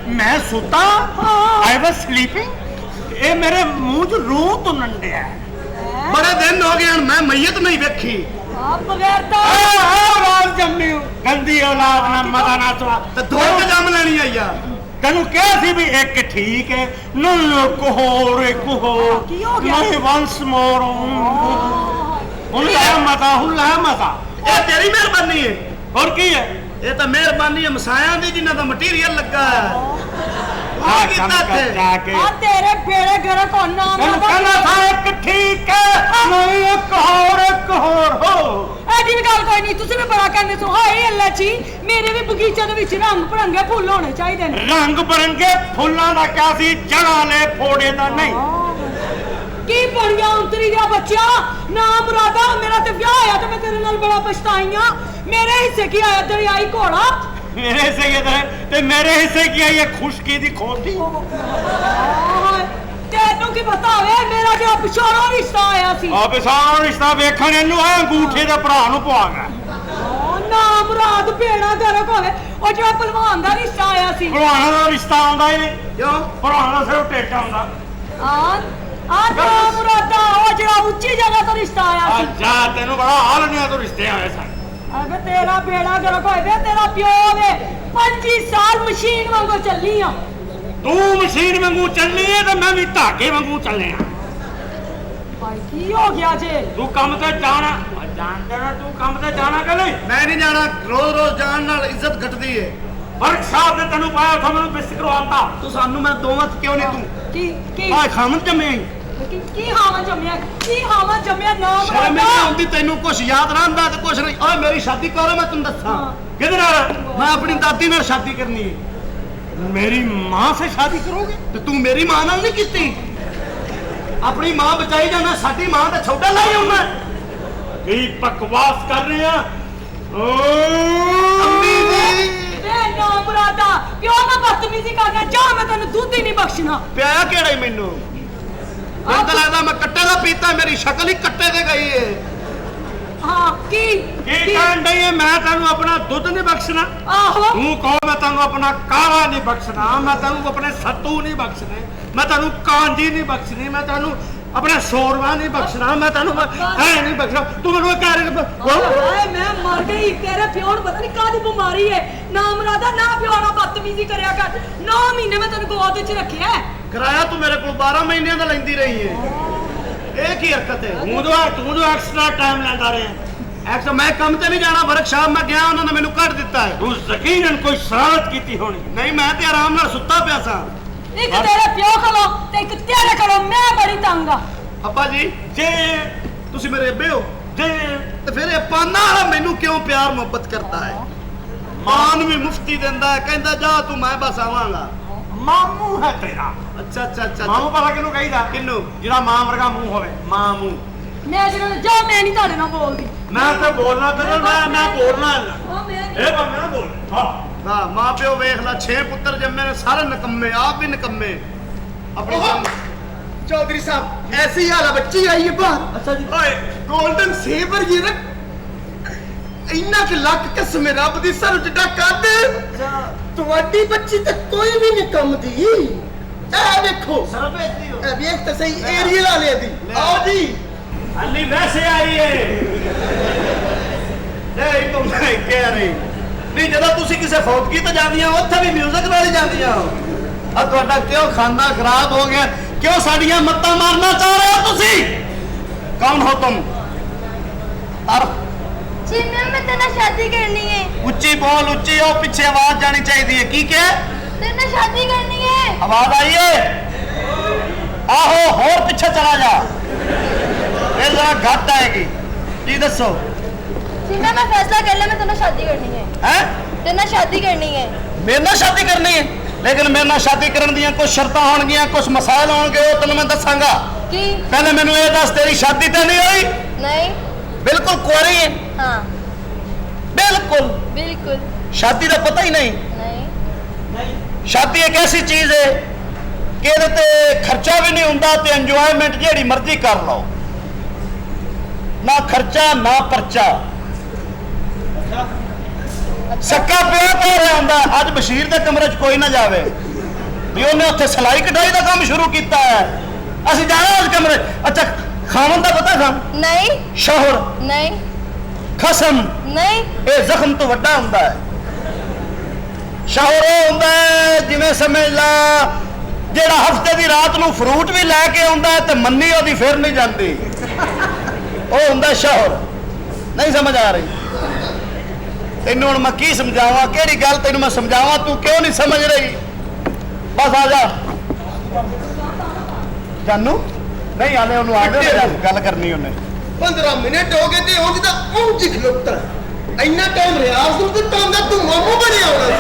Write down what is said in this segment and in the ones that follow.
मैं सुता I was sleeping ये मेरे मुंह च रूह तुनन दिया बड़े दिन हो गए मैं मैयत नहीं देखी बगैर औलाद जम्मी गंदी औलाद ना मदा ना तो दो जम लेनी आई आ तेन क्या सी भी एक ठीक है एक होर मैं वंस मोर हुन लाया मता ये तेरी मेहरबानी है और की है ये तो मेहरबानी है मसाया दी जिन्ना दा मटीरियल लगा है तेरे बेड़े गरक होना था एक ठीक है नहीं एक होर हो ऐडी भी गल कोई नहीं तुसी भी बड़ा कहने सो हाय अल्लाह जी मेरे भी बगीचे दे विच रंग बिरंगे फुੱਲ होने चाहिए ने रंग बिरंगे फुੱਲਾਂ ਦਾ क्या सी जड़ा ले फोड़े दा नहीं की बढ़िया उतरी दिया बच्चा ना मुरादा मेरा ते ब्याह आया ते मैं तेरे नाल बड़ा पछताई हां मेरे हिस्से की आया दरियाई घोड़ा मेरे हिस्से की तरह ते मेरे हिस्से की आई है खुशकी दी खोती तेनू की पता होवे मेरा जो पिछोड़ा रिश्ता आया सी आ पिछोड़ा रिश्ता वेखण इनु है अंगूठे दे भरा नु पवा गया ना मुराद बेड़ा गरक होवे ओ जो पहलवान दा रिश्ता आया सी पहलवान दा रिश्ता आंदा ही नहीं क्यों पहलवान दा सिर्फ टेका आंदा ना मुरादा ओ जो ऊंची जगह तो रिश्ता आया सी अच्छा तेनू बड़ा हाल नहीं तो रिश्ते आए सन अबे तेरा बेड़ा गरक होवे तेरा प्यो वे 25 साल मशीन वांगू चलनी आ तू मशीन वांगू चलनी है तो मैं भी धागे वांगू चलने आ भाई की हो गया जे तू काम ते जाना जानदा ना तू काम ते जाना कि नहीं मैं नहीं जाना रोज जान नाल इज्जत घटदी है वर्कशॉप ते तैनू पाया था मैं बिस्त करवाता तू सानू मैं दोवां क्यों नहीं तू की आ खामन जमे की हावा जम्या नाम शर्म नहीं आउंदी तैनू कुछ याद रहंदा ते कुछ नहीं ओए मेरी शादी कर मैं तन्नू दस्सां किदे नाल मैं अपनी दादी नाल शादी करनी है मेरी मां से शादी करोगे तो तू मेरी मां नाल नहीं कीती अपनी मां बचाई जाना साडी मां ते छोटा लाई हुंदा की बकवास कर रहे हैं ओ अम्मी जी ए ना मुरादा क्यों ना बदतमीजी करना जा मैं तन्नू दूध ही नहीं बख्शना प्याया केड़ा ही मैनू मैं तो लगदा मैं कट्टे दा पीता मेरी शक्ल ही कट्टे दे गई है हां की कहन दई है मैं तैनू अपना दूध नहीं बख्शना आहो तू कहो मैं तैनू अपना कावा नहीं बख्शना मैं तैनू अपने सत्तू नहीं बख्शने मैं तैनू कांजी नहीं बख्शनी मैं तैनू अपना शोरवा नहीं बख्शना मैं तैनू है नहीं बख्शना तू मेनू कह रहा मैं मर गई तेरे प्यो ਨੂੰ पता नहीं कादी बीमारी है ना मुरादा ना प्यो ना बदतमीजी करया कर 9 महीने में तन्नू गोद विच रखिया है किराया तू मेरे को 12 महीने दा लैंदी रही है एक ही हरकत है तू जो एक्स्ट्रा टाइम लेंदा रहे एक्स्ट्रा मैं काम ते नहीं जाना वर्कशॉप में गया उन्होंने मेनू कट दिता है तू यकीनन कोई शरारत कीती होनी नहीं मैं ते आराम नाल सुत्ता पिया सा एक तेरे प्यो कोलो ते एक तेरे कोलो मैं बड़ी तंग आ अब्बा जी जे तुसी मेरे अब्बे हो जे ते फिर ये पाना वाला मेनू क्यों प्यार मोहब्बत करता है मान भी मुफ्ती देंदा है कहंदा जा तू मैं बस आवांगा मामू है तेरा अच्छा अच्छा अच्छा मामू पता किनू कहीदा किन्नू जिहड़ा मां वर्गा मुंह होवे मामू मैं जिन्हों जा मैं नहीं ताड़े ना बोलदी मैं तो बोलना तेरे मैं बोलना ओ मैं ए पर मैं बोल हां हां मां प्यो वेख ला 6 पुत्र जम्मे ने सारे निकम्मे आप भी निकम्मे अपने चौधरी साहब ऐसी हाल बच्ची आई है बाहर अच्छा जी ओए गोल्डन सेवर ये रख इन्ना के लक कसम रब दी सर जिड्डा कद ਤੁਹਾਡੀ ਬੱਚੀ ਤੇ ਕੋਈ ਵੀ ਨਹੀਂ ਕੰਮ ਦੀ ਇਹ ਵੇਖੋ सर भेजती हो ਇਹ ਵੇਖ ਤਾਂ ਸਹੀ ਏਰੀਅਲ ਵਾਲੇ ਦੀ ਆਓ जी अली वैसे आई है ਇਹ ਤੁਮ ਕਹਿ ਰਹੀ ਨਹੀਂ ਜਦੋਂ ਤੁਸੀਂ ਕਿਸੇ ਫੌਤਗੀ ਤੇ ਜਾਂਦੀਆਂ ਉੱਥੇ ਵੀ 뮤직 ਨਾਲ ਹੀ ਜਾਂਦੀਆਂ ਆ ਤੁਹਾਡਾ ਕਿਉਂ ਖਾਨਾ ਖਰਾਬ ਹੋ ਗਿਆ ਕਿਉਂ ਸਾਡੀਆਂ ਮੱਤਾਂ ਮਾਰਨਾ ਚਾਹ ਰਹੇ ਹੋ ਤੁਸੀਂ ਕੌਣ ਹੋ ਤੁਮ ਅਰ जी मैम मैं तेरे शादी करनी है ਉੱਚੀ ਬੋਲ ਉੱਚੀ ਉਹ ਪਿੱਛੇ ਆਵਾਜ਼ ਜਾਣੀ ਚਾਹੀਦੀ ਹੈ ਕੀ ਕਹੇ तेरे शादी करनी है आवाज आई है आहो होर पीछे चला जा ये जरा घट आएगी जी दसो जी मैम मैं फैसला कर लिया मैं तेरे शादी करनी है हैं तेरे शादी करनी है मेरे नाल शादी करनी है लेकिन मेरे नाल शादी करन दियां कुछ शर्तां होणगियां कुछ मसाइल होणगे वो तैनूं मैं दसांगा की पहले मैनूं ये दस तेरी शादी ते नहीं होई नहीं बिल्कुल कुआरी है? हाँ बिल्कुल। बिल्कुल शादी का पता ही नहीं? नहीं। शादी एक ऐसी चीज है कि ਇਹਦੇ ਤੇ ਖਰਚਾ ਵੀ ਨਹੀਂ ਹੁੰਦਾ ਤੇ ਇੰਜੋਇਮੈਂਟ ਜਿਹੜੀ ਮਰਜ਼ੀ ਕਰ ਲਓ, ਨਾ ਖਰਚਾ ਨਾ ਪਰਚਾ। सक्का ਪਿਆ ਪੈ ਰਿਹਾ ਹੁੰਦਾ। ਅੱਜ ਬਸ਼ੀਰ ਦੇ ਕਮਰੇ 'ਚ ਕੋਈ ਨਾ ਜਾਵੇ ਵੀ ਉਹਨੇ ਉੱਥੇ ਸਲਾਈ ਕਢਾਈ ਦਾ ਕੰਮ ਸ਼ੁਰੂ ਕੀਤਾ ਹੈ, ਅਸੀਂ ਜਾਣਾ ਉਸ ਕਮਰੇ। ਅੱਛਾ ਖਾਵਨ ਦਾ ਪਤਾ? ਖਾਮ नहीं ਸ਼ੋਹਰ नहीं ਖਸਮ नहीं ਇਹ ਜ਼ਖਮ ਤੋਂ ਵੱਡਾ ਹੁੰਦਾ ਹੈ। ਸ਼ੋਹਰ ਉਹ ਹੁੰਦਾ ਹੈ ਜਿਵੇਂ ਸਮਝ ਲਾ ਜਿਹੜਾ ਹਫਤੇ ਦੀ ਰਾਤ ਨੂੰ ਫਰੂਟ ਵੀ ਲੈ ਕੇ ਆਉਂਦਾ ਹੈ ਤੇ ਮੰਨੀ ਉਹਦੀ ਫਿਰ ਨਹੀਂ ਜਾਂਦੀ, ਉਹ ਹੁੰਦਾ ਸ਼ੋਹਰ। ਨਹੀਂ ਸਮਝ ਆ ਰਹੀ ਤੈਨੂੰ? ਹੁਣ ਮੈਂ ਕੀ ਸਮਝਾਵਾਂ, ਕਿਹੜੀ ਗੱਲ ਤੈਨੂੰ ਮੈਂ ਸਮਝਾਵਾਂ, ਤੂੰ ਕਿਉਂ ਨਹੀਂ ਸਮਝ ਰਹੀ? ਬਸ ਆ ਜਾ ਜਾਨੂ। ਨਹੀਂ ਆਲੇ ਉਹਨੂੰ ਆ ਜਾ, ਗੱਲ ਕਰਨੀ ਉਹਨੇ। 15 ਮਿੰਟ ਹੋ ਗਏ ਤੇ ਉਂਝ ਦਾ ਉਂਝ ਹੀ ਖਲੋਤਾ। ਇੰਨਾ ਟਾਈਮ ਰਿਆਜ਼ ਨੂੰ ਦਿੱਤਾ ਹੁੰਦਾ, ਤੂੰ ਮਾਮੂ ਬਣਿਆ ਹੋਣਾ ਸੀ।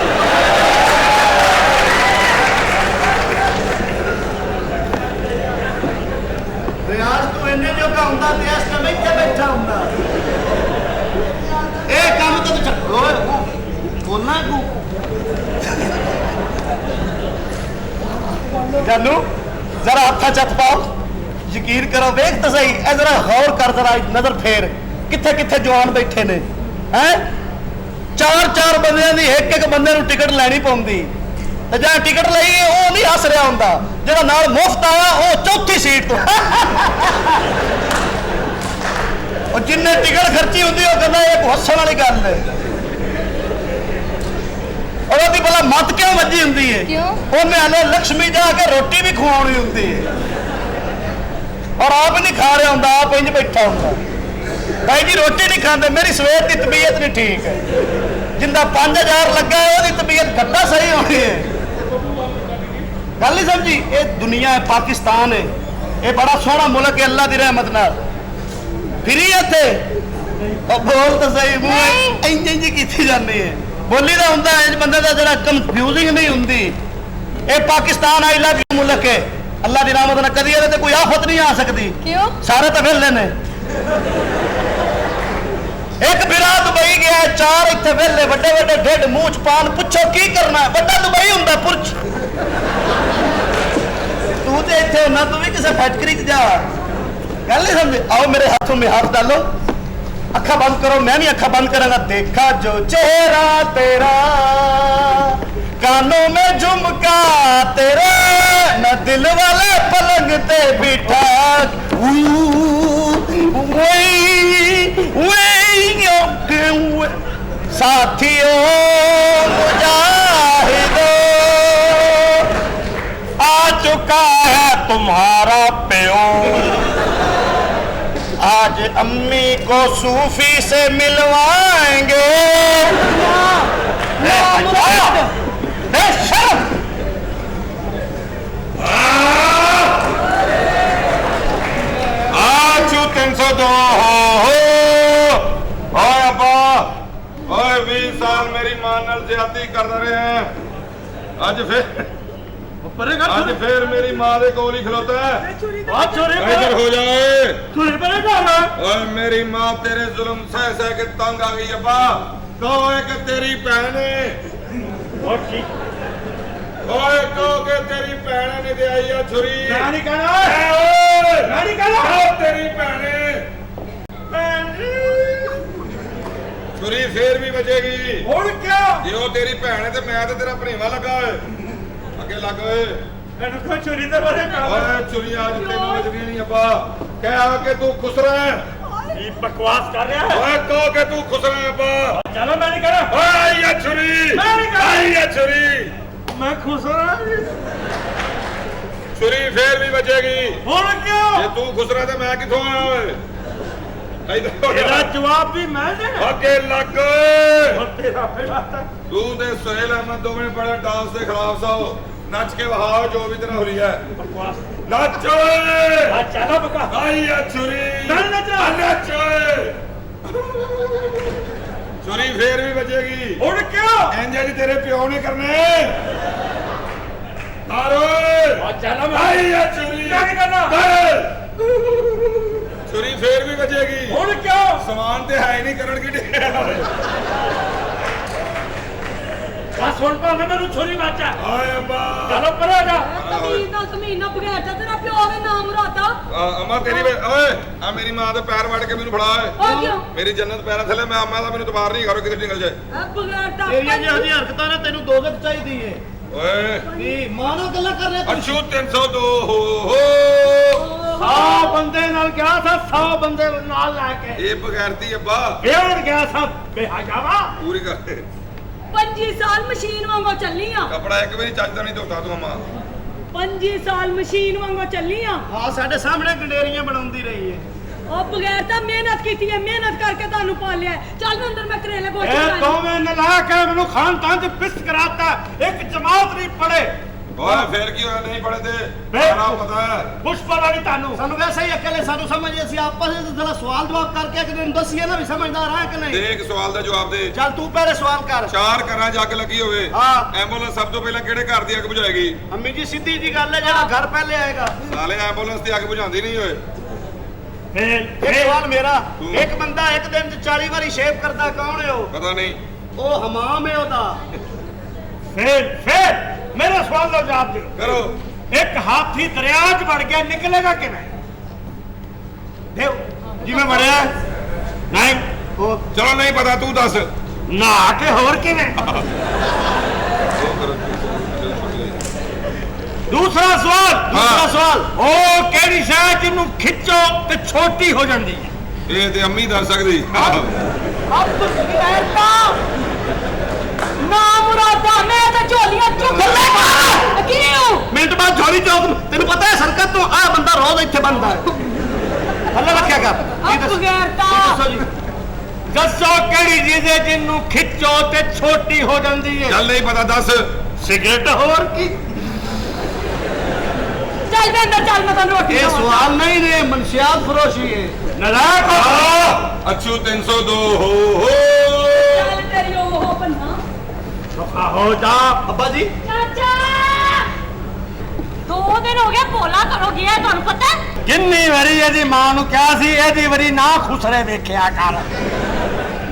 ਰਿਆਜ਼ ਤੂੰ ਇੰਨੇ ਜੋਗਾ ਹੁੰਦਾ ਤੇ ਇਸ ਟਾਈਮ ਇੱਥੇ ਬੈਠਾ ਹੁੰਦਾ। ਇਹ ਕੰਮ ਤਾਂ ਤੂੰ ਓਏ ਬੋਲਣਾ ਤੂੰ। ਜਾਨੂ ਜ਼ਰਾ ਹੱਥਾਂ 'ਚ ਹੱਥ ਪਾਓ, ਯਕੀਨ ਕਰੋ, ਵੇਖ ਤਾਂ ਸਹੀ। ਇਹ ਜ਼ਰਾ ਗੌਰ ਕਰ, ਜ਼ਰਾ ਨਜ਼ਰ ਫੇਰ ਕਿੱਥੇ ਕਿੱਥੇ ਜਵਾਨ ਬੈਠੇ ਨੇ। ਹੈ 4-4 ਬੰਦਿਆਂ ਦੀ ਇੱਕ ਬੰਦੇ ਨੂੰ ਟਿਕਟ ਲੈਣੀ ਪਉਂਦੀ ਤੇ ਜਾਂ ਟਿਕਟ ਲਈ ਉਹ ਨਹੀਂ ਹੱਸ ਰਿਹਾ ਹੁੰਦਾ, ਜਿਹੜਾ ਨਾਲ ਮੁਫਤ ਆਇਆ ਉਹ ਚੌਥੀ ਸੀਟ ਤੋਂ। ਉਹ ਜਿੰਨੇ ਟਿਕਟ ਖਰਚੀ ਹੁੰਦੀ ਉਹ ਕਹਿੰਦਾ ਇਹ ਹੱਸਣ ਵਾਲੀ ਗੱਲ ਹੈ। और ਉਹਦੀ ਭਲਾ ਮੱਤ ਕਿਉਂ ਵੱਜੀ ਹੁੰਦੀ ਹੈ? ਉਹਨੇ ਹਲੇ ਲక్ష్ਮੀ ਜਾ ਕੇ ਰੋਟੀ ਵੀ ਖਵਾਉਣੀ ਹੁੰਦੀ ਹੈ ਔਰ ਆਪ ਨਹੀਂ ਖਾ ਰਿਹਾ ਹੁੰਦਾ, ਆਪ ਇੰਜ ਬੈਠਾ ਹੁੰਦਾ। ਭਾਈ ਜੀ ਰੋਟੀ ਨਹੀਂ ਖਾਂਦੇ, ਮੇਰੀ ਸਵੇਰ ਦੀ ਤਬੀਅਤ ਨਹੀਂ ਠੀਕ ਹੈ। ਜਿੰਦਾ 5000 ਲੱਗਾ ਹੈ ਉਹਦੀ ਤਬੀਅਤ ਘੱਟਾ ਸਹੀ ਹੋਣੀ ਹੈ। ਗੱਲ ਨਹੀਂ ਸਮਝੀ? ਇਹ ਦੁਨੀਆ ਹੈ, ਪਾਕਿਸਤਾਨ ਹੈ, ਇਹ ਬੜਾ ਸੋਹਣਾ ਮੁਲਕ ਹੈ ਅੱਲਾ ਦੀ ਰਹਿਮਤ ਨਾਲ। ਫਿਰੀ ਇੱਥੇ ਉਹ ਬੋਲ ਤਾਂ ਸਹੀ, ਮੂੰਹ ਇੰਜ ਇੰਜ ਕੀਤੀ ਜਾਂਦੀ ਹੈ। ਬੋਲੀ ਦਾ ਹੁੰਦਾ ਇੰਜ ਬੰਦੇ ਦਾ ਜਿਹੜਾ ਕਨਫਿਊਜ਼ਿੰਗ ਨਹੀਂ ਹੁੰਦੀ। ਇਹ ਪਾਕਿਸਤਾਨ ਆ ਇਲਾਜ ਮੁਲਕ ਹੈ, ਅੱਲਾ ਦੀ ਰਹਿਮਤ ਨਾਲ ਕਦੀ ਇਹਦੇ ਤੇ ਕੋਈ ਆਫਤ ਨਹੀਂ ਆ ਸਕਦੀ। क्यों? ਸਾਰੇ ਤਾਂ ਵਿਹਲੇ ਨੇ। ਇੱਕ ਬਿਰਾ ਦੁਬਈ ਗਿਆ, 4 ਇੱਥੇ ਵਿਹਲੇ ਵੱਡੇ ਵੱਡੇ ਢਿੱਡ ਮੂੰਹ ਚ ਪਾਨ। ਪੁੱਛੋ ਕੀ ਕਰਨਾ ਹੈ? ਵੱਡਾ ਦੁਬਈ ਹੁੰਦਾ ਪੁਰਚ। ਤੂੰ ਤੇ ਇੱਥੇ ਹੁੰਦਾ, ਤੂੰ ਵੀ ਕਿਸੇ ਫੈਕਟਰੀ 'ਚ ਜਾ। ਗੱਲ नहीं समझे? आओ मेरे हाथों में हाथ डालो, अखा बंद करो, मैं भी अखा बंद करूंगा। देखा जो चेहरा तेरा, कानों में झुमका तेरा, मैं दिल वाले पलंग ते बिठा। साथियों मुजाहिदों, आ चुका है तुम्हारा प्यो। आज अम्मी को सूफी से मिलवाएंगे। आजू 302 ओए 20 साल मेरी मां नाल ज्यादती कर रहे हैं, अज फिर मेरी मां दे कोल ही खलोता है। इधर हो जाए। ओए मेरी मां तेरे जुल्म सह सह के तंग आ गई। अब्बा कहो कि तेरी भैन है, ओए कहो कि तेरी भैन ने दे आई है छुरी। मैं नहीं कहना तेरी भैन छुरी फिर भी बचेगी। और क्या? जे वो तेरी भैन है तो मैं तो तेरा भनेवा लगा है, अगे लग ओए। मैंने कोई चोरी तो बारे ओए छुरी आज तेनू बचनी नहीं। अब्बा कह के तू खुश रहे। ये बकवास कर रहा है। ओए कहो के तू खुश रहे। अब्बा चलो मैं नहीं कहना। ओए ये छुरी, मैं नहीं कहना। ये छुरी, मैं खुश रहा। छुरी फिर भी बचेगी। और क्या? जे तू खुश रहे तो मैं किथों आया ओए? तेरा जवाब भी मैं देना। अगे लग और तेरा बेटा तू ते सुहेल अहमद दोवें बड़े डांस के खिलाफ सो। नच के वहाओ जो भी तेरा हुलिया है। बकवास। नच ओए। चलो बका। आई है छुरी। चल नच। नच ओए। छुरी फिर भी बचेगी। और क्या? इंज जी तेरे प्यो ने करने। तारो। चलो आई है छुरी। क्या नहीं करना? छुरी फिर भी बचेगी। और क्या? ਸਮਾਨ ਤੇ ਹੈ ਹੀ ਨਹੀਂ ਕਰਨ ਕੀ ਬਸ ਹੁਣ ਭਾਵੇਂ ਮੈਨੂੰ ਛੁਰੀ ਵਾਚਾ ਆਏ ਅੱਬਾ ਚਲੋ ਪਰੇ ਜਾ ਜ਼ਮੀਨ ਨਾਲ ਬਗੈਰ ਤਾਂ ਤੇਰਾ ਪਿਓ ਵੀ ਨਾਮ ਰਾਤਾ ਅਮਾ ਤੇਰੀ ਓਏ ਆ ਮੇਰੀ ਮਾਂ ਦੇ ਪੈਰ ਵੜ ਕੇ ਮੈਨੂੰ ਫੜਾ ਓਏ ਉਹ ਕਿਉਂ ਮੇਰੀ ਜੰਨਤ ਪੈਰਾਂ ਥੱਲੇ ਮੈਂ ਅੰਮਾ ਦਾ ਮੈਨੂੰ ਤਬਾਰ ਨਹੀਂ ਕਰੋ ਕਿਤੇ ਨਿਕਲ ਜਾਏ ਬਗੈਰ ਤਾਂ ਤੇਰੀਆਂ ਜਿਹੋ ਜਿਹੀਆਂ ਹਰਕਤਾਂ ਨੇ ਤੈਨੂੰ ਦੋਜ਼ਖ ਚਾਹੀਦੀ ਏ ਓਏ ਕੀ ਮਾਂ ਨਾਲ ਗੱਲਾਂ ਕਰ ਰਿਹਾ ਤੂੰ ਅਛੂ 302 ਹੋ 100 ਬੰਦੇ ਨਾਲ ਗਿਆ ਸਾਂ 100 ਬੰਦੇ ਨਾਲ ਲੈ ਕੇ ਇਹ ਬਗੈਰਤੀ ਅੱਬਾ ਫੇਰ ਗਿਆ ਸਾਂ ਬੇਹਾਜਾਵਾ ਪੂਰੀ ਕਰ 25 ਸਾਲ ਮਸ਼ੀਨ ਵਾਂਗੂ ਚੱਲੀ ਆ ਕਪੜਾ ਇੱਕ ਵਾਰੀ ਚੱਜਦਾ ਨਹੀਂ ਧੋਤਾ ਤੂੰ ਅੰਮਾ 25 ਸਾਲ ਮਸ਼ੀਨ ਵਾਂਗੂ ਚੱਲੀ ਆ ਹਾਂ ਸਾਡੇ ਸਾਹਮਣੇ ਗੰਡੇਰੀਆਂ ਬਣਾਉਂਦੀ ਰਹੀ ਏ ਉਹ ਬਗੈਰ ਤਾਂ ਮਿਹਨਤ ਕੀਤੀ ਹੈ ਮਿਹਨਤ ਕਰਕੇ ਤੁਹਾਨੂੰ ਪਾਲਿਆ ਚੱਲ ਅੰਦਰ ਮੈਂ ਕਰੇਲੇ ਗੋਸ਼ਤ ਇਹ ਦੋਵੇਂ ਨਲਾ ਕੇ ਮੈਨੂੰ ਖਾਨਦਾਨ ਚ ਪਿਸਤ ਕਰਾਤਾ ਇੱਕ ਜਮਾਤ ਨਹੀਂ ਪੜੇ ਓਏ ਫੇਰ ਕੀ ਹੋਇਆ ਨਹੀਂ ਪੜੇ ਤੇ ਫੇਰ? ਬੜਾ ਪਤਾ ਹੈ ਪੁਸ਼ਪਾ ਵਾਲੀ ਤੁਹਾਨੂੰ ਸਾਨੂੰ ਵੈਸੇ ਹੀ ਅਕਲ ਹੈ ਸਾਨੂੰ ਸਮਝ ਅਸੀਂ ਆਪਸ ਵਿੱਚ ਜ਼ਰਾ ਸਵਾਲ ਜਵਾਬ ਕਰਕੇ ਕਿ ਨੂੰ ਦੱਸੀਏ ਨਾ ਵੀ ਸਮਝਦਾਰ ਹੈ ਕਿ ਨਹੀਂ ਦੇ ਇੱਕ ਸਵਾਲ ਦਾ ਜਵਾਬ ਦੇ ਚੱਲ ਤੂੰ ਪਹਿਲੇ ਸਵਾਲ ਕਰ ਚਾਰ ਘਰਾਂ 'ਚ ਅੱਗ ਲੱਗੀ ਹੋਵੇ ਹਾਂ। ਐਂਬੂਲੈਂਸ ਸਭ ਤੋਂ ਪਹਿਲਾਂ ਕਿਹੜੇ ਘਰ ਦੀ ਅੱਗ ਬੁਝਾਏਗੀ ਅੰਮੀ ਜੀ ਸਿੱਧੀ ਜੀ ਗੱਲ ਹੈ ਜਿਹੜਾ ਘਰ ਪਹਿਲੇ ਆਏਗਾ ਸਾਲੇ ਐਂਬੂਲੈਂਸ ਦੀ ਅੱਗ ਬੁਝਾਉਂਦੀ ਨਹੀਂ ਓਏ ਇੱਕ ਸਵਾਲ ਮੇਰਾ ਤੂੰ। ਇੱਕ ਬੰਦਾ ਇੱਕ ਦਿਨ 'ਚ 40 ਵਾਰੀ ਸ਼ੇਵ ਕਰਦਾ ਕੌਣ ਹੈ ਉਹ ਪਤਾ ਨਹੀਂ ਉਹ ਹਮਾਮ ਹੈ ਉਹਦਾ ਫੇਰ ਮੇਰੇ ਸਵਾਲ ਦਾ ਜਵਾਬ ਦਿਓ ਕਰੋ ਇੱਕ ਹਾਥੀ ਦਰਿਆ 'ਚ ਵੜ ਗਿਆ ਨਿਕਲੇਗਾ ਕਿਵੇਂ ਦੇਵ ਜਿਵੇਂ ਵੜਿਆ ਨਹੀਂ ਉਹ ਚਲੋ ਨਹੀਂ ਪਤਾ ਤੂੰ ਦੱਸ ਨਹਾ ਕੇ ਹੋਰ ਕਿਵੇਂ ਦੂਸਰਾ ਸਵਾਲ ਉਹ ਕਿਹੜੀ ਸ਼ੈ ਜਿਹਨੂੰ ਖਿੱਚੋ ਤੇ ਛੋਟੀ ਹੋ ਜਾਂਦੀ ਹੈ ਇਹ ਤੇ ਅੰਮੀ ਦੱਸ ਸਕਦੀ अब बगैर का नाम राता मैं तो झोलियां चुक ले क्यों ਮਿੰਟ ਬਾਅਦ ਝੋਲੀ ਚੌਕ ਤੈਨੂੰ ਪਤਾ ਹੈ ਸਰਕਤ ਤੋਂ ਆ ਬੰਦਾ ਰੋਜ਼ ਇੱਥੇ ਬੰਦਾ ਹੈ ਅੱਲਾ ਰੱਖਿਆ ਕਰ अब बगैर का ਦੱਸੋ ਜੀ ਦੱਸੋ ਕਿਹੜੀ ਚੀਜ਼ ਹੈ ਜਿਹਨੂੰ ਖਿੱਚੋ ਤੇ ਛੋਟੀ ਹੋ ਜਾਂਦੀ ਹੈ ਚੱਲ ਨਹੀਂ ਪਤਾ ਦੱਸ ਸਿਗਰਟ ਹੋਰ ਕੀ चल मैं अंदर चल मैं तन रोटी ਇਹ खवाऊं। ਸਵਾਲ ਨਹੀਂ ਨੇ ਮਨਸ਼ਿਆਤ ਫਰੋਸ਼ੀ ਹੈ ਨਲਾਇਕ ਅਛੂ 302 ਹੋ चल तेरी ओ बन्ना ਦਫਾ ਹੋ ਜਾ ਅੱਬਾ ਜੀ चाचा 2 दिन हो गए बोला करो गया ਤੁਹਾਨੂੰ ਪਤਾ ਕਿੰਨੀ ਵਾਰੀ ਇਹਦੀ ਮਾਂ ਨੂੰ ਕਿਹਾ ਸੀ ਇਹਦੀ ਵਾਰੀ ਨਾ ਖੁਸਰੇ ਵੇਖਿਆ ਕਰ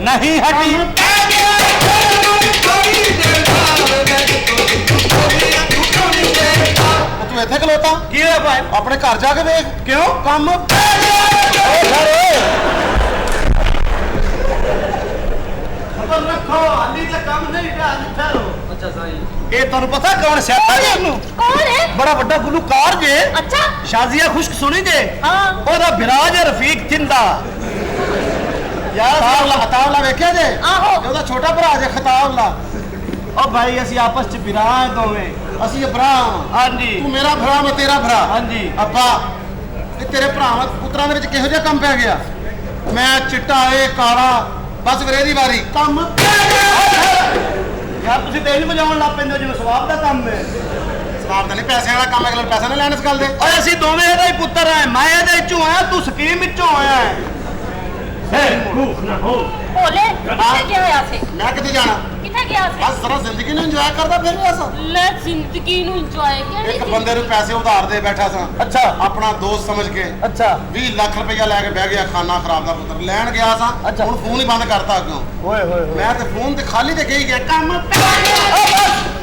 ਨਹੀਂ ਹਟੀ ਤੂੰ ਇੱਥੇ ਖਲੋਤਾ ਕੀ ਹੈ ਭਾਈ ਆਪਣੇ ਘਰ ਜਾ ਕੇ ਵੇਖ ਕਿਉਂ ਕੰਮ ਖਬਰ ਰੱਖੋ ਹਾਲੀ ਤੇ ਕੰਮ ਨਹੀਂ ਢਾ ਠਹਿਰੋ ਅੱਛਾ ਸਾਈ ਇਹ ਤੁਹਾਨੂੰ ਪਤਾ ਕੌਣ ਸਿਆਪਾ ਜੀ ਇਹਨੂੰ कौन है ਬੜਾ ਵੱਡਾ ਗੁਲੂਕਾਰ ਜੇ अच्छा ਸ਼ਾਜ਼ੀਆ ਖੁਸ਼ਕ ਸੁਣੀ ਜੇ हाँ ਉਹਦਾ ਵਿਰਾਜ ਹੈ ਰਫੀਕ ਥਿੰਦਾ ਯਾਰ ਖਤਾਬਲਾ ਵੇਖਿਆ ਜੇ आहो ਉਹਦਾ ਛੋਟਾ ਭਰਾ ਜੇ ਖਤਾਬਲਾ ਉਹ ਭਾਈ ਅਸੀਂ ਆਪਸ ਚ ਵਿਰਾਜ ਦੋਵੇਂ ਅਸੀਂ ਭਰਾ ਹਾਂਜੀ ਤੂੰ ਮੇਰਾ ਭਰਾ ਮੈਂ ਤੇਰਾ ਭਰਾ ਹਾਂਜੀ ਅੱਬਾ ਇਹ ਤੇਰੇ ਭਰਾਵਾਂ ਪੁੱਤਰਾਂ ਦੇ ਵਿੱਚ ਕਿਹੋ ਜਿਹਾ ਕੰਮ ਪੈ ਗਿਆ ਮੈਂ ਚਿੱਟਾ ਏ ਕਾਲਾ ਬਸ ਵੀਰੇ ਦੀ ਵਾਰੀ ਕੰਮ ਯਾਰ ਤੁਸੀਂ ਤੇ ਨਹੀਂ ਵਜਾਉਣ ਲੱਗ ਪੈਂਦੇ ਹੋ ਜਿਵੇਂ ਸਵਾਬ ਦਾ ਕੰਮ ਹੈ ਸਵਾਬ ਦਾ ਨਹੀਂ ਪੈਸੇ ਵਾਲਾ ਕੰਮ ਅਗਲਾ ਪੈਸਾ ਨਾ ਲੈਣ ਇਸ ਗੱਲ ਦੇ ਓਏ ਅਸੀਂ ਦੋਵੇਂ ਇਹਦਾ ਹੀ ਪੁੱਤਰ ਆ ਮੈਂ ਇਹਦੇ ਵਿੱਚੋਂ ਆਇਆ ਤੂੰ ਸਕੀਮ ਵਿੱਚੋਂ ਆਇਆ ਹੈ ਭੂਖ ਨਾ ਹੋ बोले किथे गया होया से ਮੈਂ ਕਿੱਥੇ ਜਾਣਾ किथे गया से ਬਸ ਸਾਰਾ ਜ਼ਿੰਦਗੀ ਨੂੰ ਇੰਜੋਏ ਕਰਦਾ ਫਿਰ ਵੀ ਐਸਾ ले जिंदगी नु एंजॉय ਇੱਕ ਬੰਦੇ ਨੂੰ ਪੈਸੇ ਉਧਾਰ ਦੇ ਬੈਠਾ ਸਾਂ ਅੱਛਾ ਆਪਣਾ ਦੋਸਤ ਸਮਝ ਕੇ ਅੱਛਾ 20 ਲੱਖ ਰੁਪਇਆ ਲੈ ਕੇ ਬਹਿ ਗਿਆ ਖਾਨਾ ਖਰਾਬ ਦਾ ਪੁੱਤਰ ਲੈਣ ਗਿਆ ਸਾਂ ਹੁਣ ਫੋਨ ਹੀ ਬੰਦ ਕਰਤਾ ਅੱਗੋਂ ਓਏ ਹੋਏ ਮੈਂ ਤੇ ਫੋਨ ਤੇ ਖਾਲੀ ਤੇ ਕਹੀ ਗਿਆ ਕੰਮ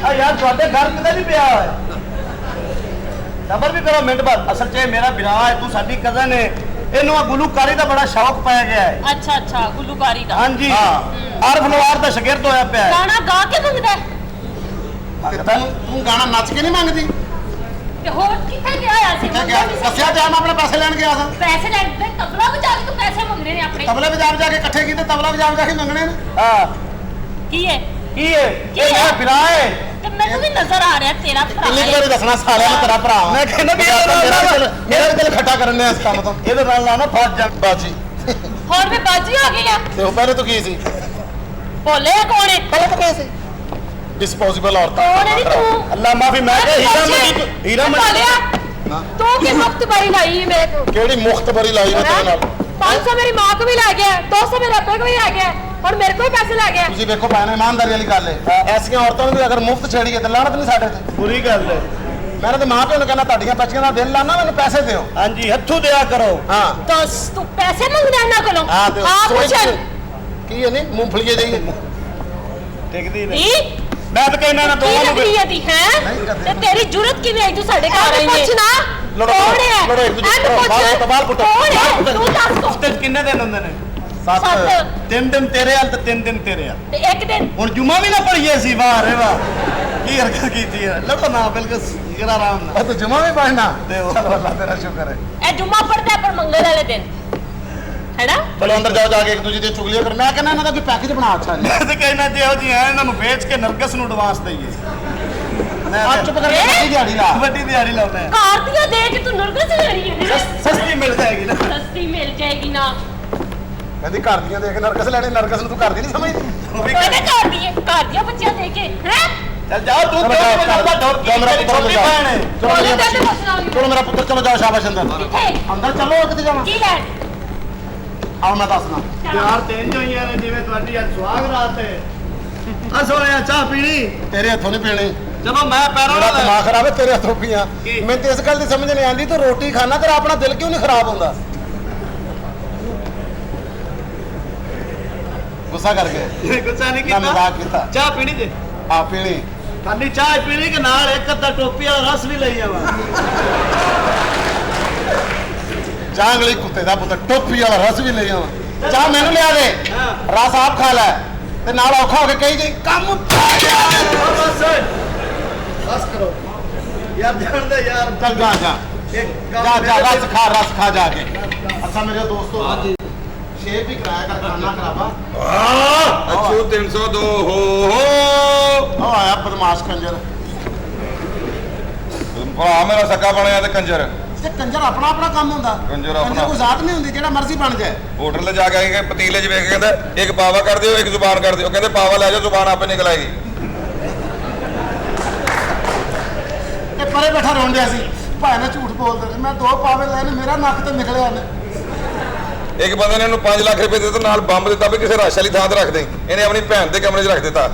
ਆ ਯਾਰ ਤੁਹਾਡੇ ਘਰ ਕਿਤੇ ਨਹੀਂ ਪਿਆ ਹੋਇਆ ਸਬਰ ਵੀ ਕਰੋ ਮਿੰਟ ਬਾਅਦ ਅਸਲ 'ਚ ਇਹ ਮੇਰਾ ਵਿਰਾਹ ਹੈ ਤੂੰ ਸਾਡੀ ਕਜ਼ਨ ਹੈ ਇਹਨੂੰ ਆ ਗੁਲੂਕਾਰੀ ਦਾ ਬੜਾ ਸ਼ੌਕ ਪੈ ਗਿਆ ਹੈ अच्छा अच्छा गुलूकारी दा ਹਾਂਜੀ ਆਰਫ ਨਵਾਰ ਦਾ ਸ਼ਾਗਿਰਦ ਹੋਇਆ ਪਿਆ ਹੈ गाना गा के मंगदा है ਤੇ ਤੂੰ ਗਾਣਾ ਨੱਚ ਕੇ ਨਹੀਂ ਮੰਗਦੀ ते होर किथे गया होया से ਕਿੱਥੇ ਗਿਆ ਦੱਸਿਆ ਟਾਈਮ ਆਪਣੇ ਪੈਸੇ ਲੈਣ ਗਿਆ ਸਾਂ पैसे ले तबला बजा के तू पैसे मंगने ने अपने ਤਬਲੇ ਵਜਾ ਵਜਾ ਕੇ ਇਕੱਠੇ ਕੀਤੇ ਤਬਲਾ ਵਜਾ ਵਜਾ ਕੇ ਮੰਗਣੇ ਨੇ ਹਾਂ की है ਕੀ ਹੈ ਕੀ ਇਹ ਹੈ? ਮੇਰਾ ਵਿਰਾਹ ਹੈ ते मेनू भी नजर आ रहा तेरा भरा ਕਿੰਨੀ ਕੁ ਵਾਰੀ ਦੱਸਣਾ ਸਾਲਿਆਂ ਨੂੰ ਤੇਰਾ ਭਰਾ ਮੈਂ ਕਹਿੰਦਾ ਵੀ ਮੇਰਾ ਵੀ ਦਿਲ ਖੱਟਾ ਕਰਨ ਨੇ ਇਸ ਕੰਮ ਤੋਂ ਇਹਦੇ ਨਾਲ ਨਾ ਫਸ ਜਾ ਬਾਜੀ होर भी बाजी आ गई है ਤੇ ਉਹ ਪਹਿਲੇ ਤੋਂ ਕੀ ਸੀ बोले कौन है ਪਹਿਲੇ ਤੋਂ ਕੀ ਸੀ ਡਿਸਪੋਜ਼ੇਬਲ ਔਰਤਾਂ कौन है नी तू ਅੱਲਾ ਮਾਫੀ ਮੈਂ ਕਿਹਾ ਹੀਰਾ ਮੰਡੀ बोलिया तू की मुफ्त बड़ी लाई मेरे को ਕਿਹੜੀ ਮੁਖਤਬਰੀ ਲਾਈ ਮੈਂ ਤੇਰੇ ਨਾਲ 500 मेरी माँ को भी ला गया 200 मेरे अब्बे को भी ला गया और मेरे को भी पैसे ला गया ਤੁਸੀਂ ਵੇਖੋ ਭੈਣ ਇਮਾਨਦਾਰੀ ਵਾਲੀ ਗੱਲ ਹੈ ਐਸੀਆਂ ਔਰਤਾਂ ਨੂੰ ਵੀ ਅਗਰ ਮੁਫਤ ਛੇੜੀਏ ਤਾਂ ਲਾਹਨਤ ਨਹੀਂ ਸਾਡੇ ਤੇ ਬੁਰੀ ਗੱਲ ਹੈ ਮੈਂ ਤੇ ਮਾਂ ਪਿਓ ਨੂੰ ਕਹਿੰਦਾ ਤੁਹਾਡੀਆਂ ਬੱਚੀਆਂ ਦਾ ਦਿਲ ਲਾਣਾ ਮੈਨੂੰ ਪੈਸੇ ਦਿਓ। ਹਾਂਜੀ ਹੱਥੋਂ ਦਿਆ ਕਰੋ। ਹਾਂ ਦੱਸ ਤੂੰ ਪੈਸੇ ਮੰਗਦਾ ਇਹਨਾਂ ਕੋਲੋਂ? ਹਾਂ ਤੇ ਆ ਪੁੱਛ ਕੀ ਇਹਨੇ ਮੂੰਗਫਲੀਏ ਜਿਹੀ ਟਿਕਦੀ ਨਹੀਂ। ਕੀ ਮੈਂ ਤਾਂ ਕਹਿੰਦਾ ਨਾ ਕੀ ਦੋਵਾਂ ਨੂੰ ਲੱਗਦੀ ਹੈ ਦੀ ਹੈ ਤੇ ਤੇਰੀ ਜੁਰਤ ਕਿਵੇਂ ਆਈ ਤੂੰ ਸਾਡੇ ਘਰ ਆਈ ਪੁੱਛ ਨਾ ਲੜੋ ਕੌਣ ਹੈ? ਲੜੋ ਇੱਕ ਦੂਜੇ ਇਹਨੂੰ ਪੁੱਛ। ਬਾਹਰ ਪੁੱਟੋ ਕੌਣ ਹੈ? ਤੂੰ ਦੱਸ ਕੌਣ? ਹਫ਼ਤੇ 'ਚ ਕਿੰਨੇ ਦਿਨ ਹੁੰਦੇ ਨੇ? ਸੱਤ। 3 ਦਿਨ ਤੇਰੇ ਹਾਲ ਤੇ 3 ਦਿਨ ਤੇਰੇ ਹਾਲ। ਤੇ ਇੱਕ ਦਿਨ ਹੁਣ ਜੁਮਾ ਵੀ ਨਾ ਪੜੀਏ ਸੀ ਵਾਹ ਰੇ ਵਾਹ ਕੀ ਹਰਕਤ ਕੀਤੀ ਹੈ। ਲੜੋ ਨਾ ਬਿਲਕੁਲ ਜਰਾ ਆਰਾਮ ਨਾਲ ਤੂੰ ਜੁਮਾ ਵੀ ਪੜਨਾ ਤੇ ਚਲੋ ਅੱਲਾਹ ਤੇਰਾ ਸ਼ੁਕਰ ਹੈ। ਇਹ ਜੁਮਾ ਪੜਦਾ ਹੈ ਪਰ ਮੰਗਲ ਵਾਲੇ ਦਿਨ ਹੈਨਾ? ਚਲੋ ਅੰਦਰ ਜਾਓ ਜਾ ਕੇ ਇੱਕ ਦੂਜੇ ਦੀ ਚੁਗਲੀਆਂ ਕਰ। ਮੈਂ ਕਹਿੰਦਾ ਇਹਨਾਂ ਦਾ ਕੋਈ ਪੈਕੇਜ ਬਣਾ ਅੱਛਾ ਜੀ। ਮੈਂ ਤੇ ਕਹਿੰਦਾ ਜਿਹੋ ਜੀ ਹੈ ਇਹਨਾਂ ਨੂੰ ਵੇਚ ਕੇ ਨਰਗਸ ਨੂੰ ਐਡਵਾਂਸ ਦਈਏ। ਮੈਂ ਚੁੱਪ ਕਰਕੇ ਵੱਡੀ ਦਿਹਾੜੀ ਲਾ ਵੱਡੀ ਦਿਹਾੜੀ ਲਾਉਣਾ ਹੈ। ਕਾਰ ਦੀਆਂ ਦੇ ਕੇ ਤੂੰ ਨਰਗਸ ਲੈਣੀ ਹੈ? ਸਸਤੀ ਮਿਲ ਜਾਏਗੀ ਨਾ। ਸਸਤੀ ਮਿਲ ਜਾਏਗੀ ਨਾ। ਕਹਿੰਦੀ ਘਰ ਦੀਆਂ ਦੇਖ ਨਰਗਸ ਲੈਣੀ ਨਰਗਸ ਨੂੰ ਤੂੰ ਘਰ ਦੀ ਨਹੀਂ ਸਮਝਦੀ। ਉਹ ਵੀ ਕਹਿੰਦੇ ਘਰ ਦੀਆਂ ਬੱਚੀਆਂ ਦੇ ਕੇ ਹੈ? ਚੱਲ ਜਾਓ ਤੂੰ ਕਿਉਂ ਬਜਾਉਂਦਾ ਡੋਰ ਕੀ ਮੇਰੀ ਛੋਟੀ ਭੈਣ ਹੈ। ਉਹਨੇ ਤੇ ਪੁੱਛਣਾ ਚਲੋ ਮੇਰਾ ਪੁੱਤਰ ਚਲੋ ਜਾਓ ਸ਼ਾਬਾਸ਼ ਅੰਦਰ ਕਿੱਥੇ? ਅੰਦਰ ਚਲੋ ਕਿੱਥੇ ਜਾਣਾ ਕੀ ਲੈਣ? ਆਓ ਮੈਂ ਦੱਸਣਾ। ਯਾਰ ਤਿੰਨ ਹੋਈਆਂ ਨੇ ਜਿਵੇਂ ਤੁਹਾਡੀ ਅੱਜ ਸੁਹਾਗ ਰਾਤ ਹੈ। ਆ ਸੋਹਣਿਆ ਚਾਹ ਪੀਣੀ ਤੇਰੇ ਹੱਥੋਂ ਨਹੀਂ ਪੀਣੀ। ਚਲੋ ਮੈਂ ਪੈਰੋਂ ਮੇਰਾ ਦਿਮਾਗ ਖਰਾਬ ਹੈ ਤੇਰੇ ਹੱਥੋਂ ਪੀਆਂ। ਕੀ? ਮੈਨੂੰ ਤੇ ਇਸ ਗੱਲ ਦੀ ਸਮਝ ਨਹੀਂ ਆਉਂਦੀ ਤੂੰ ਰੋਟੀ ਖਾਣਾ ਤੇਰਾ ਆਪਣਾ ਦਿਲ ਕਿਉਂ ਨਹੀਂ ਖਰਾਬ ਹੁੰਦਾ? ਗੁੱਸਾ ਕਰ ਗਏ? ਗੁੱਸਾ ਨਹੀਂ ਨਾ ਮਜ਼ਾਕ ਕੀਤਾ। ਚਾਹ ਪੀਣੀ ਜੇ ਆ ਪੀਣੀ ਖਾਲੀ ਚਾਹ ਪੀਣੀ ਕਿ ਨਾਲ ਇੱਕ ਅੱਧਾ ਟੋਪੀ ਵਾਲਾ ਰਸ ਵੀ ਲਈ ਜਾਵਾ। ਚਾਂਗਲੀ ਕੁੱਤੇ ਦਾ ਪੁੱਤ ਟੋਪੀ ਵਾਲਾ ਰਸ ਵੀ ਲੈ ਆਵਾਂ। ਚਾਹ ਮੈਨੂੰ ਲਿਆ ਦੇ ਰਸ ਆਪ ਖਾ ਲੈ ਤੇ ਨਾਲ ਔਖਾ ਹੋ ਕੇ ਕਹੀ ਜੀ ਕੰਮ ਪੈ ਗਿਆ। ਬਸ ਕਰੋ ਯਾਰ ਜਾਣਦੇ ਯਾਰ। ਚੱਲ ਜਾ ਜਾ ਜਾ ਰਸ ਖਾ ਜਾ ਕੇ। ਅੱਛਾ ਮੇਰੇ ਦੋਸਤੋ ਹਾਂਜੀ ਸ਼ੇਪ ਵੀ ਕਰਾਇਆ ਕਰ ਖਾਣਾ ਖਰਾਬਾ। ਅੱਛੂ 302 ਹੋ ਉਹ ਆਇਆ ਬਦਮਾਸ਼ ਕੰਜਰ। ਭਰਾ ਮੇਰਾ ਸਕਾ ਬਣਿਆ ਤੇ ਕੰਜਰ ਤੇ ਕੰਜਰ ਆਪਣਾ ਆਪਣਾ ਕੰਮ ਹੁੰਦਾ। ਕੰਜਰ ਆਪਣਾ। ਕੋਈ ਜ਼ਾਤ ਨਹੀਂ ਹੁੰਦੀ ਜਿਹੜਾ ਮਰਜ਼ੀ ਬਣ ਜਾਏ। ਹੋਟਲ ਤੇ ਜਾ ਕੇ ਆਏ ਪਤੀਲੇ 'ਚ ਵੇਖ ਕੇ ਕਹਿੰਦਾ ਇੱਕ ਪਾਵਾ ਕਰ ਦਿਓ ਇੱਕ ਜ਼ੁਬਾਨ ਕਰ ਦਿਓ। ਕਹਿੰਦੇ ਪਾਵਾ ਲੈ ਜਾਓ ਜ਼ੁਬਾਨ ਆਪੇ ਨਿਕਲ ਆਏਗੀ। ਤੇ ਪਰੇ ਬੈਠਾ ਰੋਣ ਡਿਆ ਸੀ ਭਾਈ ਨੇ ਝੂਠ ਬੋਲਦੇ ਮੈਂ 2 ਪਾਵੇ ਲਏ ਨੇ ਮੇਰਾ ਨੱਕ ਤੇ ਨਿਕਲਿਆ ਨੇ। ਇੱਕ ਬੰਦੇ ਨੇ ਇਹਨੂੰ 5 ਲੱਖ ਰੁਪਏ ਦਿੱਤੇ ਨਾਲ ਬੰਬ ਦਿੱਤਾ ਵੀ ਕਿਸੇ ਰਸ਼ ਵਾਲੀ ਥਾਂ ਤੇ ਰੱਖ ਦੇ। ਇਹਨੇ ਆਪਣੀ ਭੈਣ ਦੇ ਕਮਰੇ 'ਚ ਰੱਖ ਦਿੱਤਾ।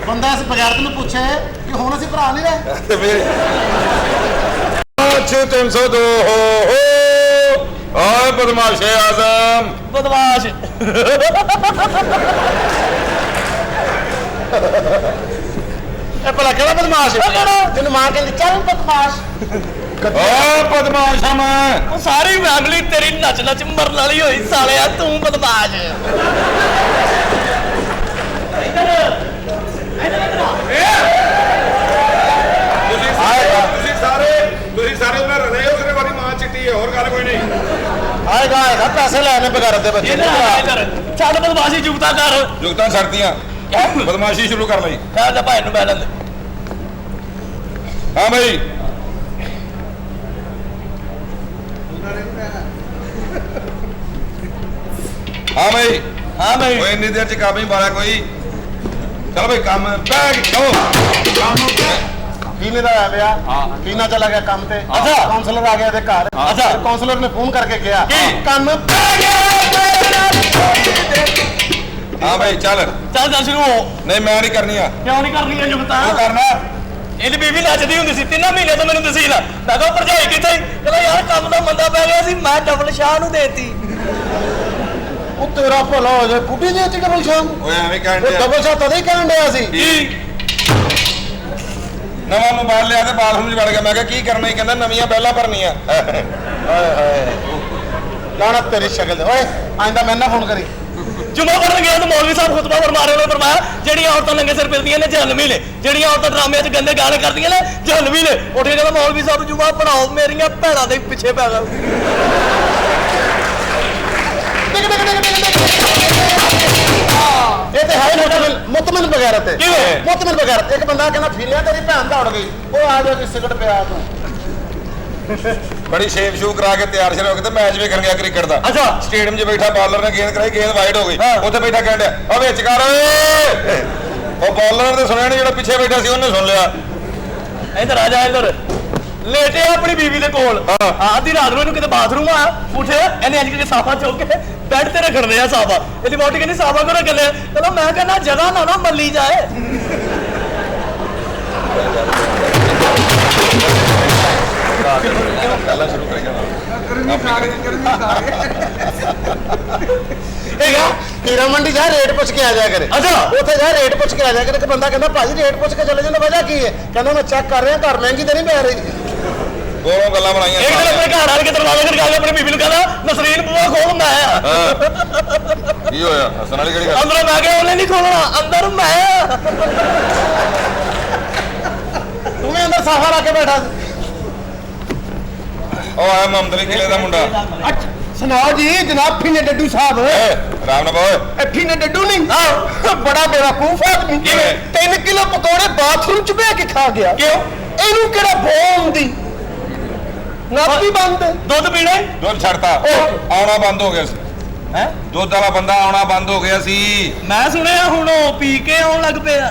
ਬੰਦਾ ਇਸ ਬਗੈਰਤ ਨੂੰ ਪੁੱਛੇ ਕਿ ਹੁਣ ਅਸੀਂ ਭਰਾ ਨਹੀਂ ਰਹੇ। ਤੇ ਫਿਰ ਅੱਛੂ 302 ਹੋ ਆਏ ਬਦਮਾਸ਼ੇ ਆਜ਼ਮ ਬਦਮਾਸ਼ ਇਹ ਭਲਾ ਕਿਹੜਾ ਬਦਮਾਸ਼ ਤੈਨੂੰ ਮਾਂ ਕਹਿੰਦੀ ਚੱਲ ਬਦਮਾਸ਼। ਓ ਬਦਮਾਸ਼ ਆ ਮੈਂ। ਉਹ ਸਾਰੀ ਫੈਮਿਲੀ ਤੇਰੀ ਨੱਚ ਨੱਚ ਮਰਨ ਵਾਲੀ ਹੋਈ ਸਾਲਿਆ ਤੂੰ ਬਦਮਾਸ਼। ਤੁਸੀਂ ਸਾਰੇ ਉਹਨਾਂ ਰਹੇ ਹੋ ਕਿ ਵਾਰੀ ਮਾਂ ਚਿੱਟੀ ਹੈ ਹੋਰ ਗੱਲ ਕੋਈ ਨਹੀਂ। ਆਏਗਾ ਪੈਸੇ ਲੈਣੇ ਬਗੈਰਤ ਦੇ ਬੱਚੇ ਚੱਲ ਬਦਮਾਸ਼ੀ ਜੁਗਤਾ ਕਰ। ਜੁਗਤਾਂ ਛੱਡਤੀਆਂ ਬਦਮਾਸ਼ੀ ਸ਼ੁਰੂ ਕਰ ਲਈ। ਕਹਿੰਦਾ ਭਾਈ ਨੂੰ ਬੈਲਨ ਹਾਂ ਬਈ ਹਾਂ ਬਈ ਓਏ ਇੰਨੀ ਦੇਰ ਚ ਕੰਮ ਹੀ ਬਾਰਾ ਕੋਈ। ਚਲ ਬਈ ਕੰਮ ਬੈਗ ਕੀਨੇ ਦਾ ਆ ਪਿਆ ਕੀਨਾ ਚਲਾ ਗਿਆ ਕੰਮ ਤੇ। ਅੱਛਾ ਕਾਉਂਸਲਰ ਆ ਗਿਆ ਇਹਦੇ ਘਰ। ਅੱਛਾ ਕਾਉਂਸਲਰ ਨੇ ਫੋਨ ਕਰਕੇ ਕਿਹਾ ਕੰਮ ਪੈ ਗਿਆ। ਹਾਂ ਬਈ ਚੱਲ ਸ਼ੁਰੂ ਹੋ। ਨਹੀਂ ਮੈਂ ਨਹੀਂ ਕਰਨੀ ਆ। ਕਿਉਂ ਨਹੀਂ ਕਰਨੀ ਇਹ ਜੁਗਤਾ? ਤੂੰ ਕਰਨਾ। ਇਹਦੀ ਬੀਵੀ ਨੱਚਦੀ ਹੁੰਦੀ ਸੀ 3 ਮਹੀਨੇ ਤੋਂ ਮੈਨੂੰ ਦੱਸੀ ਨਾ। ਮੈਂ ਕਿਹਾ ਭਰਜਾਈ ਕਿੱਥੇ? ਕਹਿੰਦਾ ਯਾਰ ਕੰਮ ਦਾ ਮੰਦਾ ਪੈ ਗਿਆ ਸੀ ਮੈਂ ਡਬਲ ਸ਼ਾਹ ਨੂੰ ਦੇਤੀ। ਉਹ ਤੇਰਾ ਭਲਾ ਹੋ ਜਾਏ ਬੁੱਢੀ ਦੇ ਤੇ ਡਬਲ ਸ਼ਾਹ। ਓਏ ਐਵੇਂ ਕਹਿਣ ਡਿਆ। ਡਬਲ ਸ਼ਾਹ ਤਦੇ ਹੀ ਕਹਿਣ ਡਿਆ ਸੀ। ਨਵਾਂ ਮੋਬਾਈਲ ਲਿਆ ਤੇ ਬਾਥਰੂਮ 'ਚ ਵੜ ਗਿਆ। ਮੈਂ ਕਿਹਾ ਕੀ ਕਰਨਾ ਹੀ? ਕਹਿੰਦਾ ਨਵੀਆਂ ਬੈਲਾਂ ਭਰਨੀਆਂ। ਹਾਏ ਹਾਏ ਲਾਣਾ ਤੇਰੀ ਸ਼ਕਲ। ਓਏ ਆਇੰਦਾ ਮੈਂ ਨਾ ਫੋਨ ਕਰੀ। ਜੁਮਾ ਪੜਨ ਗਿਆ ਤਾਂ ਮੌਲਵੀ ਸਾਹਿਬ ਖੁਤਬਾ ਫਰਮਾ ਰਹੇ ਨੇ। ਫਰਮਾਇਆ ਜਿਹੜੀਆਂ ਔਰਤਾਂ ਨੰਗੇ ਸਿਰ ਫਿਰਦੀਆਂ ਨੇ ਜਹੰਨਮੀ ਨੇ, ਜਿਹੜੀਆਂ ਔਰਤਾਂ ਡਰਾਮਿਆਂ 'ਚ ਗੰਦੇ ਗਾਣੇ ਕਰਦੀਆਂ ਨੇ ਜਹੰਨਮੀ ਨੇ। ਉੱਠ ਕੇ ਕਹਿੰਦਾ ਮੌਲਵੀ ਸਾਹਿਬ ਜੁਮਾ ਪੜਾਓ ਮੇਰੀਆਂ ਭੈਣਾਂ ਦੇ ਪਿੱਛੇ ਪੈ ਗਿਆ। ਇਹ ਤੇ ਹੈ ਮੁਤਮਨ ਬਗੈਰਤ। ਕਿਵੇਂ ਮੁਤਮਨ ਬਗੈਰਤ? ਇੱਕ ਬੰਦਾ ਕਹਿੰਦਾ ਫੀਲਿਆ ਤੇਰੀ ਭੈਣ ਦੌੜ ਗਈ। ਉਹ ਆ ਜਾ ਕੇ ਸਿਗਰਟ ਪਿਆ ਤੂੰ। ਬੜੀ ਸ਼ੇਪ ਸ਼ੂ ਕਰਾ ਕੇ ਤਿਆਰ ਸ਼ਰ ਹੋ ਕੇ ਤੇ ਮੈਚ ਵੇਖਣ ਗਿਆ ਕ੍ਰਿਕਟ ਦਾ। ਅੱਛਾ ਸਟੇਡੀਅਮ 'ਚ ਬੈਠਾ ਬਾਲਰ ਨੇ ਗੇਂਦ ਕਰਾਈ ਗੇਂਦ ਵਾਈਡ ਹੋ ਗਈ। ਉੱਥੇ ਬੈਠਾ ਕਹਿਣ ਡਿਆ ਆ ਵਿੱਚ ਕਰ ਓਏ। ਉਹ ਬਾਲਰ ਨੇ ਸੁਣਿਆ ਨਹੀਂ ਜਿਹੜਾ ਪਿੱਛੇ ਬੈਠਾ ਸੀ ਉਹਨੇ ਸੁਣ ਲਿਆ। ਇੱਧਰ ਆ ਜਾ ਇੱਧਰ ਲੇਟੇ ਆਪਣੀ ਬੀਵੀ ਦੇ ਕੋਲ। ਆਧੀ ਰਾਤ ਨੂੰ ਇਹਨੂੰ ਕਿਤੇ ਬਾਥਰੂਮ ਆ ਉੱਠੇ ਇਹਨੇ ਅੱਜ ਕੇ ਸਾਫਾ ਚੁੱਕ ਕੇ ਬੈੱਡ ਤੇ ਰੱਖਣੇ ਆ ਸਾਬਾ ਇਹਦੀ ਬੋਟੀ ਕਹਿੰਦੀ ਸਾਬਾ ਕੋ ਰੱਖ ਲਿਆ ਚਲੋ ਮੈਂ ਕਹਿੰਦਾ ਜਗ੍ਹਾ ਨਾ ਮੱਲੀ ਜਾਏ ਗੱਲਾਂ ਸ਼ੁਰੂ ਹੈਗਾ ਹੀਰਾ ਮੰਡੀ ਜਾ ਰੇਟ ਪੁੱਛ ਕੇ ਆ ਜਾ ਕਰੇ ਅੱਛਾ ਉੱਥੇ ਜਾ ਰੇਟ ਪੁੱਛ ਕੇ ਆ ਜਾ ਕਰੇ ਕਿ ਬੰਦਾ ਕਹਿੰਦਾ ਭਾਜੀ ਰੇਟ ਪੁੱਛ ਕੇ ਚਲੇ ਜਾਂਦਾ ਵਜ੍ਹਾ ਕੀ ਹੈ ਕਹਿੰਦਾ ਮੈਂ ਚੈੱਕ ਕਰ ਰਿਹਾ ਘਰ ਮਹਿੰਗੀ ਤੇ ਨਹੀਂ ਪੈ ਰਹੀ ਦੋ ਗੱਲਾਂ ਬਣਾਈਆਂ ਇੱਕ ਦਿਨ ਆਪਣੇ ਘਰ ਆ ਕੇ ਦਰਵਾਜ਼ਾ ਖੜਕਾ ਕੇ ਆਪਣੀ ਬੀਬੀ ਨੂੰ ਕਹਿੰਦਾ ਨਸਰੀਨ ਬੂਆ ਖੋਲ ਮੈਂ ਆ ਕੀ ਹੋਇਆ ਹੱਸਣ ਵਾਲੀ ਕਿਹੜੀ ਗੱਲ ਅੰਦਰੋਂ ਮੈਂ ਕਿਹਾ ਉਹਨੇ ਨਹੀਂ ਖੋਲਣਾ ਅੰਦਰ ਮੈਂ ਤੂੰ ਵੀ ਅੰਦਰ ਸਾਫਾ ਲਾ ਕੇ ਬੈਠਾ ਉਹ ਆਇਆ ਮੁਹੰਮਦ ਅਲੀ ਕਿਲੇ ਦਾ ਮੁੰਡਾ ਅੱਛਾ ਸੁਣਾਓ ਜੀ ਜਨਾਬ ਫੀਨੇ ਡੱਡੂ ਸਾਹਿਬ ਰਾਮ ਨਾ ਬੋਏ ਫੀਨੇ ਡੱਡੂ ਨਹੀਂ ਬੜਾ ਬੇਵਕੂਫ ਆਦਮੀ ਕਿਵੇਂ? 3 ਕਿਲੋ ਪਕੌੜੇ ਬਾਥਰੂਮ ਚ ਬਹਿ ਕੇ ਖਾ ਗਿਆ ਕਿਉਂ ਇਹਨੂੰ ਕਿਹੜਾ ਬੋ ਹੁੰਦੀ ਨਾਪੀ ਬੰਦ ਦੁੱਧ ਪੀਣਾ ਦੁੱਧ ਛੱਡਤਾ ਆਉਣਾ ਬੰਦ ਹੋ ਗਿਆ ਸੀ ਹੈ ਦੁੱਧ ਵਾਲਾ ਬੰਦਾ ਆਉਣਾ ਬੰਦ ਹੋ ਗਿਆ ਸੀ ਮੈਂ ਸੁਣਿਆ ਹੁਣ ਉਹ ਪੀ ਕੇ ਆਉਣ ਲੱਗ ਪਿਆ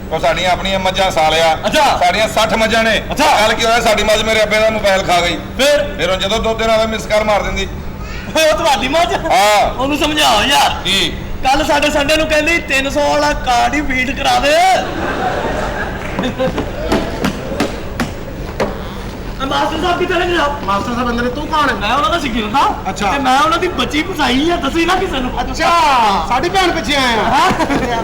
ਉਹ ਸਾਡੀਆਂ ਆਪਣੀਆਂ ਮੱਝਾਂ ਸਾਲਿਆ ਅੱਛਾ। ਸਾਡੀਆਂ 60 ਮੱਝਾਂ ਨੇ ਅੱਛਾ। ਕੱਲ ਕੀ ਹੋਇਆ ਸਾਡੀ ਮੱਝ ਮੇਰੇ ਅੱਬੇ ਦਾ ਮੋਬਾਈਲ ਖਾ ਗਈ ਫਿਰ ਹੁਣ ਜਦੋਂ ਦੁੱਧ ਦੇਣਾ ਹੋਵੇ ਮਿਸ ਕਾਲ ਮਾਰ ਦਿੰਦੀ ਓਏ ਉਹ ਤੁਹਾਡੀ ਮੱਝ ਹਾਂ ਉਹਨੂੰ ਸਮਝਾਓ ਯਾਰ ਕੀ ਕੱਲ ਸਾਡੇ ਸੰਡੇ ਨੂੰ ਕਹਿੰਦੀ 300 ਵਾਲਾ ਕਾਰਡ ਹੀ ਫੀਡ ਕਰਾ ਦੇ ਮਾਸਟਰ ਸਾਹਿਬ ਕਿੱਥੇ ਨੇ ਜਨਾਬ ਮਾਸਟਰ ਸਾਹਿਬ ਅੰਦਰ ਤੂੰ ਕੌਣ ਹੈ ਮੈਂ ਉਹਨਾਂ ਦਾ ਸ਼ਕੀਨ ਥਾ ਅੱਛਾ। ਤੇ ਮੈਂ ਉਹਨਾਂ ਦੀ ਬੱਚੀ ਫਸਾਈ ਆ ਦੱਸੀ ਨਾ ਕਿਸੇ ਨੂੰ ਅੱਛਾ ਸਾਡੀ ਭੈਣ ਪਿੱਛੇ ਆਇਆ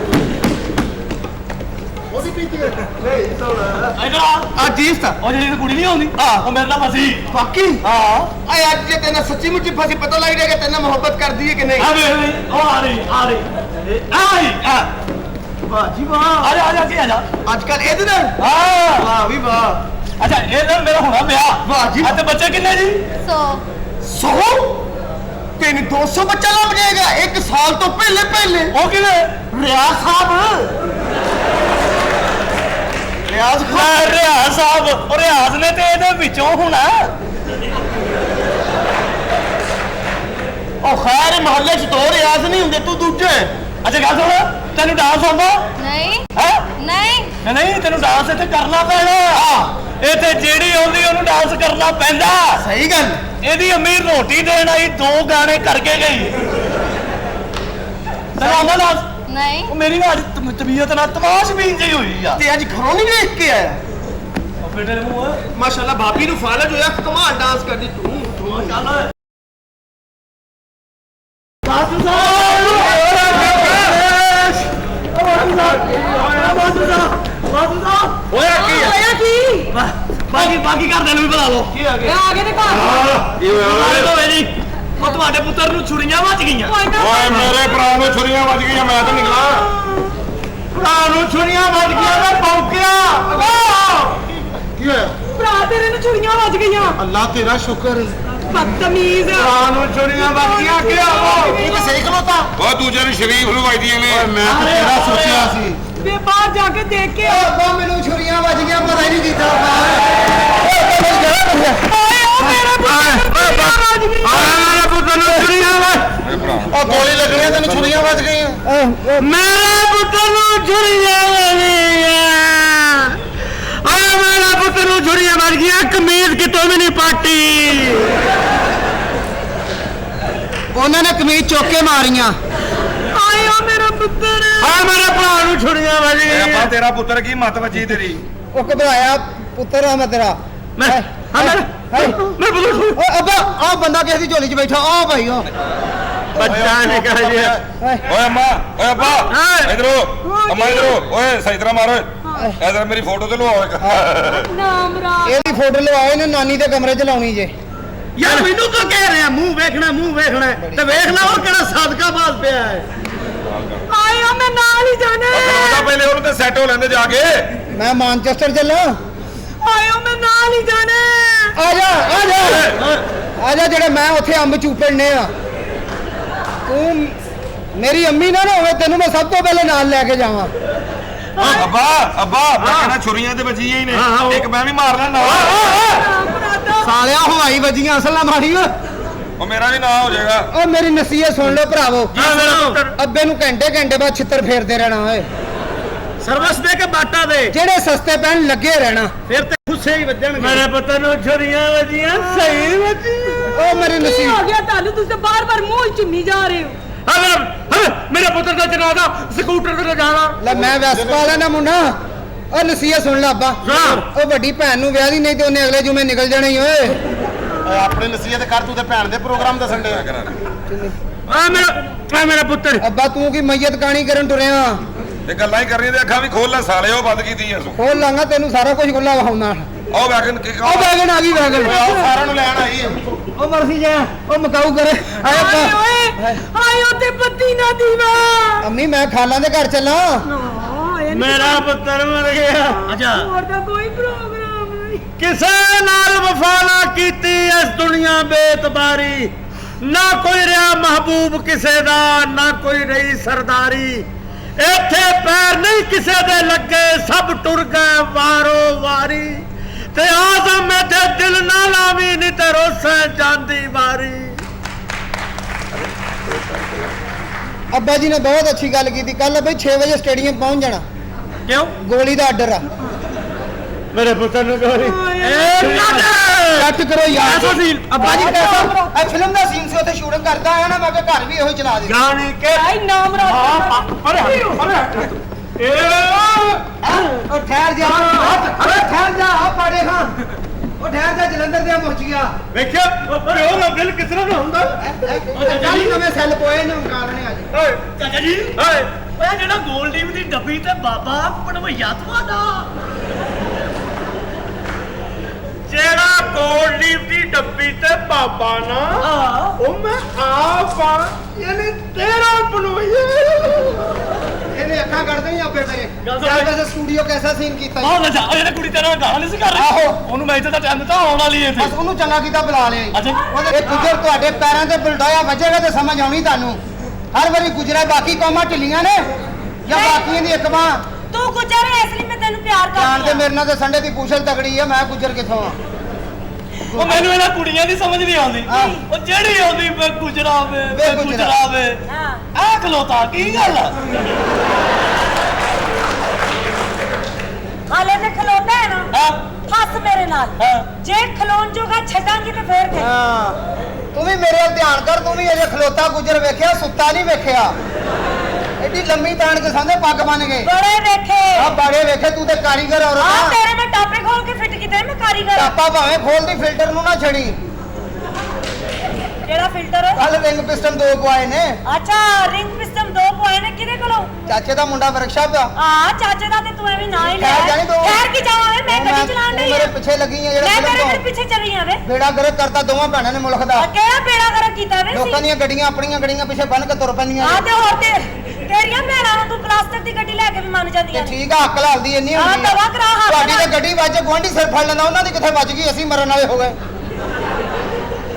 ਉਹਦੀ ਪੀਤੀ ਹੈ ਨਹੀਂ ਸੋਣਾ ਇਧਰ ਆ ਜੀਸ ਤਾਂ ਉਹ ਜਿਹੜੀ ਕੁੜੀ ਨਹੀਂ ਆਉਂਦੀ ਉਹ ਮੇਰੇ ਨਾਲ ਫਸੀ ਬਾਕੀ ਹਾਂ ਆਏ ਅੱਜ ਜੇ ਤੈਨੂੰ ਸੱਚੀ ਮੁੱਚੀ ਫਸੀ ਪਤਾ ਲੱਗ ਰਿਹਾ ਕਿ ਤੈਨੂੰ ਮੁਹੱਬਤ ਕਰਦੀ ਹੈ ਕਿ ਨਹੀਂ ਆ ਵੇ ਉਹ ਆ ਰਹੀ ਆ ਵਾਹ ਜੀ ਵਾਹ ਆ ਜਾ ਕੀ ਆ ਜਾ ਅੱਜ ਕੱਲ ਇਹਦੇ ਨਾਲ ਹਾਂ ਵਾਹ ਵੀ ਵਾਹ ਅੱਛਾ ਇਹ ਨਾਲ ਮੇਰਾ ਹੋਣਾ ਵਿਆਹ ਵਾਹ ਜੀ। ਤੇ ਬੱਚੇ ਕਿੰਨੇ ਜੀ 100 100 ਤੈਨੂੰ 200 ਬੱਚਾ ਲੱਭ ਜਾਏਗਾ 1 ਸਾਲ ਤੋਂ ਪਹਿਲੇ ਉਹ ਕਿਵੇਂ ਰਿਆਜ਼ ਸਾਹਿਬ ਰਿਆਜ਼ ਮੈਂ ਰਿਆਜ਼ ਸਾਹਿਬ ਉਹ ਰਿਆਜ਼ ਨੇ ਤੇ ਇਹਦੇ ਵਿੱਚੋਂ ਹੋਣਾ ਉਹ ਖੈਰ ਮਹੱਲੇ 'ਚ ਦੋ ਰਿਆਜ਼ ਨਹੀਂ ਹੁੰਦੇ ਤੂੰ ਦੂਜੇ ਅੱਛਾ ਗੱਲ ਸੁਣ ਤੈਨੂੰ ਡਾਂਸ ਆਉਂਦਾ ਨਹੀਂ ਹੈ ਨਹੀਂ ਨਹੀਂ ਤੈਨੂੰ ਡਾਂਸ ਇੱਥੇ ਕਰਨਾ ਪੈਣਾ ਇੱਥੇ ਜਿਹੜੀ ਆਉਂਦੀ ਉਹਨੂੰ ਡਾਂਸ ਕਰਨਾ ਪੈਂਦਾ ਸਹੀ ਗੱਲ ਇਹਦੀ ਅੰਮੀ ਰੋਟੀ ਦੇਣ ਆਈ 2 ਗਾਣੇ ਕਰਕੇ ਗਈ ਤੈਨੂੰ ਆਉਂਦਾ ਡਾਂਸ ਨਹੀਂ ਉਹ ਮੇਰੀ ਨਾ ਤਬੀਅਤ ਨਾਲ ਤਮਾਸ਼ਬੀਨ ਜਿਹੀ ਹੋਈ ਆ ਤੇ ਅੱਜ ਘਰੋਂ ਨਹੀਂ ਵੇਖ ਕੇ ਆਇਆ ਉਹ ਬੇਟੇ ਨੂੰ ਮਾਸ਼ਾਅੱਲਾ ਭਾਬੀ ਨੂੰ ਫਾਲਜ ਹੋਇਆ ਕਮਾਲ ਡਾਂਸ ਕਰਦੀ ਤੂੰ ਚੱਲ ਹੋਇਆ ਕੀ ਹੈ ਹੋਇਆ ਕੀ ਬਾਕੀ ਘਰਦਿਆਂ ਨੂੰ ਵੀ ਬੁਲਾ ਲਓ ਕੀ ਆ ਇਹ ਆ ਗਏ ਨੇ ਘਰ ਕੀ ਹੋਇਆ ਹੋਵੇ ਜੀ ਉਹ ਤੁਹਾਡੇ ਪੁੱਤਰ ਨੂੰ ਛੁਰੀਆਂ ਵੱਜ ਗਈਆਂ ਓਏ ਮੇਰੇ ਭਰਾ ਨੂੰ ਛੁਰੀਆਂ ਵੱਜ ਗਈਆਂ ਮੈਂ ਤਾਂ ਨਿਕਲਾ ਭਰਾ ਨੂੰ ਛੁਰੀਆਂ ਵੱਜ ਗਈਆਂ ਮੈਂ ਪੌਂਕਿਆ ਕੀ ਹੋਇਆ ਭਰਾ ਤੇਰੇ ਨੂੰ ਛੁਰੀਆਂ ਵੱਜ ਗਈਆਂ ਅੱਲਾ ਤੇਰਾ ਸ਼ੁਕਰ ਬਦਤਮੀਜ਼ ਭਰਾ ਨੂੰ ਛੁਰੀਆਂ ਵੱਜ ਗਈਆਂ ਕੀ ਹੋ ਇਹ ਤਾਂ ਸਹੀ ਖਲੋਤਾ ਉਹ ਦੂਜੇ ਨੂੰ ਸ਼ਰੀਫ ਨੂੰ ਵੱਜਦੀਆਂ ਨੇ ਮੈਂ ਤਾਂ ਤੇਰਾ ਸੋਚਿਆ ਸੀ ਵੇ ਬਾਹਰ ਜਾ ਕੇ ਦੇਖ ਕੇ ਉਹ ਮੈਨੂੰ ਛੁਰੀਆਂ ਵੱਜ ਗਈਆਂ ਪਤਾ ਹੀ ਨਹੀਂ ਕੀਤਾ ਆਏ ਉਹ ਮੇਰੇ ਪੁੱਤਰ ਨੂੰ ਛੁਰੀਆਂ ਵੱਜ ਗਈਆਂ ਮੇਰੇ ਪੁੱਤ ਨੂੰ ਛੁਰੀਆਂ ਮੇਰੇ ਭਰਾ ਨੂੰ। ਉਹ ਗੋਲੀ ਲੱਗਣੀ ਤੈਨੂੰ ਛੁਰੀਆਂ ਵੱਜ ਗਈਆਂ ਮੇਰੇ ਪੁੱਤਰ ਨੂੰ ਛੁਰੀਆਂ ਵੱਜ ਗਈਆਂ ਆਏ ਮੇਰੇ ਪੁੱਤਰ ਨੂੰ ਛੁਰੀਆਂ ਵੱਜ ਗਈਆਂ ਕਮੀਜ਼ ਕਿਤੋਂ ਵੀ ਨਹੀਂ ਪਾਟੀ ਉਹਨਾਂ ਨੇ ਕਮੀਜ਼ ਚੁੱਕ ਕੇ ਮਾਰੀਆਂ ਆਏ ਉਹ ਮੇਰਾ ਪੁੱਤਰ ਆ ਮੇਰੇ ਭਰਾ ਨੂੰ ਛੁਰੀਆਂ ਵੱਜ ਓਏ ਗਈਆਂ ਅੱਬਾ ਤੇਰਾ ਪੁੱਤਰ ਕੀ ਮੱਤ ਵੱਜੀ ਤੇਰੀ ਉਹ ਘਬਰਾਇਆ ਪੁੱਤਰ ਆ ਮੈਂ ਤੇਰਾ ਮੈਂ ਮੈਂ ਬੋਲੂ ਓ ਅੱਬਾ ਆ ਬੰਦਾ ਕਿਸੇ ਦੀ ਝੋਲੀ 'ਚ ਬੈਠਾ ਆ ਭਾਈ ਉਹ ਬੱਚਾ ਨਿਕਾ ਜੀ ਓਏ ਅੰਮਾ ਓਏ ਅੱਬਾ ਇਧਰੋ ਅੰਮਾ ਇਧਰੋ ਓਏ ਸਹੀ ਤਰ੍ਹਾਂ ਮਾਰ ਇਧਰ ਮੇਰੀ ਫੋਟੋ ਤੇ ਲਵਾਓ ਇੱਕ ਨਾਮ ਰਾਮ ਇਹਦੀ ਫੋਟੋ ਲਵਾਓ ਇਹਨੂੰ ਨਾਨੀ ਦੇ ਕਮਰੇ 'ਚ ਲਾਉਣੀ ਜੇ ਯਾਰ ਮੈਨੂੰ ਤਾਂ ਕਹਿ ਰਿਹਾ ਮੂੰਹ ਵੇਖਣਾ ਤੇ ਵੇਖ ਲੈ ਉਹ ਕਿਹੜਾ ਸਾਦਕਾ ਬਾਜ਼ ਪਿਆ ਹੈ ਆਏ ਉਹ ਮੈਂ ਨਾਲ ਹੀ ਜਾਣਾ ਉਹਦਾ ਪਹਿਲੇ ਉਹਨੂੰ ਤੇ ਸੈੱਟ ਹੋ ਲੈਂਦੇ ਜਾ ਕੇ ਮੈਂ ਮਾਨਚੈਸਟਰ ਚੱਲਾਂ ਆਏ ਉਹ ਮੈਂ ਨਾਲ ਹੀ ਜਾਣਾ ਆ ਜਾ ਜਿਹੜੇ ਮੈਂ ਉੱਥੇ ਅੰਬ ਚੂਪੜਨੇ ਆ ਤੂੰ ਮੇਰੀ ਅੰਮੀ ਨਾ ਹੋਵੇ ਤੈਨੂੰ ਮੈਂ ਸਭ ਤੋਂ ਪਹਿਲੇ ਨਾਲ ਲੈ ਕੇ ਜਾਵਾਂ ਅੱਬਾ ਮੈਂ ਕਹਿੰਦਾ ਛੁਰੀਆਂ ਤੇ ਵੱਜੀਆਂ ਹੀ ਨੇ ਇੱਕ ਮੈਂ ਵੀ ਮਾਰ ਲੈਣਾ ਸਾਲਿਆ ਹਵਾਈ ਵੱਜੀਆਂ ਅਸਲ ਨਾ ਮਾਰੀ ਉਹ ਮੇਰਾ ਵੀ ਨਾਂ ਹੋ ਜਾਏਗਾ ਉਹ ਮੇਰੀ ਨਸੀਹਤ ਸੁਣ ਲਓ ਭਰਾਵੋ ਅੱਬੇ ਨੂੰ ਘੰਟੇ ਬਾਅਦ ਛਿੱਤਰ ਫੇਰਦੇ ਰਹਿਣਾ ਓਏ ਸਰਵਿਸ ਦੇ ਕੇ ਬਾਟਾ ਦੇ ਜਿਹੜੇ ਸਸਤੇ ਪੈਣ ਲੱਗੇ ਰਹਿਣਾ ਫਿਰ ਤੇ ਖੁੱਸੇ ਹੀ ਵੱਜਣਗੇ ਮੇਰੇ ਪੁੱਤ ਨੂੰ ਛੁਰੀਆਂ ਵੱਜੀਆਂ ਸਹੀ ਵੱਜੀਆਂ ਉਹ ਮੇਰੀ ਕੀ ਨਸੀਬ ਹੋ ਗਿਆ ਤੁਹਾਨੂੰ ਤੁਸੀਂ ਬਾਰ-ਬਾਰ ਮੂੰਹ ਹੀ ਚੁੰਨੀ ਜਾ ਰਹੇ ਹੋ ਮੇਰੇ ਪੁੱਤਰ ਦਾ ਜਨਾਜ਼ਾ ਸਕੂਟਰ ਤੇ ਜਾਣਾ ਲੈ ਮੈਂ ਵੈਸਪ ਵਾਲਾ ਨਾ ਮੁੰਡਾ ਉਹ ਨਸੀਹਤ ਸੁਣ ਲੈ ਅੱਬਾ ਉਹ ਵੱਡੀ ਭੈਣ ਨੂੰ ਵਿਆਹ ਦੀ ਨਹੀਂ ਤੇ ਉਹਨੇ ਅਗਲੇ ਜੁਮੇ ਨਿਕਲ ਜਾਣਾ ਹੀ ਓਏ ਆਪਣੀ ਨਸੀਹਤ ਕਰ ਤੂੰ ਤੇ ਭੈਣ ਦੇ ਪ੍ਰੋਗਰਾਮ ਦੱਸਣ ਦੇ ਮੇਰਾ ਪੁੱਤਰ ਅੱਬਾ ਤੂੰ ਕੀ ਮਈਤ ਕਾਣੀ ਕਰਨ ਤੁਰਿਆ ਇਹ ਗੱਲਾਂ ਹੀ ਕਰਨੀਆਂ ਤੇ ਅੱਖਾਂ ਵੀ ਖੋਲ ਲੈ ਸਾਲੇ ਉਹ ਬੰਦ ਕੀਤੀਆਂ ਤੂੰ ਖੋਲ ਲਾਂਗਾ ਤੈਨੂੰ ਸਾਰਾ ਕੁਝ ਖੁੱਲਾ ਵਹਾਉਣਾ ਉਹ ਵੈਗਨ ਕੀ ਉਹ ਵੈਗਨ ਆ ਗਈ ਵੈਗਨ ਸਾਰਿਆਂ ਨੂੰ ਲੈਣ ਆਈ ਉਹ ਮਰਸੀ ਜਾ ਉਹ ਮਕਾਊ ਕਰੇ ਆਏ ਆਏ ਅੱਬਾ ਓਏ ਆਇਓ ਤੇ ਬੱਤੀ ਨਾ ਦੀਵਾ ਅੰਮੀ ਮੈਂ ਖਾਲਾਂ ਦੇ ਘਰ ਚੱਲਾਂ ਮੇਰਾ ਪੁੱਤਰ ਮਰ ਗਿਆ ਅੱਛਾ ਹੋਰ ਤਾਂ ਕੋਈ ਪ੍ਰੋਗਰਾਮ ਨਹੀਂ ਕਿਸੇ ਨਾਲ ਵਫਾ ਨਾ ਕੀਤੀ ਇਸ ਦੁਨੀਆ ਬੇਤਬਾਰੀ ਨਾ ਕੋਈ ਰਿਹਾ ਮਹਬੂਬ ਕਿਸੇ ਦਾ ਨਾ ਕੋਈ ਰਹੀ ਸਰਦਾਰੀ ਇੱਥੇ ਪੈਰ ਨਹੀਂ ਕਿਸੇ ਦੇ ਲੱਗੇ ਸਭ ਟੁਰ ਗਏ ਵਾਰੋ ਵਾਰੀ ਤੇ ਆਜ਼ਮ ਤੇ ਦਿਲ ਨਾ ਲਾਵੀ ਨਹੀਂ ਤੇ ਰੋਸੇ ਜਾਂਦੀ ਵਾਰੀ ਅੱਬਾ ਜੀ ਨੇ ਬਹੁਤ ਅੱਛੀ ਗੱਲ ਕੀਤੀ ਕੱਲ ਬਈ 6 ਵਜੇ ਸਟੇਡੀਅਮ ਪਹੁੰਚ ਜਾਣਾ ਕਿਉਂ ਗੋਲੀ ਦਾ ਆਰਡਰ ਆ ਮੇਰੇ ਪੁੱਤਰ ਨੂੰ ਗੋਲੀ ਕੱਟ ਕਰੋ ਯਾਰ ਐਸਾ ਸੀਨ ਅੱਬਾ ਜੀ ਪੈਸਾ ਇਹ ਫਿਲਮ ਦਾ ਸੀਨ ਸੀ ਉੱਥੇ ਸ਼ੂਟਿੰਗ ਕਰਦਾ ਆਇਆ ਨਾ ਮੈਂ ਕਿਹਾ ਘਰ ਵੀ ਇਹੋ ਹੀ ਚਲਾ ਦੇ ਜਾਣੀ ਕਿ ਆਈ ਨਾਮ ਰਾਜ ਉਹ ਠਹਿਰ ਜਾ ਅਰੇ ਠਹਿਰ ਜਾ ਆ ਪਾੜੇ ਖਾਂ ਉਹ ਠਹਿਰ ਜਾ ਜਲੰਧਰ ਦੇ ਮੁਰਚੀਆ ਵੇਖਿਆ ਪਿਓ ਦਾ ਦਿਲ ਕਿਸ ਤਰ੍ਹਾਂ ਦਾ ਹੁੰਦਾ ਜਾਨੀ ਨਵੇਂ ਸੈੱਲ ਪੋਏ ਨੇ ਕਾਲਣੇ ਅੱਜ ਓਏ ਚਾਚਾ ਜੀ ਓਏ ਓਏ ਜਿਹੜਾ ਗੋਲਡੀਵ ਦੀ ਡੱਬੀ ਤੇ ਬਾਬਾ ਪੜਵਈਆ ਤੁਹਾਡਾ ਜਿਹੜਾ ਗੋਲਡ ਲੀਫ ਦੀ ਡੱਬੀ ਤੇ ਬਾਬਾ ਨਾ ਉਹ ਮੈਂ ਆਪ ਆ ਯਾਨੀ ਤੇਰਾ ਬਣੋਇਆ ਇਹਨੇ ਅੱਖਾਂ ਕੱਢ ਦਈ ਆਪੇ ਤੇਰੇ ਚੱਲ ਵੈਸੇ ਸਟੂਡੀਓ ਕੈਸਾ ਸੀਨ ਕੀਤਾ ਆਹ ਨਾ ਜਾ ਉਹ ਜਿਹੜਾ ਕੁੜੀ ਤੇਰਾ ਗਾਣਾ ਨਹੀਂ ਸੀ ਕਰ ਰਹੀ ਆਹੋ। ਉਹਨੂੰ ਮੈਂ ਇੱਥੇ ਤਾਂ ਟਾਈਮ ਦਿੱਤਾ ਆਉਣ ਵਾਲੀ ਹੈ ਇੱਥੇ ਬਸ ਉਹਨੂੰ ਚੰਗਾ ਕੀਤਾ ਬੁਲਾ ਲਿਆ ਅੱਛਾ। ਇਹ ਗੁਜਰ ਤੁਹਾਡੇ ਪੈਰਾਂ ਤੇ ਬਲਟਾਇਆ ਵੱਜੇਗਾ ਤੇ ਸਮਝ ਆਉਣੀ ਤੁਹਾਨੂੰ ਹਰ ਵਾਰੀ ਗੁਜਰਾ ਬਾਕੀ ਕੌਮਾਂ ਢਿੱਲੀਆਂ ਨੇ ਜਾਂ ਬਾਕੀਆਂ ਦੀ ਇੱਕ ਬਾਂਹ ਤੂੰ ਗੁਜਰ ਹੈ ਇਸ ਲਈ ਮੈਂ ਤੈਨੂੰ ਪਿਆਰ ਜਾਣ ਕਰਦੀ ਦੇ ਹਾਂ ਮੇਰੇ ਨਾਲ ਤੇ ਸੰਡੇ ਦੀ ਪੂਛਲ ਤਗੜੀ ਆ ਮੈਂ ਗੁਜਰ ਕਿੱਥੋਂ ਆ ਉਹ ਮੈਨੂੰ ਇਹਨਾਂ ਕੁੜੀਆਂ ਦੀ ਸਮਝ ਨਹੀਂ ਆਉਂਦੀ ਹਾਂ। ਉਹ ਜਿਹੜੀ ਆਉਂਦੀ ਵੇ ਗੁਜਰਾ ਵੇ ਵੇ ਵੇ ਗੁਜਰਾ। ਗੁਜਰਾ ਵੇ ਹਾਂ ਆ ਖਲੋਤਾ ਕੀ ਗੱਲ ਆ ਹਾਲੇ ਤੇ ਖਲੋਤਾ ਹੈ ਨਾ ਹਾਂ ਹੱਸ ਮੇਰੇ ਨਾਲ ਹਾਂ। ਜੇ ਖਲੋਣ ਜੋਗਾ ਛੱਡਾਂਗੀ ਤੇ ਫੇਰ ਦੇ ਹਾਂ ਤੂੰ ਵੀ ਮੇਰੇ ਵੱਲ ਧਿਆਨ ਕਰ ਤੂੰ ਵੀ ਅਜੇ ਖਲੋਤਾ ਗੁਜਰ ਵੇਖਿਆ ਸੁੱਤਾ ਨਹੀਂ ਵੇਖਿਆ ਐਡੀ ਲੰਮੀ ਤਾਣ ਕੇ ਸੰਦੇ ਪੱਗ ਬੰਨ ਗਏ ਬੜੇ ਵੇਖੇ ਆ ਬਾੜੇ ਵੇਖੇ ਤੂੰ ਤੇ ਕਾਰੀਗਰ ਆ ਔਰਤ ਤੇਰੇ ਮੈਂ ਟਾਪੇ ਖੋਲ ਕੇ ਫਿੱਟ ਕੀਤੇ ਮੈਂ ਕਾਰੀਗਰ ਟਾਪਾ ਭਾਵੇਂ ਖੋਲਦੀ ਫਿਲਟਰ ਨੂੰ ਨਾ ਛੜੀ ਕਿਹੜਾ ਫਿਲਟਰ ਕੱਲ ਰਿੰਗ ਪਿਸਟਨ 2 ਪਵਾਏ ਨੇ ਅੱਛਾ ਰਿੰਗ ਪਿਸਟਮ 2 ਪੋਏ ਨੇ ਕਿਹਦੇ ਕੋਲੋਂ ਚਾਚੇ ਦਾ ਮੁੰਡਾ ਵਰਕਸ਼ਾਪ ਆ ਆ ਚਾਚੇ ਦਾ ਤੇ ਤੂੰ ਐਵੇਂ ਨਾ ਹੀ ਲੈ ਠਹਿਰ ਜਾਣੀ ਤੂੰ। ਠਹਿਰ ਕੀ ਜਾਵਾਂ ਮੈਂ ਗੱਡੀ ਚਲਾਉਣ ਤੂੰ ਡਈ ਮੇਰੇ ਆ ਪਿੱਛੇ ਲੱਗੀ ਆ ਜਿਹੜਾ ਮੈਂ ਫਿਲਮ ਤੇਰੇ ਤੋਂ ਪਿੱਛੇ ਚੱਲੀ ਆ ਵੇ ਬੇੜਾ ਗਰਕ ਕਰਤਾ ਦੋਵਾਂ ਭੈਣਾਂ ਨੇ ਮੁਲਕ ਦਾ ਆ ਕਿਹੜਾ ਬੇੜਾ ਕਰ ਕੀਤਾ ਵੇ ਲੋਕਾਂ ਸੀ ਦੀਆਂ ਗੱਡੀਆਂ ਆਪਣੀਆਂ ਗੱਡੀਆਂ ਪਿੱਛੇ ਬੰਨ ਕੇ ਤੁਰ ਪੈਂਦੀਆਂ ਆ ਨੇ। ਤੇ ਹੋਰ ਤੇ ਤੇਰੀਆਂ ਭੈਣਾਂ ਨੂੰ ਤੂੰ ਪਲਾਸਟਿਕ ਦੀ ਗੱਡੀ ਲੈ ਕੇ ਵੀ ਮੰਨ ਤੇ ਜਾਂਦੀਆਂ ਨੇ ਠੀਕ ਆ ਹੱਕ ਲਾਲਦੀ ਇੰਨੀ ਹਾਂ, ਹੁੰਦੀ ਆ। ਦਵਾ ਕਰਾ ਹੱਕ ਤੁਹਾਡੀ ਨਾਲ। ਤੇ ਗੱਡੀ ਵੱਜ ਗੁਆਂਢੀ ਸਿਰ ਫੜ ਲੈਂਦਾ ਉਹਨਾਂ ਦੀ ਕਿੱਥੇ ਵੱਜ ਗਈ ਅਸੀਂ ਮਰਨ ਵਾਲੇ ਹੋ ਗਏ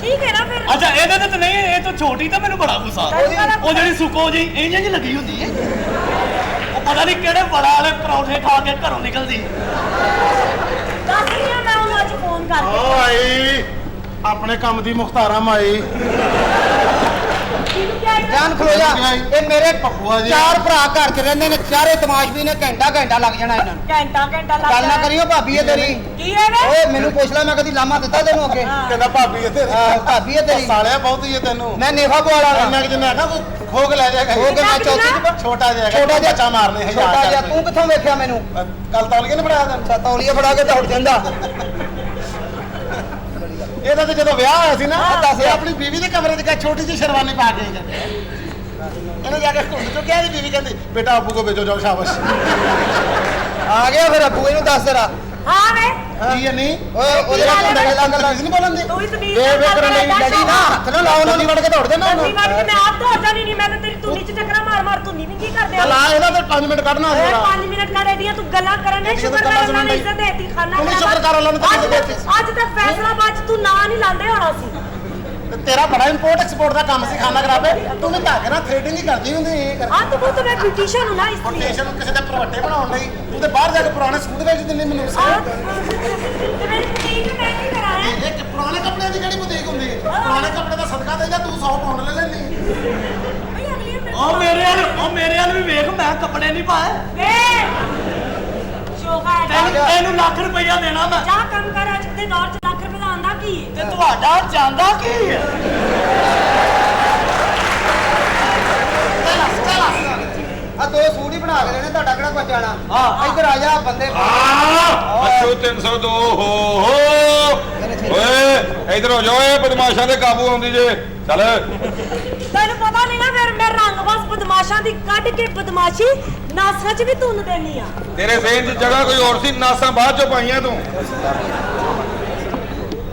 ਠੀਕ ਹੈ ਨਾ ਫਿਰ ਅੱਛਾ ਇਹਦੇ ਤੇ ਤਾਂ ਨਹੀਂ ਇਹ ਤਾਂ ਛੋਟੀ ਤਾਂ ਮੈਨੂੰ ਬੜਾ ਗੁੱਸਾ ਉਹ ਜਿਹੜੀ ਸੁੱਕੋ ਜੀ ਇੰਜ ਜਿਹੀ ਲੱਗੀ ਹੁੰਦੀ ਹੈ ਉਹ ਪਤਾ ਨਹੀਂ ਕਿਹੜੇ ਬੜਾ ਵਾਲੇ ਪਰੌਂਠੇ ਖਾ ਕੇ ਘਰੋਂ ਨਿਕਲਦੀ ਦੱਸ ਰਹੀ ਹਾਂ ਮੈਂ ਉਹਨੂੰ ਅੱਜ ਫੋਨ ਕਰਕੇ ਓਏ ਆਪਣੇ ਕੰਮ ਦੀ ਮੁਖਤਾਰਾ ਮਾਈ ਕਿਹਨੂੰ ਕਿਹਾ ਇਹਨੇ? ਜਾਨ ਖਲੋ ਜਾ ਇਹ ਮੇਰੇ ਭੂਆ ਜੀ। ਚਾਰ ਭਰਾ ਘਰ ਚ ਰਹਿੰਦੇ ਨੇ ਚਾਰੇ ਤਮਾਸ਼ਬੀ ਨੇ ਘੰਟਾ ਘੰਟਾ ਲੱਗ ਜਾਣਾ ਇਹਨਾਂ ਨੂੰ ਘੰਟਾ ਲੱਗ ਗੱਲ ਨਾ ਕਰਿਓ ਭਾਬੀ ਹੈ ਤੇਰੀ ਕੀ ਹੈ ਵੇ ਓਏ ਮੈਨੂੰ ਪੁੱਛ ਲੈ ਮੈਂ ਕਦੀ ਲਾਮਾ ਦਿੱਤਾ ਤੈਨੂੰ ਅੱਗੇ ਕਹਿੰਦਾ ਭਾਬੀ ਇੱਥੇ ਭਾਬੀ ਹੈ ਤੇਰੀ ਸਾਲਿਆ ਬਹੁਤ ਹੀ ਹੈ ਤੈਨੂੰ ਮੈਂ ਨੇਫਾ ਪਵਾਲਾ ਇੰਨਾ ਕਿ ਜਿੰਨਾ ਹੈਗਾ ਖੋਗ ਲੈ ਜਾਏਗਾ ਹੋ ਕੇ ਮੈਂ ਚੌਥੀ ਚ ਛੋਟਾ ਜਿਹਾ ਛੋਟਾ ਜਿਹਾ ਬੱਚਾ ਮਾਰਨੇ ਛੋਟਾ ਜਿਹਾ ਤੂੰ ਕਿੱਥੋਂ ਵੇਖਿਆ ਮੈਨੂੰ ਕੱਲ ਤੌਲੀਏ ਨੇ ਬਣਾਇਆ ਤੈਨੂੰ ਤੌਲੀਆ ਫੜਾ ਕੇ ਦੌੜ ਜਾਂਦਾ ਇਹਦਾ ਤੇ ਜਦੋਂ ਵਿਆਹ ਹੋਇਆ ਸੀ ਨਾ ਦੱਸ। ਇਹ ਆਪਣੀ ਬੀਵੀ ਦੇ ਕਮਰੇ 'ਚ ਗਿਆ ਛੋਟੀ ਜਿਹੀ ਸ਼ੇਰਵਾਨੀ ਪਾ ਕੇ ਇਹਨੇ ਜਾ ਕੇ ਘੁੰਡ ਚੁੱਕਿਆ ਇਹਦੀ ਬੀਵੀ ਕਹਿੰਦੀ ਬੇਟਾ ਅੱਬੂ ਕੋ ਭੇਜੋ ਜਾਓ ਸ਼ਾਬਾਸ਼ ਆ ਗਿਆ ਫਿਰ ਅੱਬੂ ਇਹਨੂੰ ਦੱਸ ਜਰਾ ਹਾਂ ਵੇ ਕੀ ਹੈ ਨਹੀਂ ਓਏ ਉਹਦੇ ਨਾਲ ਕੀ ਡੰਡੇ ਹਾਲ ਲੱਗ ਤੁਸੀਂ ਨਹੀਂ ਬੋਲਣ ਦੀ ਤੂੰ ਹੀ ਤਮੀਜ਼ ਵੇ ਵੇ ਨਾਲ ਕਰਨ ਲਈ ਗੱਲ ਡੈਡੀ ਨਾ ਹੱਥ ਨਾ ਲਾਓ ਨਾ ਵੜ ਕੇ ਦੌੜ ਦੇ ਨਾ ਤੂੰ ਉਹਨੂੰ ਮਾਰ ਕੇ ਮੈਂ ਆਪ ਦੌੜ ਜਾਣੀ ਨਹੀਂ ਮੈਂ ਤਾਂ ਤੇਰੀ ਤੂੰ ਨੀਚੇ ਟੱਕਰਾਂ ਮਾਰ ਤੂੰ ਨਹੀਂ ਕੀ ਕਰਦੇ ਚੱਲ ਆ ਇਹਦਾ ਤੇ 5 ਮਿੰਟ ਕੱਢਣਾ ਓਏ ਹੋਣਾ 5 ਮਿੰਟ ਨਾ ਰੈਡੀਆਂ ਤੂੰ ਗੱਲਾਂ ਕਰਨ ਦੇ ਨਹੀਂ, ਸ਼ੁਕਰ ਜਦੋਂ ਕਰ ਗੱਲਾਂ ਉਹਨਾਂ ਨੇ ਸੁਣਨ ਇੱਜ਼ਤ ਦੇਤੀ ਖਾਣਾ ਤੂੰ ਵੀ ਸ਼ੁਕਰ ਕਰ ਉਹਨਾਂ ਨੇ ਤੈਨੂੰ ਇੱਜ਼ਤ ਦੇਤੀ। ਅੱਜ ਤੱਕ ਫੈਸਲਾਬਾਦ ਚ ਤੂੰ ਨਾਂ ਨਹੀਂ ਲਾਉਂਦੇ ਹੋਣਾ ਸੀ ਤੇ ਤੇਰਾ ਬੜਾ ਇੰਪੋਰਟ ਐਕਸਪੋਰਟ ਦਾ ਕੰਮ ਸੀ ਖਾਣਾ ਖਰਾਬੇ ਤੂੰ ਵੀ ਧਾਗੇ ਨਾਲ ਥ੍ਰੈਡਿੰਗ ਹੀ ਕਰਦੀ ਹੁੰਦੀ ਇਹ ਕਰ ਹਾਂ ਤੂੰ ਬਹੁਤ ਮੈਂ ਬਿਊਟੀਸ਼ੀਅਨ ਹੂੰ ਨਾ ਇਸ ਲਈ ਸਟੇਸ਼ਨ ਨੂੰ ਕਿਸੇ ਦੇ ਪ੍ਰਵੱਟੇ ਬਣਾਉਣ ਲਈ ਤੂੰ ਤੇ ਬਾਹਰ ਜਾ ਕੇ ਪੁਰਾਣੇ ਸੂਟ ਵੇਚ ਦਿੰਦੀ ਮੈਨੂੰ ਤੇ ਮੇਰੀ ਬੁਟੀਕ ਮੈਂ ਕੀ ਕਰਾਇਆ ਇਹ ਪੁਰਾਣੇ ਕੱਪੜਿਆਂ ਦੀ ਕਿਹੜੀ ਬੁਟੀਕ ਹੁੰਦੀ ਹੈ ਪੁਰਾਣੇ ਕੱਪੜੇ ਦਾ ਸਦਕਾ ਦੇ ਜਾਂ ਤੂੰ 100 ਪਾਉਂਡ ਲੈ ਲੈਂਦੀ ਬਈ ਅਗਲੀ ਉਹ ਮੇਰੇ ਵਾਲ ਵੀ ਵੇਖ ਮੈਂ ਕੱਪੜੇ ਨਹੀਂ ਪਾਏ ਵੇ ਇਹਨੂੰ ਲੱਖ ਰੁਪਈਆ ਦੇਣਾ ਮੈਂ। ਜਾ ਕੰਮ ਕਰ, ਅੱਜ ਦੇ ਦੌਰ 'ਚ ਲੱਖ ਰੁਪਏ ਦਾ ਆਂਦਾ ਕੀ ਹੈ? ਤੇ ਤੁਹਾਡਾ ਜਾਂਦਾ ਕੀ ਹੈ? ਆ ਦੋ ਸੂਟ ਹੀ ਬਣਾ ਕੇ ਦੇਣੇ, ਤੁਹਾਡਾ ਕਿਹੜਾ ਕੁਝ ਜਾਣਾ। ਹਾਂ। ਇੱਧਰ ਆ ਜਾ ਬੰਦੇ। ਅੱਛੋ 302 ਹੋ ਓਏ ਇਧਰ ਹੋ ਜਾਓ, ਇਹ ਬਦਮਾਸ਼ਾਂ ਦੇ ਕਾਬੂ ਆਉਂਦੀ ਜੇ। ਚੱਲ ਤੈਨੂੰ ਪਤਾ ਨਹੀਂ ਨਾ, ਫਿਰ ਮੈਂ ਰੰਗ ਬਸ ਬਦਮਾਸ਼ਾਂ ਦੀ ਕੱਢ ਕੇ ਬਦਮਾਸ਼ੀ ਨਾਸਾਂ 'ਚ ਵੀ ਧੁੰਨ ਦੇਣੀ ਆ। ਤੇਰੇ ਜ਼ੇਨ 'ਚ ਜਗ੍ਹਾ ਕੋਈ ਹੋਰ ਸੀ, ਨਾਸਾਂ ਬਾਅਦ ਚੋਂ ਪਾਈਆਂ ਤੂੰ।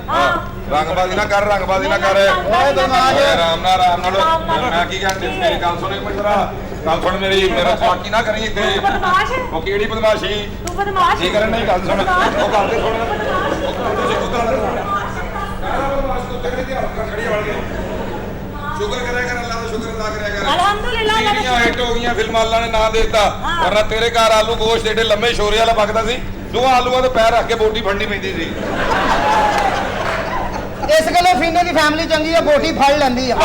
ਹਾਂ ਰੰਗਬਾਜ਼ੀ ਨਾ ਕਰ, ਰੰਗਬਾਜ਼ੀ ਨਾ ਕਰ। ਓਏ ਬਦਮਾਸ਼। ਓਏ ਆਰਾਮ ਨਾਲ ਮੈਂ ਕੀ ਕਹਿੰਦੀ, ਮੇਰੀ ਗੱਲ ਸੁਣ ਇੱਕ ਮਿੰਟ ਜਰਾ। ਗੱਲ ਸੁਣ ਮੇਰੀ, ਮੇਰਾ ਚੌਕੀ ਨਾ ਕਰੀ ਇੱਥੇ। ਤੂੰ ਬਦਮਾਸ਼ ਹੈ? ਉਹ ਕਿਹੜੀ ਬਦਮਾਸ਼ੀ? ਤੂੰ ਬਦਮਾਸ਼ ਕੀ ਕਰਨ ਨਹੀਂ, ਗੱਲ ਸੁਣ। ਉਹ ਗੱਲ ਤੇ ਸੁਣ। ਸ਼ੁਕਰ ਕਰਿਆ ਕਰ, ਅੱਲਾ ਦਾ ਸ਼ੁਕਰ ਅਦਾ ਕਰਿਆ ਕਰ। ਅਲਹਮਦੁਲਿਲਾ। ਕਿੰਨੀਆਂ ਹਿੱਟ ਹੋ ਗਈਆਂ ਫਿਲਮਾਂ, ਅੱਲਾ ਨੇ ਨਾਂ ਦੇ ਦਿੱਤਾ। ਵਰਨਾ ਤੇਰੇ ਘਰ ਆਲੂ ਗੋਸ਼ਤ ਏਡੇ ਲੰਮੇ ਸ਼ੋਰੇ ਵਾਲਾ ਪੱਕਦਾ ਸੀ, ਦੋ ਆਲੂਆਂ ਦੇ ਪੈਰ ਰੱਖ ਕੇ ਬੋਟੀ ਫੜਨੀ ਪੈਂਦੀ ਸੀ। ਇਸ ਗੱਲੋਂ ਫੀਨੇ ਦੀ ਫੈਮਿਲੀ ਚੰਗੀ ਆ, ਬੋਟੀ ਫੜ ਲੈਂਦੀ ਆ।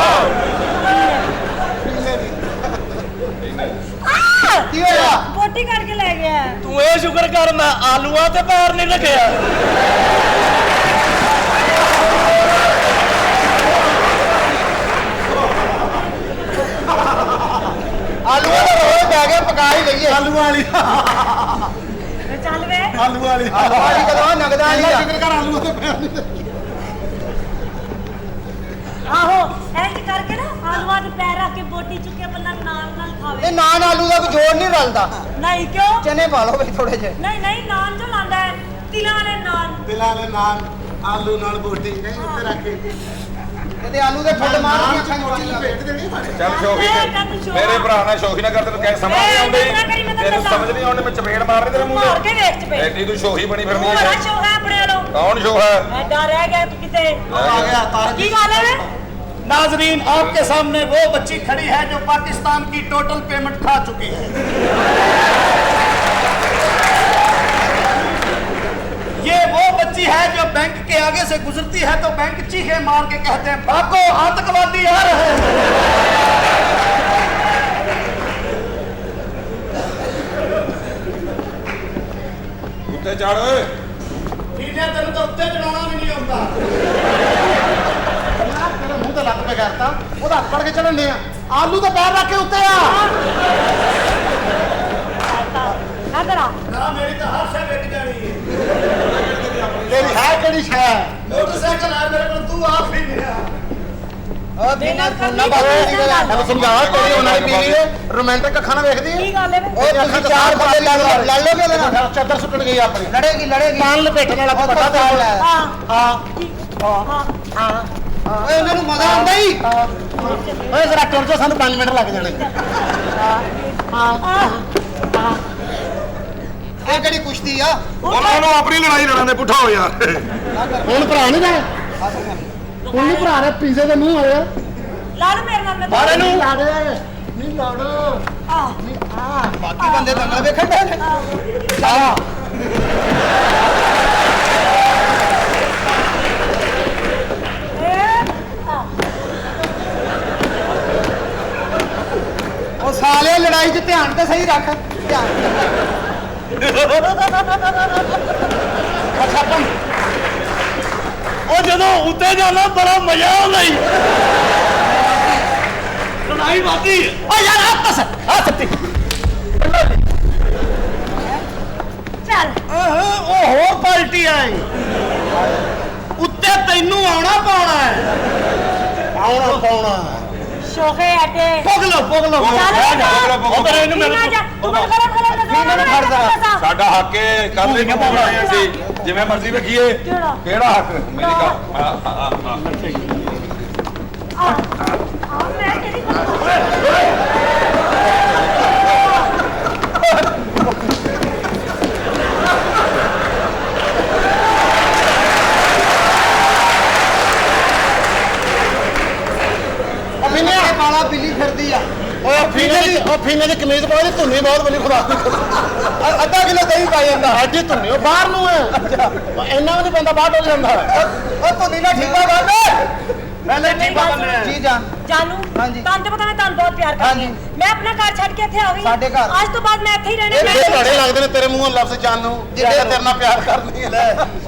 ਕੀ ਹੋਇਆ? ਬੋਟੀ ਕੱਢ ਕੇ ਲੈ ਗਿਆ। ਤੂੰ ਇਹ ਸ਼ੁਕਰ ਕਰ ਮੈਂ ਆਲੂਆਂ ਤੇ ਪੈਰ ਨਹੀਂ ਰੱਖਿਆ। ਆਲੂਆਂ ਦਾ ਰੋਲ ਪੈ ਗਿਆ, ਪਕਾ ਹੀ ਲਈਏ। ਆਲੂਆਂ ਵਾਲੀ ਚੱਲ ਵੇ। ਆਲੂਆਂ ਵਾਲੀ ਆਲੂਆਂ ਵਾਲੀ ਕਦੋਂ ਨਗਦਾਂ ਵਾਲੀ ਆ। ਸ਼ੁਕਰ ਕਰ ਆਲੂਆਂ ਤੇ ਪੈਰ ਨਹੀਂ। ਆਹੋ ਇੰਜ ਕਰਕੇ ਨਾ ਆਲੂਆਂ ਦੇ ਪੈਰ ਰੱਖ ਕੇ ਬੋਟੀ ਚੁੱਕੇ ਬੰਦਾ ਨਾਲ ਖਾਵੇ। ਇਹ ਨਾਨ ਆਲੂ ਦਾ ਕੋਈ ਜੋੜ ਨਹੀਂ ਰਲਦਾ। ਨਹੀਂ ਕਿਉਂ? ਚਨੇ ਪਾ ਲਓ ਬਈ ਥੋੜੇ ਜਿਹੇ। ਨਹੀਂ ਨਹੀਂ, ਨਾਨ ਜੋ ਲਾਂਦਾ ਹੈ, ਤਿਲਾਂ ਵਾਲੇ ਨਾਨ। ਦਿਲਾਂ ਦੇ ਨਾਲ ਆਲੂ ਨਾਲ ਬੋਟੀ ਉੱਤੇ ਰੱਖ ਕੇ ਤੇ ਆਲੂ ਦੇ ਫੁੱਲ ਮਾਰ ਕੇ ਅੱਖਾਂ ਬੋਟੀ ਨੂੰ ਨੂੰ ਭੇਟ ਦੇਣੀ ਸਾਡੇ। ਚੱਲ ਸ਼ੌਕੀ ਇਹ ਕੰਨ ਸ਼ੌਕ। ਮੇਰੇ ਭਰਾ ਨਾਲ ਸ਼ੌਕੀ ਨਾ ਕਰ, ਤੈਨੂੰ ਕਹਿ ਸਮਝ ਨਹੀਂ ਆਉਂਦੀ। ਨਾ ਕਰੀ, ਮੈਂ ਤੈਨੂੰ ਤੈਨੂੰ ਦੱਸਾਂ। ਸਮਝ ਨਹੀਂ ਆਉਂਦੀ, ਮੈਂ ਚਪੇੜ ਮਾਰਨੀ ਤੇਰੇ ਮੂੰਹ ਮਾਰ ਤੇ। ਕੇ ਵੇਖ ਚ ਪਈ। ਐਡੀ ਤੂੰ ਸ਼ੌਕੀ ਬਣੀ ਫਿਰਦੀ ਬੜਾ ਹੈ। ਸ਼ੌਕ ਹੈ ਆਪਣੇ ਵੱਲੋਂ। ਕੌਣ ਸ਼ੌਕ ਹੈ? ਐਡਾ ਰਹਿ ਗਿਆ ਤੂੰ ਕਿਤੇ। आ गया तारक। ਕੀ ਗੱਲ ਹੈ? नाजरीन आपके सामने वो बच्ची खड़ी है जो पाकिस्तान की टोटल पेमेंट खा चुकी है। ये वो बच्ची है जो बैंक के आगे से गुजरती है तो बैंक चीखे मार के कहते हैं भागो आतंकवादी आ रहे हैं। ਉੱਤੇ ਚੜ ਓਏ। ठीक है तेरे तो उत्ते चढ़ाना भी नहीं आता। तेरे मुंह ते लग पे करता ਉਹਦਾ ਫੜ ਕੇ ਚੜਨ ਦੇ ਆ ਆਲੂ ਦਾ ਪੈਰ ਰੱਖ ਕੇ ਉੱਤੇ ਆ ਇਧਰ ਆ। ਨਾ ਮੇਰੀ ਤਾਂ ਹਰ ਸ਼ੈ ਵਿਕ ਜਾਣੀ ਹੈ ਤੇਰੀ ਹੈ ਕਿਹੜੀ ਸ਼ੈ ਮੋਟਰਸਾਈਕਲ ਆ ਮੇਰੇ ਕੋਲ ਤੂੰ ਆਪ ਹੀ ਲਿਆ ਆ ਬਿਨਾਂ ਫੋਨਾਂ ਬਾਰੇ ਸਮਝਾਵਾ ਤੇਰੀ ਉਹਨਾਂ ਦੀ ਪੀਣੀ ਰੋਮਾਂਟਿਕ ਖਾਣਾ ਵੇਖਦੀ ਕੀ ਗੱਲ ਹੈ? ਉਹ ਤੁਸੀਂ ਚਾਰ ਬੰਦੇ ਲੜ ਲੋਗੇ ਉਹਦੇ ਨਾਲ। ਚਾਦਰ ਸੁੱਟਣ ਗਈ ਆਪਣੀ ਲੜੇਗੀ ਕਾਨ ਲਪੇਟਣ ਵਾਲਾ ਉਹ ਪਤਾ ਤਾਂ ਲੈ। ਹਾਂ ਹਾਂ ਹਾਂ। ਓਏ ਉਹਨਾਂ ਨੂੰ ਮਜ਼ਾ ਆਉਂਦਾ ਹੀ। ਓਏ ਜ਼ਰਾ ਟੁਰ ਜਾ ਸਾਨੂੰ 5 ਮਿੰਟ ਲੱਗ ਜਾਣੇ ਇਹ ਕਿਹੜੀ ਕੁਸ਼ਤੀ ਆ? ਉਹਨਾਂ ਨੂੰ ਆਪਣੀ ਲੜਾਈ ਲੜਨ ਦੇ ਪੁੱਠਾ ਹੋ ਯਾਰ। ਹੁਣ ਭਰਾ ਨਹੀਂ ਗਏ ਹੁਣ ਨਹੀਂ ਭਰਾ ਨੇ ਪੀਜ਼ੇ ਦੇ ਮੂੰਹ ਆਇਆ ਲੜ ਮੇਰੇ ਨਾਲ ਮੈਂ ਬਾਰੇ ਨੂੰ ਲਾ ਦੇ ਨਹੀਂ ਲਾਉਣਾ ਆ ਬਾਕੀ ਬੰਦੇ ਦੰਗਲ ਵੇਖਣ ਦੇ ਨੇ। ਆ ਉਹ ਸਾਲੇ ਲੜਾਈ 'ਚ ਧਿਆਨ ਤੇ ਸਹੀ ਰੱਖ। ਧਿਆਨ ਉਹ ਜਦੋਂ ਉੱਤੇ ਜਾਣਾ ਬੜਾ ਮਜ਼ਾ ਆਉਂਦਾ ਹੀ ਲੜਾਈ ਵਾਦੀ ਓ ਯਾਰ ਆ ਸੱਤੀ ਚੱਲ। ਉਹ ਹੋਰ ਪਾਰਟੀ ਆਈ ਉੱਤੇ ਤੈਨੂੰ ਆਉਣਾ ਪਾਉਣਾ ਹੈ ਪਾਉਣਾ ਸ਼ੋਕੇ ਅਟੇ। ਪੁੱਗ ਲੋ ਉਹ ਪਰ ਇਹਨੂੰ ਤੂੰ ਮੈਨੂੰ ਖੜਦਾ। ਸਾਡਾ ਹੱਕ ਹੈ, ਕੱਲ ਇਹਨੂੰ ਬੋਲਣਾ ਸੀ ਜਿਵੇਂ ਮਰਜ਼ੀ ਵੇਖੀਏ। ਕਿਹੜਾ? ਕਿਹੜਾ ਹੱਕ? ਮੇਰੀ ਗੱਲ ਮੈਂ ਤੇਰੀ ਵਾਲਾ ਬਿੱਲੀ ਫਿਰਦੀ ਆ। ਉਹ ਫੀਨੇ ਦੀ ਕਮੀਜ਼ ਪਾਓ ਦੀ ਧੁੰਨੀ ਬਹੁਤ ਬਲੀ ਖੁਦਾ ਅੱਧਾ ਕਿਲੋ ਦਹੀਂ ਪਾ ਜਾਂਦਾ। ਐਡੀ ਧੁੰਨੀ ਉਹ ਬਾਹਰ ਨੂੰ ਹੈ ਇੰਨਾ ਵੀ ਨਹੀਂ ਪੈਂਦਾ ਬਾਹਰ ਡੋਲ ਜਾਂਦਾ ਉਹ ਧੁੰਨੀ ਨਾਲ ਠੀਕਾ ਬੰਦ। ਪਹਿਲੇ ਜੀਪਾ ਬੰਨਿਆ ਜੀ ਜਾਨ ਜਾਨੂ ਹਾਂਜੀ। ਤੁਹਾਨੂੰ ਤਾਂ ਪਤਾ ਮੈਂ ਤੁਹਾਨੂੰ ਬਹੁਤ ਪਿਆਰ ਕਰਦੀ ਹਾਂ। ਮੈਂ ਆਪਣਾ ਘਰ ਛੱਡ ਕੇ ਇੱਥੇ ਆ ਗਈ ਸਾਡੇ ਘਰ। ਅੱਜ ਤੋਂ ਬਾਅਦ ਮੈਂ ਇੱਥੇ ਹੀ ਰਹਿਣਾ ਇਹ ਮੈਂ ਲੜੇ ਲੱਗਦੇ ਨੇ ਤੇਰੇ ਮੂੰਹੋਂ ਲਫ਼ਜ਼ ਜਾਨੂ ਜਿਹੜੇ ਤੇਰੇ ਨਾਲ ਪਿਆਰ ਕਰਦੀ ਹੈ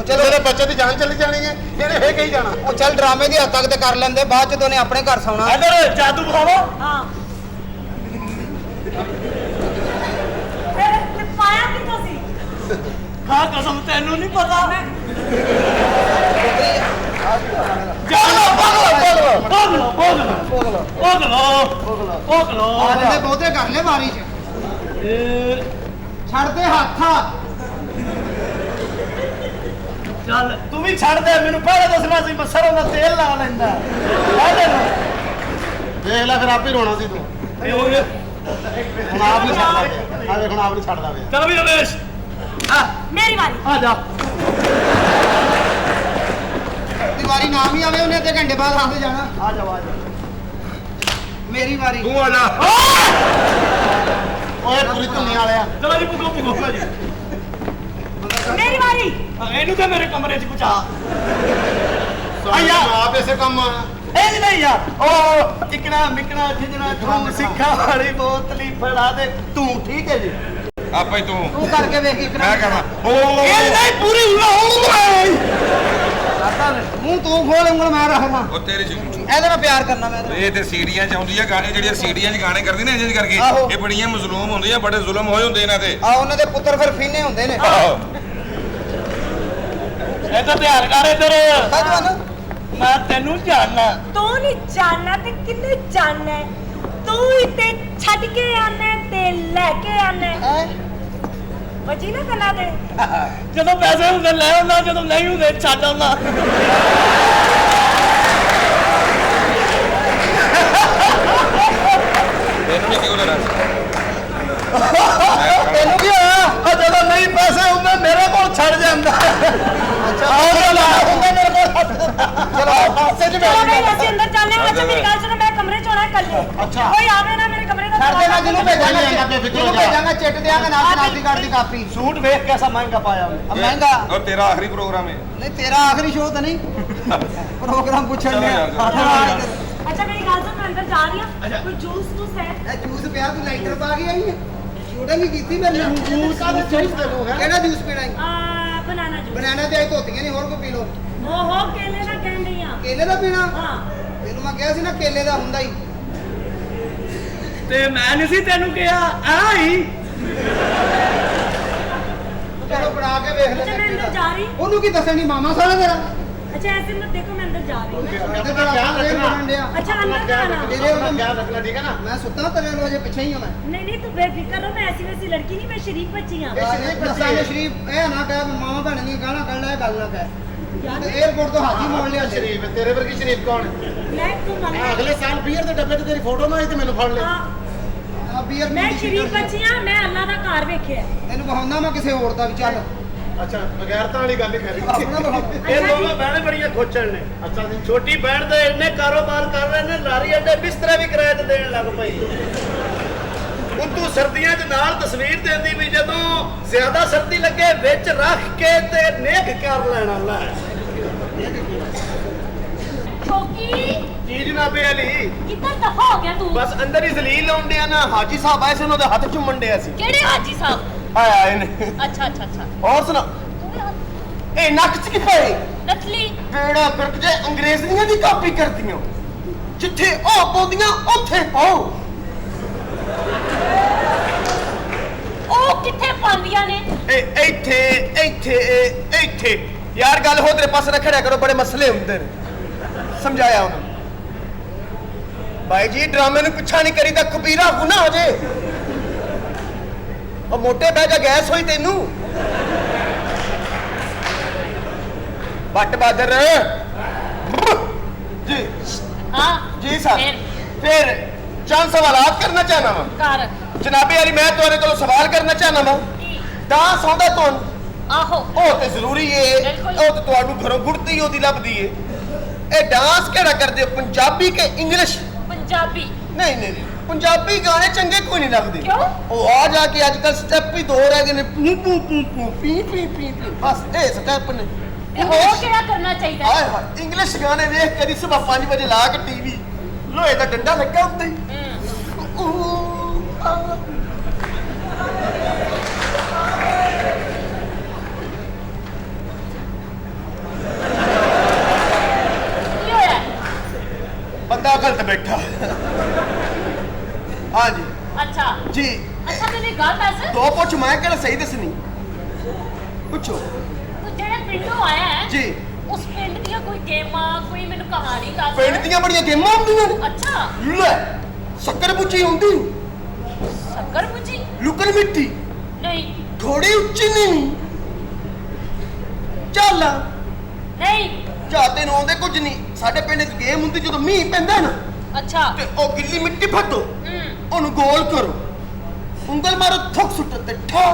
ਚਲੋ ਮੇਰੇ ਬੱਚੇ ਦੀ ਜਾਨ ਚਲੀ ਜਾਣੀ ਹੈ ਇਹਨੇ ਫੇਰ ਕਹੀ ਜਾਣਾ ਉਹ ਚੱਲ ਡਰਾਮੇ ਦੀ ਹੱਦ ਤੱਕ ਤੇ ਕਰ ਲੈਂਦੇ ਬਾਅਦ ਚ ਦੋਨੇ ਆਪਣੇ ਘਰ ਸੌਣਾ ਇਧਰ ਜਾਦੂ ਵਿਖਾਵੋ ਹਾਂ ਇਹ ਪਾਇਆ ਕਿੱਥੋਂ ਸੀ ਖਾ ਕਸਮ ਤੈਨੂੰ ਨਹੀਂ ਪਤਾ ਜਾਨੋ ਪਗਲੋ ਪੋਗਲੋ ਪੋਗਲੋ ਪੋਗਲੋ ਪੋਗਲੋ ਅੱਜ ਦੇ ਬਹੁਤੇ ਕਰ ਲੈ ਮਾਰੀ ਚ ਛੱਡਦੇ ਹੱਥ ਚੱਲ ਤੂੰ ਵੀ ਛੱਡ ਦੇ ਮੈਨੂੰ ਪਹਿਲੇ ਦੱਸਣਾ ਸੀ ਮੈਂ ਸਰੋਂ ਦਾ ਤੇਲ ਲਾ ਲੈਂਦਾ ਦੇਖ ਲੈ ਫਿਰ ਆਪ ਹੀ ਰੋਣਾ ਸੀ ਤੂੰ ਇਹ ਹੋ ਗਿਆ ਹੁਣ ਆਪ ਨਹੀਂ ਛੱਡਦਾ ਆ ਵੇਖ ਹੁਣ ਆਪ ਨਹੀਂ ਛੱਡਦਾ ਵੇ ਚਲ ਵੀ ਰਮੇਸ਼ ਮੇਰੀ ਵਾਰੀ ਆ ਜਾ ਦੀਵਾਰੀ ਨਾਮ ਹੀ ਆਵੇ ਉਹਨੇ ਅੱਧੇ ਘੰਟੇ ਬਾਅਦ ਹੱਥ ਜਾਣਾ ਆ ਜਾ ਆ ਜਾ ਮੇਰੀ ਵਾਰੀ ਤੂੰ ਆ ਜਾ ਓਏ ਪੂਰੀ ਧੁੰਨੀ ਵਾਲਿਆ ਚਲੋ ਜੀ ਪੁੱਗੋ ਪੁੱਗੋ ਜੀ ਮੇਰੀ ਵਾਰੀ ਇਹਨੂੰ ਤਾਂ ਮੇਰੇ ਕਮਰੇ 'ਚ ਪਹੁੰਚਾ ਆਇਆ ਆਪ ਇਸੇ ਕੰਮ ਆ ਇਹ ਨਹੀਂ ਯਾਰ ਉਹ ਟਿਕਣਾ ਮਿਕਣਾ ਖਿਜਣਾ ਤੂੰ ਸਿੱਖਾਂ ਵਾਲੀ ਬੋਤਲੀ ਫੜਾ ਦੇ ਤੂੰ ਠੀਕ ਹੈ ਜੀ ਆਪੇ ਹੀ ਤੂੰ ਤੂੰ ਕਰਕੇ ਵੇਖ ਇੱਕ ਮੈਂ ਕਹਾਂ ਇਹ ਨਹੀਂ ਪੂਰੀ ਮੂੰਹ ਤੂੰ ਖੋਲ ਉਂਗਲ ਮੈਂ ਰੱਖਦਾ ਉਹ ਤੇਰੀ ਇਹਦੇ ਨਾਲ ਪਿਆਰ ਕਰਨਾ ਮੈਂ ਇਹ ਤੇ ਸੀਡੀਆਂ ਚ ਆਉਂਦੀ ਆ ਗਾਣੇ ਜਿਹੜੀਆਂ ਸੀਡੀਆਂ 'ਚ ਗਾਣੇ ਕਰਦੀ ਨੇ ਇੰਜ ਕਰਕੇ ਆਹੋ। ਇਹ ਬੜੀਆਂ ਮਜ਼ਲੂਮ ਹੁੰਦੀਆਂ ਬੜੇ ਜ਼ੁਲਮ ਹੋਏ ਹੁੰਦੇ ਇਹਨਾਂ ਤੇ ਆ ਉਹਨਾਂ ਦੇ ਪੁੱਤਰ ਫਿਰ ਫੀਨੇ ਹੁੰਦੇ ਨੇ ਆਹੋ ਇੱਧਰ ਧਿਆਨ ਕਰ ਇੱਧਰ ਸਾਜਵਾਨ ਮੈਂ ਤੈਨੂੰ ਜਾਣਨਾ ਤੂੰ ਨਹੀਂ ਜਾਣਨਾ ਤੇ ਕਿੰਨੇ ਜਾਣਨਾ ਹੈ? ਤੂੰ ਹੀ ਤੇ ਛੱਡ ਕੇ ਆਣਾ ਤੇ ਲੈ ਕੇ ਆਣਾ ਵਜੀ ਨਾ ਕਲਾ ਦੇ ਜਦੋਂ ਪੈਸੇ ਹੁੰਦੇ ਲੈ ਆਉਂਦਾ ਜਦੋਂ ਨਹੀਂ ਹੁੰਦੇ ਛੱਡ ਆਉਂਦਾ ਤੈਨੂੰ ਨਹੀਂ ਕਿਉਂ ਲੈਣਾ ਤੈਨੂੰ ਕੀ ਹੋਇਆ ਜਦੋਂ ਨਹੀਂ ਪੈਸੇ ਹੁੰਦੇ ਮੇਰੇ ਕੋਲ ਛੱਡ ਜਾਂਦਾ ਆਓ ਨਾ ਹੁੰਦੇ ਮੇਰੇ ਕੋਲ ਚਲੋ ਪਾਸੇ ਚ ਚਲੋ ਬੈਠ ਨਹੀਂ ਅਸੀਂ ਅੰਦਰ ਚੱਲਦੇ ਹਾਂ ਅੱਛਾ ਮੇਰੀ ਗੱਲ ਸੁਣੋ ਮੈਂ ਕਮਰੇ ਚ ਹੋਣਾ ਕੱਲੇ ਅੱਛਾ। ਕੋਈ ਆਵੇ ਨਾ ਮੇਰੇ ਕਮਰੇ ਦਾ ਛੱਡ ਦੇ ਨਾ ਜਿਹਨੂੰ ਭੇਜਾਂਗਾ ਨਹੀਂ, ਬੇਫਿਕਰ ਹੋ ਜਿਹਨੂੰ ਜਾ। ਭੇਜਾਂਗਾ ਚਿੱਟ ਦਿਆਂਗਾ ਨਾਲ ਨਾਤੀ ਕਾਰਡ ਦੀ ਕਾਪੀ ਸੂਟ ਵੇਖ ਕੈਸਾ ਮਹਿੰਗਾ ਪਾਇਆ ਉਹਨੇ ਆ ਮਹਿੰਗਾ ਉਹ ਤੇਰਾ ਆਖਰੀ ਪ੍ਰੋਗਰਾਮ ਹੈ ਨਹੀਂ ਤੇਰਾ ਆਖਰੀ ਸ਼ੋਅ ਤਾਂ ਨਹੀਂ ਪ੍ਰੋਗਰਾਮ ਪੁੱਛਣ ਚਲੋ ਲਿਆ ਯਾਰ, ਅੱਛਾ ਮੇਰੀ ਗੱਲ ਸੁਣ ਮੈਂ ਅੰਦਰ ਜਾ ਰਹੀ ਹਾਂ ਕੋਈ ਜੂਸ ਜੂਸ ਹੈ ਇਹ ਜੂਸ ਪਿਆ ਤੂੰ ਲਾਈਟਰ ਪਾ ਕੇ ਆਈ ਹੈ ਸ਼ੂਟਿੰਗ ਹੀ ਕੀਤੀ ਮੈਂ ਜੂਸ ਕਿਹੜਾ ਜੂਸ ਪੀਣਾ ਹੈ ਆ ਬਨਾਨਾ ਜੂਸ ਬਨਾਨਾ ਤੇ ਆਈ ਧੋਤੀਆਂ ਨਹੀਂ ਹੋਰ ਕੋ ਪੀ ਲੋ ਓਹੋ ਕੇਲੇ ਦਾ ਕਹਿਣ ਡਈ ਆ ਕੇਲੇ ਦਾ ਪੀਣਾ ਹਾਂ ਤੈਨੂੰ ਮੈਂ ਕਿਹਾ ਸੀ ਨਾ ਕੇਲੇ ਦਾ ਹੁੰਦਾ ਹੀ ਤੇ ਮੈਂ ਨਹੀਂ ਸੀ ਤੈਨੂੰ ਕਿਹਾ ਆ ਹੀ ਚਲੋ ਬਣਾ ਕੇ ਵੇਖ ਅੱਛਾ ਮੈਂ ਅੰਦਰ ਲੈ ਜਾ ਰਹੀ ਉਹਨੂੰ ਕੀ ਦੱਸਣੀ ਮਾਮਾ ਸਾਲਾ ਤੇਰਾ अच्छा ऐसे मत देखो मैं अंदर जा रही हूँ ਤੇ ਤੇਰਾ ਵਿਆਹ ਕਰੇ ਬਣਨ ਡਿਆ अच्छा अंदर का आना ਤੇਰੇ ਉਹਨੂੰ ਧਿਆਨ ਰੱਖਣਾ ਠੀਕ ਹੈ ਨਾ ਮੈਂ ਸੁੱਤਾ ਤੇਰੇ ਰੋਜ਼ ਪਿੱਛੇ ਹੀ ਹਾਂ ਮੈਂ नहीं नहीं तू बेफिक्र हो मैं ऐसी वैसी लड़की नहीं मैं शरीफ बच्ची हाँ ਨਸਾਂ ਸ਼ਰੀਫ ਇਹ ਨਾ ਕਹਿ ਮਾਮਾ ਭੈਣ ਦੀਆਂ ਗਾਲਾਂ ਕੱਢ ਲੈ ਗੱਲ ਨਾ ਕਹਿ यार ਤੇ 에어ਪੋਰਟ ਤੋਂ ਹਾਜੀ ਮੋੜ ਲਿਆ ਸ਼ਰੀਫ ਤੇਰੇ ਵਰਗੀ ਸ਼ਰੀਫ ਕੌਣ ਹੈ मैं तू मन ਅਗਲੇ ਸਾਲ ਬੀਅਰ ਦੇ ਡੱਬੇ ਤੇ ਤੇਰੀ ਫੋਟੋ ਨਾ ਆਈ ਤੇ ਮੈਨੂੰ ਫੜ ਲਿਆ हाँ ਆ ਬੀਅਰ मैं शरीफ बच्ची हाँ मैं अल्लाह का घर वेखे ਤੈਨੂੰ ਬਹਾਉਣਾ ਮੈਂ ਕਿਸੇ ਹੋਰ ਦਾ ਵੀ ਚੱਲ ਅੱਛਾ ਬਗੈਰਤਾਂ ਵਾਲੀ ਗੱਲ ਹੀ ਕਰੀ ਆਪਣਾ ਬਹਾਉ ਇਹ ਦੋਵੇਂ ਭੈਣੇ ਬੜੀਆਂ ਖੋਚਣ ਨੇ ਅੱਛਾ ਜੀ ਛੋਟੀ ਭੈਣ ਦੇ ਇੰਨੇ ਕਾਰੋਬਾਰ ਕਰ ਰਹੇ ਨੇ ਲਾਰੀ ਅੱਡੇ ਬਿਸਤਰੇ ਵੀ ਕਿਰਾਏ ਤੇ ਦੇਣ ਲੱਗ ਪਈ ਹੁਣ ਤੂੰ ਸਰਦੀਆਂ 'ਚ ਨਾਲ ਤਸਵੀਰ ਦੇਂਦੀ ਵੀ ਜਦੋਂ ਜ਼ਿਆਦਾ ਸਰਦੀ ਲੱਗੇ ਵਿੱਚ ਰੱਖ ਕੇ ਤੇ ਨੇਕ ਕਰ ਲੈਣਾ ਲੈ छोकी ਜੀ ਜਨਾਬੇ ਅਲੀ कितना दफा हो गया तू ਬਸ ਅੰਦਰ ਹੀ ਜ਼ਲੀਲ ਆਉਂਦਿਆ ਨਾ ਹਾਜੀ ਸਾਹਿਬ ਆਏ ਸੀ ਉਹਨਾਂ ਦੇ ਹੱਥ ਚੁੰਮਣ ਡਿਆ ਸੀ ਕਿਹੜੇ ਹਾਜੀ ਸਾਹਿਬ ਆਏ ਨੇ ਅੱਛਾ ਅੱਛਾ ਅੱਛਾ ਹੋਰ ਸੁਣਾ ਇਹ ਨੱਕ 'ਚ ਕੀ ਪਏ ਨਕਲੀ ਕਿਹੜਾ ਫਿਰਕ ਜੇ ਅੰਗਰੇਜ਼ੀਆਂ ਦੀ ਕਾਪੀ ਕਰਦੀਆਂ ਜਿੱਥੇ ਉਹ ਪਾਉਂਦੀਆਂ ਉੱਥੇ ਪਾਓ ਉਹ ਕਿੱਥੇ ਪਾਉਂਦੀਆਂ ਨੇ ਇਹ ਇੱਥੇ ਇੱਥੇ ਇੱਥੇ ਯਾਰ ਗੱਲ ਹੋ ਤੇਰੇ ਪਾਸੇ ਰੱਖਿਆ ਕਰੋ ਬੜੇ ਮਸਲੇ ਹੁੰਦੇ ਨੇ ਸਮਝਾਇਆ ਉਹਨੂੰ ਭਾਈ ਜੀ ਡਰਾਮੇ ਨੂੰ ਪਿੱਛਾ ਨਹੀਂ ਕਰੀਦਾ ਕਬੀਰਾ ਗੁਨਾਹ ਜੇ ਉਹ ਮੋਟੇ ਬਹਿ ਜਾ ਗੈਸ ਹੋਈ ਤੈਨੂੰ ਬੱਟ ਬਾਦਰ जी हाँ जी सर फिर चंद सवालात करना चाहना वा कार जनाबे यारी मैं तुहाडे कोलों सवाल करना चाहना वा डांस आउंदा तुहानू आहो ਉਹ ਤੇ ਜ਼ਰੂਰੀ ਏ ਬਿਲਕੁਲ। ਉਹ ਤੇ ਤੁਹਾਨੂੰ ਘਰੋਂ ਗੁੜਤੀ ਉਹਦੀ ਲੱਭਦੀ ਏ ਇਹ ਡਾਂਸ ਕਿਹੜਾ ਕਰਦੇ ਹੋ ਪੰਜਾਬੀ ਕੇ ਇੰਗਲਿਸ਼ पंजाबी ਨਹੀਂ ਨਹੀਂ ਨਹੀਂ, ਪੰਜਾਬੀ ਗਾਣੇ ਚੰਗੇ ਕੋਈ ਨਹੀਂ ਲੱਗਦੇ ਕਿਉਂ? ਉਹ ਆ ਜਾ ਕੇ ਅੱਜ ਕੱਲ ਸਟੈਪ ਹੀ ਦੋ ਰਹਿ ਗਏ ਨੇ ਪੂ ਪੂ ਪੂ ਪੂ ਪੀ ਪੀ ਪੀ ਪੀ ਬਸ ਇਹ ਸਟੈਪ ਨੇ ਤੇ ਹੋਰ ਕਿਹੜਾ ਕਰਨਾ ਚਾਹੀਦਾ ਹਾਏ ਹਾਏ ਇੰਗਲਿਸ਼ ਗਾਣੇ ਵੇਖ ਕਦੀ ਸਵੇਰ 5 ਵਜੇ ਲਾ ਕੇ ਟੀਵੀ ਲੋਹੇ ਦਾ ਡੰਡਾ ਲੱਗਾ ਉੱਤੇ ਕੀ ਹੋਇਆ ਬੰਦਾ ਗਲਤ ਬੈਠਾ ਹਾਂਜੀ ਅੱਛਾ ਜੀ ਅੱਛਾ ਮੈਨੂੰ ਗੱਲ ਦੱਸ ਦੋ ਪੁੱਛ ਮੈਂ ਕਿਹੜਾ ਸਹੀ ਦੱਸਣੀ ਪੁੱਛੋ ਤੂੰ ਜਿਹੜੇ ਪਿੰਡੋਂ ਆਇਆ ਹੈ ਜੀ ਉਸ ਪਿੰਡ ਦੀਆਂ ਕੋਈ ਗੇਮਾਂ ਕੋਈ ਮੈਨੂੰ ਕਹਾਣੀ ਦੱਸ ਪਿੰਡ ਦੀਆਂ ਬੜੀਆਂ ਗੇਮਾਂ ਹੁੰਦੀਆਂ ਨੇ ਅੱਛਾ ਲੈ ਸ਼ੱਕਰ ਪੁੱਛੀ ਹੁੰਦੀ ਸ਼ੱਕਰ ਮੁੱਜੀ ਲੁਕਣ ਮਿੱਟੀ ਨਹੀਂ ਥੋੜੀ ਉੱਚੀ ਨਹੀਂ ਚੱਲ ਨਹੀਂ ਜਾਤੇ ਨੂੰ ਆਉਂਦੇ ਕੁਝ ਨਹੀਂ ਸਾਡੇ ਪਿੰਡ ਇੱਕ ਗੇਮ ਹੁੰਦੀ ਜਦੋਂ ਮੀਂਹ ਪੈਂਦਾ ਨਾ ਅੱਛਾ ਤੇ ਉਹ ਗਿੱਲੀ ਮਿੱਟੀ ਫੱਟੋ ਹੂੰ ਉਹਨੂੰ ਗੋਲ ਕਰੋ ਉਂਗਲ ਮਾਰੋ ਥੁੱਕ ਸੁੱਟ ਤੇ ਠਾ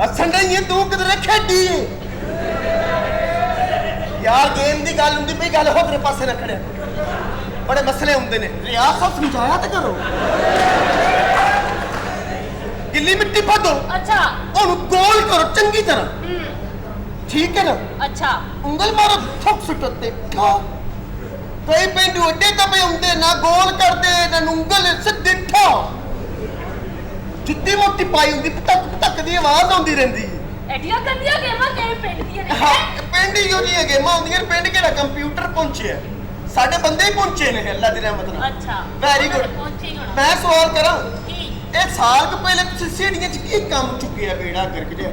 ਅਸਲ ਨਹੀਂ ਇਹ ਤੂੰ ਕਿਧਰੇ ਖੇਡੀ ਏ ਯਾਰ ਗੇਮ ਦੀ ਗੱਲ ਹੁੰਦੀ ਪਈ ਗੱਲ ਹੋਦਰੇ ਪਾਸੇ ਨਾ ਖੜਿਆ ਬੜੇ ਮਸਲੇ ਹੁੰਦੇ ਨੇ ਰਿਆਜ਼ ਸਾਹਿਬ ਸਮਝਾਇਆ ਤੇ ਕਰੋ ਗਿੱਲੀ ਮਿੱਟੀ ਫੱਟੋ ਅੱਛਾ ਉਹਨੂੰ ਗੋਲ ਕਰੋ ਚੰਗੀ ਤਰ੍ਹਾਂ ਹੂੰ ਠੀਕ ਹੈ ਨਾ ਅੱਛਾ ਉਂਗਲ ਮਾਰੋ ਥੁੱਕ ਸੁੱਟ ਤੇ ਠਾ ਕਈ ਪਿੰਡੂ ਅੱਡੇ ਦਬੇ ਹੁੰਦੇ ਨਾ ਗੋਲ ਕਰਦੇ ਨਾ ਉਂਗਲ ਸਿੱਧੀ ਠਾ ਜਿੱਦੀ ਮੋਟੀ ਪਾਈ ਹੁੰਦੀ ਪਟਕ ਪਟਕ ਦੀ ਆਵਾਜ਼ ਆਉਂਦੀ ਰਹਿੰਦੀ ਐਡੀਆਂ ਗੰਦੀਆਂ ਗੇਮਾਂ ਕਿਹੜੇ ਪਿੰਡ ਦੀਆਂ ਨੇ ਹਾਂ ਪਿੰਡ ਹੀ ਉਹਦੀਆਂ ਗੇਮਾਂ ਹੁੰਦੀਆਂ ਨੇ ਪਿੰਡ ਕਿਹੜਾ ਕੰਪਿਊਟਰ ਪਹੁੰਚਿਆ ਸਾਡੇ ਬੰਦੇ ਹੀ ਪਹੁੰਚੇ ਨੇ ਅੱਲਾ ਦੀ ਰਹਿਮਤ ਨਾਲ ਅੱਛਾ ਵੈਰੀ ਗੁੱਡ ਪਹੁੰਚੇ ਹੋਣਾ ਮੈਂ ਸਵਾਲ ਕਰਾਂ ਕੀ ਇਹ ਸਾਲ ਕੁ ਪਹਿਲੇ ਤੁਸੀਂ ਸੀੜੀਆਂ 'ਚ ਕੀ ਕੰਮ ਚੁੱਕਿਆ ਬੇੜਾ ਕਰਕੇ ਜਿਹਾ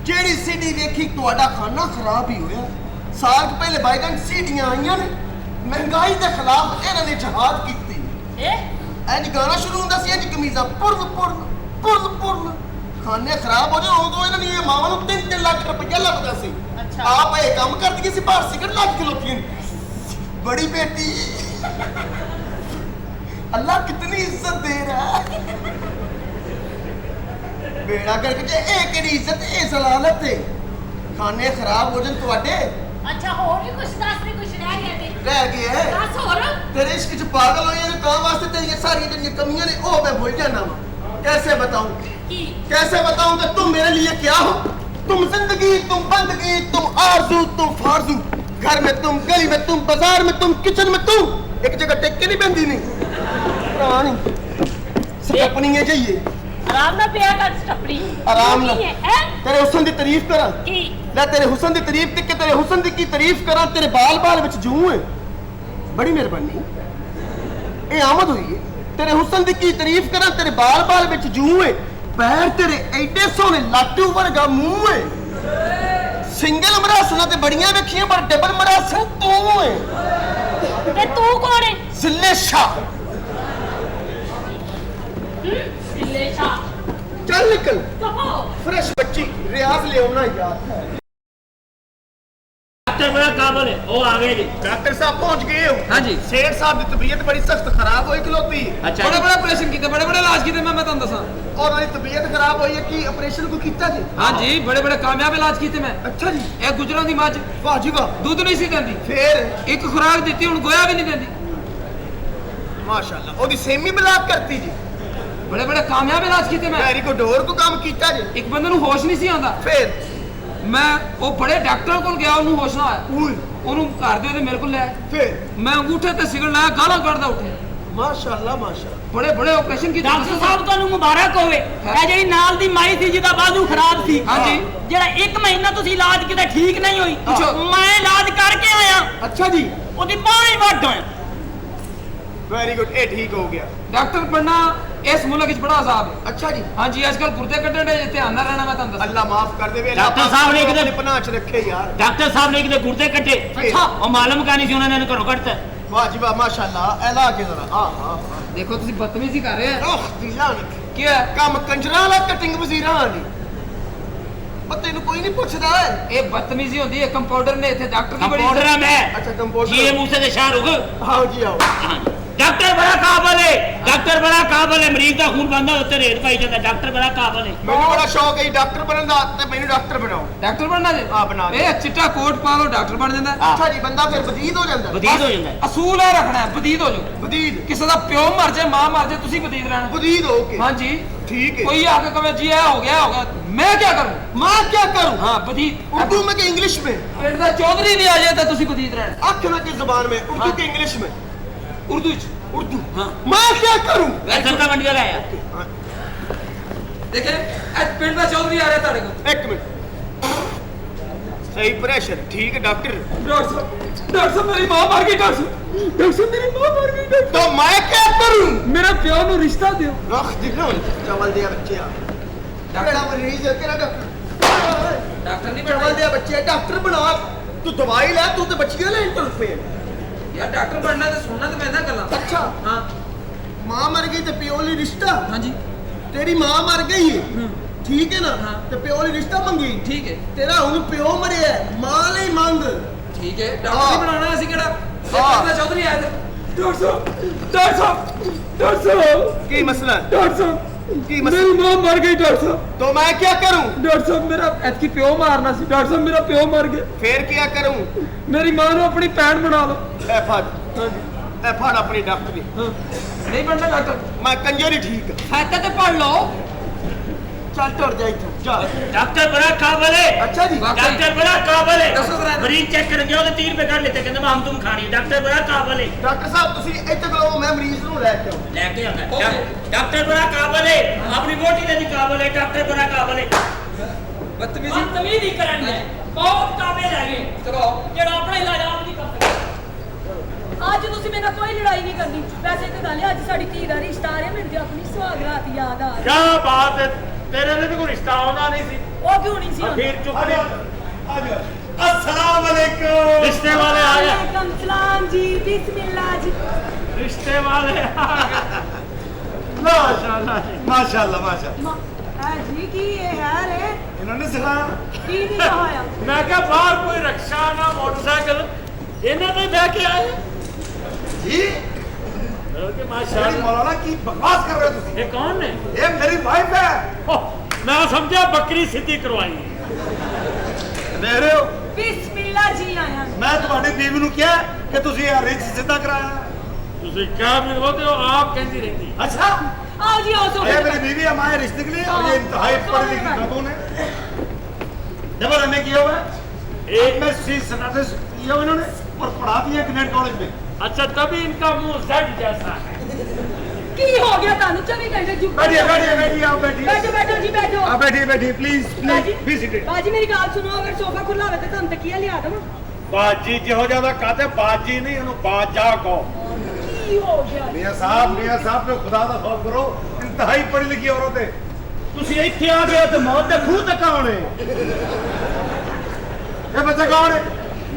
ਜਿਹੜੀ ਸੀੜੀ ਵੇਖੀ ਤੁਹਾਡਾ ਖਾਣਾ ਖਰਾਬ ਹੀ ਹੋਇਆ ਸਾਲ ਕੁ ਪਹਿਲੇ ਬਾਈਗਨ ਸੀੜੀਆਂ ਆਈਆਂ ਨੇ ਮਹਿੰਗਾਈ ਦੇ ਖਿਲਾਫ ਇਹਨਾਂ ਨੇ ਜਹਾਦ ਕੀਤੀ ਇਹ ਇੰਜ ਗਾਣਾ ਸ਼ੁਰੂ ਹੁੰਦਾ ਸੀ ਇੰਜ ਕਮੀਜ਼ਾਂ ਪੁਰਨ ਪੁਰਨ ਪੁਰਨ ਪੁਰਨ ਖਾਣੇ ਖਰਾਬ ਹੋ ਜਾਣ ਉਦੋਂ ਇਹਨਾਂ ਨੇ ਇਹ ਮਾਵਾਂ ਨੂੰ 3-3 ਲੱਖ ਰੁਪਇਆ ਲੱਭਦਾ ਸੀ ਅੱਛਾ। ਆਪ ਇਹ ਕੰਮ ਕਰਦੀ ਸੀ ਬਾਹਰ ਸਿਗਰਟ ਲੱਗ ਖਲੋਤੀ ਬੜੀ बेटी अल्लाह कितनी इज्जत दे रहा है बेड़ा करके जे एक केड़ी इज्जत ए सलालत है खाने खराब हो जन ਤੁਹਾਡੇ ਅੱਛਾ ਹੋਰ ਵੀ ਕੁਝ ਦੱਸ ਵੀ ਕੁਝ ਰਹਿ ਗਿਆ ਤੇ रह गए हैं ਦੱਸ ਹੋਰ तेरे इश्क च पागल होए ने काम वास्ते तेरी सारी जो कमियां ने ओ मैं भूल जाना कैसे बताऊं ਕੀ कैसे बताऊं कि तुम मेरे लिए क्या हो तुम जिंदगी तुम बंदगी तुम आरज़ू तुम फारज़ू घर में तुम गली में तुम बाजार में तुम किचन में तुम एक जगह टेक के नहीं बंदी नहीं रानी सपनी है चाहिए ਆਰਾਮ ਨਾਲ ਪਿਆ ਕਰ ਸਟੱਪੜੀ आराम ना ਹੈ तेरे हुस्न दी तारीफ करा ਕੀ ਲੈ ਤੇਰੇ ਹੁਸਨ ਦੀ ਤਾਰੀਫ ਤੇ ਤੇਰੇ ਹੁਸਨ ਦੀ ਕੀ ਤਾਰੀਫ ਕਰਾਂ ਤੇਰੇ ਬਾਲ ਵਿੱਚ ਜੂੰ ਹੈ ਬੜੀ ਮਿਹਰਬਾਨੀ ਇਹ ਆਮਦ ਹੋਈ ਹੈ ਤੇਰੇ ਹੁਸਨ ਦੀ ਕੀ ਤਾਰੀਫ ਕਰਾਂ ਤੇਰੇ ਬਾਲ ਵਿੱਚ ਜੂੰ ਹੈ ਪੈਰ ਤੇਰੇ ਐਡੇ ਸੋਹਣੇ ਲਾਟੂ ਵਰਗਾ ਮੂੰਹ ਹੈ ਸਿੰਗਲ ਮਰਾਸਣਾ ਤੇ ਬੜੀਆਂ ਵੇਖੀਆਂ ਪਰ ਡਬਲ ਮਰਾਸਣ ਤੂੰ ਹੈ ਤੇ ਤੂੰ ਕੌਣ ਹੈ ਜ਼ਿੱਲੇ ਸ਼ਾਹ ਦਿੱਲੇ ਸ਼ਾ ਚੱਲ ਨਿਕਲ ਕਹੋ ਫਰੈਸ਼ ਬੱਚੀ ਰਿਆਜ਼ ਲਿਆਉਣਾ ਯਾਰ डॉक्टर बड़ा काबल है वो आ गए जी डॉक्टर साहब पहुंच गए हो हाँ जी शेर साहब की तबीयत बड़ी सख्त खराब होई खलोती अच्छा बड़े बड़े ऑपरेशन किए बड़े बड़े इलाज किए मैं तुम दसा और उनकी तबीयत खराब हुई है कि ऑपरेशन को कीता जी हाँ जी बड़े बड़े कामयाब इलाज किए मैं अच्छा जी एक गुजरों की मझ वाह जी वाह दुध नहीं सी देंदी फिर एक खुराक दी हूँ गोया भी नहीं देंदी माशाल्लाह ओदी सेमी ब्लॉक करती जी बड़े बड़े कामयाब इलाज किए मैं वेरी गुड और को काम कीता जी एक बंदे ਨੂੰ ਹੋਸ਼ ਨਹੀਂ ਸੀ ਆਉਂਦਾ फिर ਮੈਂ ਉਹ ਬੜੇ ਡਾਕਟਰਾਂ ਕੋਲ ਗਿਆ ਉਹਨੂੰ ਹੋਸ਼ ਨਾ ਆਇਆ ओए ਉਹਨੂੰ ਘਰ ਦੇ ਉਹਦੇ ਮੇਰੇ ਕੋਲ ਲੈ ਆਏ। फिर ਮੈਂ ਅੰਗੂਠੇ ਤੇ ਸਿਗਰਟ ਲਾਇਆ ਗਾਲਾਂ ਕੱਢਦਾ ਉੱਠਿਆ माशाल्लाह माशाल्लाह ਬੜੇ ਬੜੇ ਆਪਰੇਸ਼ਨ ਕੀਤੇ ਡਾਕਟਰ ਸਾਹਿਬ ਤੁਹਾਨੂੰ ਮੁਬਾਰਕ ਹੋਵੇ ਇਹ ਜਿਹੜੀ ਨਾਲ ਦੀ ਮਾਈ ਸੀ ਜਿਹਦਾ ਬਾਜ਼ੂ ਖਰਾਬ ਸੀ ਹਾਂਜੀ। ਜਿਹੜਾ 1 ਮਹੀਨਾ ਤੁਸੀਂ ਇਲਾਜ ਕੀਤਾ ਠੀਕ ਨਹੀਂ ਹੋਈ ਪੁੱਛੋ। ਮੈਂ ਇਲਾਜ ਕਰਕੇ ਆਇਆ अच्छा जी ਉਹਦੀ ਬਾਂਹ ਹੀ ਵੱਢ ਹੋਇਆ वेरी गुड ए ठीक हो गया ਡਾਕਟਰ ਬਣਨਾ ਇਸ ਮੁਲਕ ਵਿੱਚ ਬੜਾ ਆਜ਼ਾਬ ਹੈ अच्छा जी ਹਾਂਜੀ ਅੱਜ ਕੱਲ ਗੁਰਦੇ ਕੱਢਣ ਦੇ ਧਿਆਨ ਨਾਲ ਰਹਿਣਾ ਮੈਂ ਤੁਹਾਨੂੰ ਦੱਸਾਂ अल्लाह माफ कर दे डॉक्टर साहब ने किधर- पनाह च रखे यार डॉक्टर साहब ने कितने गुर्दे कटे अच्छा। और मालूम का नहीं सी उन्होंने घरों कटता वाह जी वाह माशाल्लाह एला के जरा हां हां ਦੇਖੋ ਤੁਸੀਂ ਬਦਤਮੀਜ਼ੀ ਕਰ ਰਹੇ ਹੋ ओह दी जान ਕੀ ਹੈ ਕੰਮ ਕੰਜਰਾਂ ਵਾਲਾ ਕਟਿੰਗ ਵਜ਼ੀਰਾਂ ਵਾਲੀ ਉਹ ਤੈਨੂੰ ਕੋਈ ਨਹੀਂ ਪੁੱਛਦਾ ਹੈ ਇਹ ਬਦਤਮੀਜ਼ੀ ਹੁੰਦੀ ਹੈ ਕੰਪਾਊਂਡਰ ਨੇ ਇੱਥੇ ਡਾਕਟਰ ਦੀ ਬੜੀ कंपाउंडर है मैं ਅੱਛਾ ਕੰਪੋਜ਼ਰ जीए मुंह से शाहरुख आओ जी आओ ਡਾਕਟਰ ਬੜਾ ਕਾਬਲ ਹੈ, ਡਾਕਟਰ ਬੜਾ ਕਾਬਲ ਹੈ। ਮਰੀਜ਼ ਦਾ ਖੂਨ ਬੰਦਾ ਉੱਤੇ ਰੇਟ ਪਾਈ ਜਾਂਦਾ। ਡਾਕਟਰ ਬੜਾ ਕਾਬਲ ਹੈ। ਮੈਨੂੰ ਬੜਾ ਸ਼ੌਕ ਹੈ ਡਾਕਟਰ ਬਣਨ ਦਾ ਤੇ ਮੈਨੂੰ ਡਾਕਟਰ ਬਣਾਓ। ਡਾਕਟਰ ਬਣਨਾ ਜੇ ਹਾਂ, ਬਣਾ ਦਿਓ। ਇਹ ਚਿੱਟਾ ਕੋਟ ਪਾ ਲਓ ਡਾਕਟਰ ਬਣ ਜਾਂਦਾ ਅੱਛਾ ਜੀ, ਬੰਦਾ ਫਿਰ ਬਦੀਦ ਹੋ ਜਾਂਦਾ। ਵਧੀਦ ਹੋ ਜਾਂਦਾ ਹੈ। ਅਸੂਲ ਇਹ ਰੱਖਣਾ ਹੈ ਬਦੀਦ ਹੋ ਜਾਓ। ਬਦੀਦ ਕਿਸੇ ਦਾ ਪਿਓ ਮਰ ਜਾਏ ਮਾਂ ਮਰ ਜਾਏ ਤੁਸੀਂ ਬਦੀਦ ਰਹਿਣਾ। ਬਦੀਦ ਹੋ ਕੇ ਹਾਂਜੀ ठीक है। कोई आके कहे जी ये हो गया मैं क्या करूं? मैं क्या करूं? हाँ बदीद उर्दू में कि इंग्लिश में? पिंड दा चौधरी भी आ जाए तो तुसी बदीद रहना। आखना किस जुबान में? उर्दू के इंग्लिश में? उर्दू च उर्दू। हाँ मैं क्या करूं? ਸਰਕਾ ਮੰਡੀ ਵਾਲਾ ਆਇਆ। देखे आज पिंड दा चौधरी आ रहा तारे को। एक मिनट सही प्रेशर ठीक है डॉक्टर। डॉक्टर साहब मेरी मां मर गई। डॉक्टर साहब मेरी मां मर गई। डॉक्टर तो मैं क्या करूं? मेरा प्यो नु रिश्ता दियो। रख दिलो चावल दिया बच्चे केड़ा मरीज है केड़ा डॉक्टर? डॉक्टर नहीं चावल बनना दिया बच्चे डॉक्टर बना। तू दवाई ले तू तो बच्चियां ले इंटर पे। यार डॉक्टर बनना तो सुनना तो मैं ना गल्ला। अच्छा हां मां मर गई तो प्यो ली रिश्ता। हां जी तेरी मां मर गई है ठीक है ना? हाँ। तो प्यो ली रिश्ता मंगी। ठीक है तेरा हुन प्यो मरिया है मां ਲਈ ਮੰਗ। ठीक है डॉक्टर नहीं बनाना ਅਸੀਂ ਕਿਹੜਾ हाँ। पिंड दा चौधरी आया थे। डॉक्टर साहब की मसला है? डॉक्टर साहब की मेरी मसला? मां मर गई। डॉक्टर साहब तो मैं क्या करूं? डॉक्टर साहब मेरा एतकी प्यो मारना सी। डॉक्टर साहब मेरा प्यो मर गया। फिर क्या करूं? मेरी मां ਨੂੰ ਆਪਣੀ ਭੈਣ ਬਣਾ ਲਓ। ए फड़ ए फड़ अपनी डॉक्टरी। नहीं बनना डॉक्टर। मैं कंजरी ठीक है। ਖਾਤਾ ਤੇ ਪੜ ਲਓ। चल टुर जा इथों जा। ਡਾਕਟਰ ਬੜਾ ਕਾਬਲ ਹੈ। अच्छा जी डॉक्टर बड़ा काबल है। दसो जरा। मरीज चेक करेंगे ਉਹਦੇ 30 ਰੁਪਏ ਕੱਢ ਲਿੱਤੇ ਕਹਿੰਦੇ ਮੈਂ ਹਮ ਤੁਮ ਖਾਣੀ। ਡਾਕਟਰ ਬੜਾ ਕਾਬਲ ਹੈ। डॉक्टर साहब ਤੁਸੀਂ ਇੱਥੇ ਖਲੋ ਮੈਂ ਮਰੀਜ਼ ਨੂੰ ਲੈ ਕੇ ਆਉਂ। ਲੈ ਕੇ ਆਉਂਦਾ Okay. ਡਾਕਟਰ ਬੜਾ ਕਾਬਲ ਹੈ। ਆਪਣੀ ਵੋਟੀ ਦੇ ਵੀ ਕਾਬਲ ਹੈ। ਡਾਕਟਰ ਬੜਾ ਕਾਬਲ ਹੈ। ਬਦਤਮੀਜ਼ੀ ਬਦਤਮੀਜ਼ੀ ਕਰਨ ਦੇ ਬਹੁਤ ਕਾਬਿਲ ਹੈਗੇ ਚਲੋ ਜਿਹੜਾ ਆਪਣਾ ਇਲਾਜ ਆਪ ਨਹੀਂ ਕਰ ਸਕਦਾ। ਅੱਜ ਤੁਸੀਂ ਮੇਰੇ ਨਾਲ ਕੋਈ ਲੜਾਈ ਨਹੀਂ ਕਰਨੀ। ਵੈਸੇ ਤੇ ਗੱਲ ਹੈ ਅੱਜ ਸਾਡੀ ਧੀ ਦਾ ਰਿਸ਼ਤਾ ਆ ਰਿਹਾ। ਮੈਨੂੰ ਤੇ ਆਪਣੀ ਸੁਹਾਗ ਰਾਤ ਯਾਦ ਆ ਰਹੀ। क्या बात है तेरे लिए भी कोई रिश्ता होना नहीं सी। ਉਹ ਕਿਉਂ ਨਹੀਂ ਸੀ ਹੁਣ? फिर चुप नहीं। अस्सलाम वालेकुम। रिश्ते वाले आ गए। वालेकुम सलाम जी बिस्मिल्लाह जी। रिश्ते वाले आ गए। माशाल्लाह जी। माशाल्लाह माशाल्लाह। जी की ये है रे इन्होंने सिखाया। की नहीं कहाया। मैं क्या बाहर कोई रक्षा ना मोटरसाइकिल इन्होंने बह के आए। जी मेरी मेरी मौलाना की बकवास कर रहे हो तुम। ये कौन है? ये मेरी वाइफ है। ओह, मैं समझा बकरी सीधी करवाई। देख रहे हो बिस्मिल्लाह जी आया। मैं तुम्हारी बीवी ਨੂੰ ਕਿਹਾ ਕਿ ਤੁਸੀਂ ਇਹ ਰਿਚ ਸਿੱਧਾ ਕਰਾਇਆ। तुझे क्या भी बोलते हो आप कहती रहती। अच्छा आओ जी आओ ये मेरी बीवी है हमारे रिश्ते के लिए और ये इंतहाई पढ़ी लिखी खातून है। डबल एमए किया हुआ है। एक में सी स्टेटस किया हुआ इन्होंने और पढ़ाती है ग्रेड कॉलेज में। अच्छा तभी इनका मुंह जेड जैसा है। की हो गया तानू 24 घंटे चुप बैठिए बैठिए बैठिए आप बैठिए। बैठो बैठो जी बैठो। आप बैठिए बैठिए प्लीज बाजी प्लीज बी सीटेड। बाजी मेरी बात सुनो अगर सोफा खुला होवे तो तुम तकिया लिया दो। बाजी जो ज्यादा कहते बाजी नहीं उन्होंने बाजा को। की हो गया? मियां साहब ने खुदा दा खौफ करो। इंतहाई पढ़ी लिखी औरत है। ਤੁਸੀਂ ਇੱਥੇ ਆ ਗਏ ਤੇ ਮੌਤ ਦੇ ਖੂਹ ਤੱਕ ਆਉਣੇ। ये बच्चा कौन है?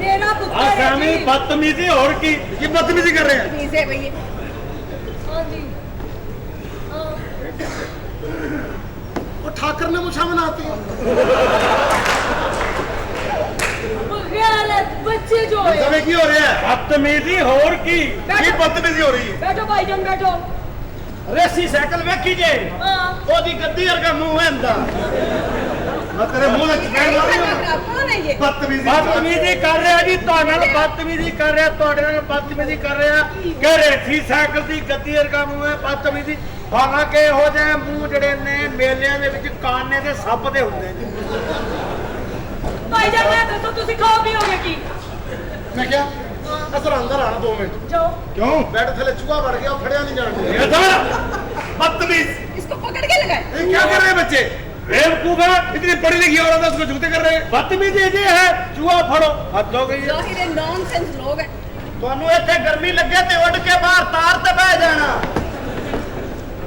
मेरा पुत्र है आसामी जी। बदतमीजी और की। ये बदतमीजी कर रहे हैं। प्लीज है भैया। हाँ जी हाँ। वो ठाकर ने मुझे मनाती है। वो गलत बच्चे जो है। समय की हो रही है? बदतमीजी और की। ये बदतमीजी हो रही है। बैठो भाईजान बैठो। रेसी साइकिल वेखी जे हाँ ओदी गद्दी वर्गा मुंह है अंदा। मैं तेरे मुंह में चपेड़ मारूंगा। कौन है ये? बदतमीजी बदतमीजी कर रहा जी ਤੁਹਾਡੇ ਨਾਲ ਬਦਤਮੀਜੀ ਕਰ ਰਿਹਾ ਤੁਹਾਡੇ ਨਾਲ ਬਦਤਮੀਜੀ ਕਰ ਰਿਹਾ ਕਿ ਰੇਸੀ ਸਾਈਕਲ ਦੀ ਗੱਦੀ ਵਰਗਾ ਮੂੰਹ ਹੈ ਬਦਤਮੀਜੀ। ਹਾਲਾਂਕਿ ਇਹੋ ਜਿਹੇ ਮੂੰਹ ਜਿਹੜੇ ਨੇ ਮੇਲਿਆਂ ਦੇ ਵਿੱਚ ਕਾਨੇ ਦੇ ਸੱਪ ਦੇ ਹੁੰਦੇ ਨੇ। भाईजान मैं तो तुसी खाओ पियोगे की? मैं क्या असर अंदर आना 2 मिनट। जाओ। क्यों बेड थले चूहा बढ़ गया फड़िया नहीं जान ਇਹ ਤਾਂ बदतमीज। इसको पकड़ के लगाए। ये क्या कर रहे हैं बच्चे? बेवकूफ है इतनी पढ़ी लिखी औरत है उसको जूते कर रहे हैं। बदतमीजी ये है चूहा फड़ो हद हो गई है। जाहिर है नॉनसेंस लोग हैं। ਤੁਹਾਨੂੰ ਇੱਥੇ ਗਰਮੀ ਲੱਗੇ ਤੇ ਉੱਡ ਕੇ ਬਾਹਰ ਤਾਰ ਤੇ ਬਹਿ ਜਾਣਾ।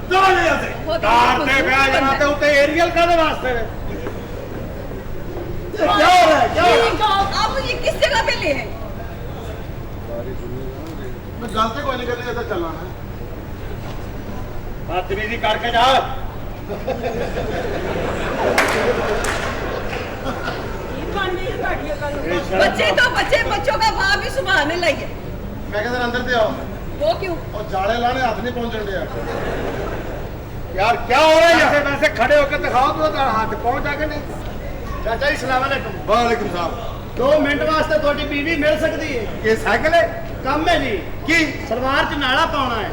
ਦੋ ਲੈ ਆਤੇ ਕਾਰ ਤੇ ਬਹਿ ਜਾਣਾ ਤੇ ਉੱਤੇ ਏਰੀਅਲ ਕਾਹਦੇ ਵਾਸਤੇ ਵੇ? क्या हो रहा है क्या हो रहा है? ठीक है। आप ये किस जगह पे लिए हैं? मैं गलती कोई नहीं करनी इधर चलना है। बदतमीजी करके जा। ये कांडी है काटिया कर लो। बच्चे तो बच्चे बच्चों का बाप भी सुभाने लगे। मैं कहता अंदर से आओ। वो क्यों? और जाले लाने हाथ नहीं पहुंचने दिया यार, क्या हो रहा है यहाँ? वैसे खड़े होकर दिखाओ तो हाथ पहुंच जाके नहीं। चाचा जी सलाम अलैकुम। वालेकुम सलाम। 2 मिनट वास्ते थोड़ी बीवी मिल सकती है? ये साइकिल है कम है जी की सलवार च नाड़ा पाना है।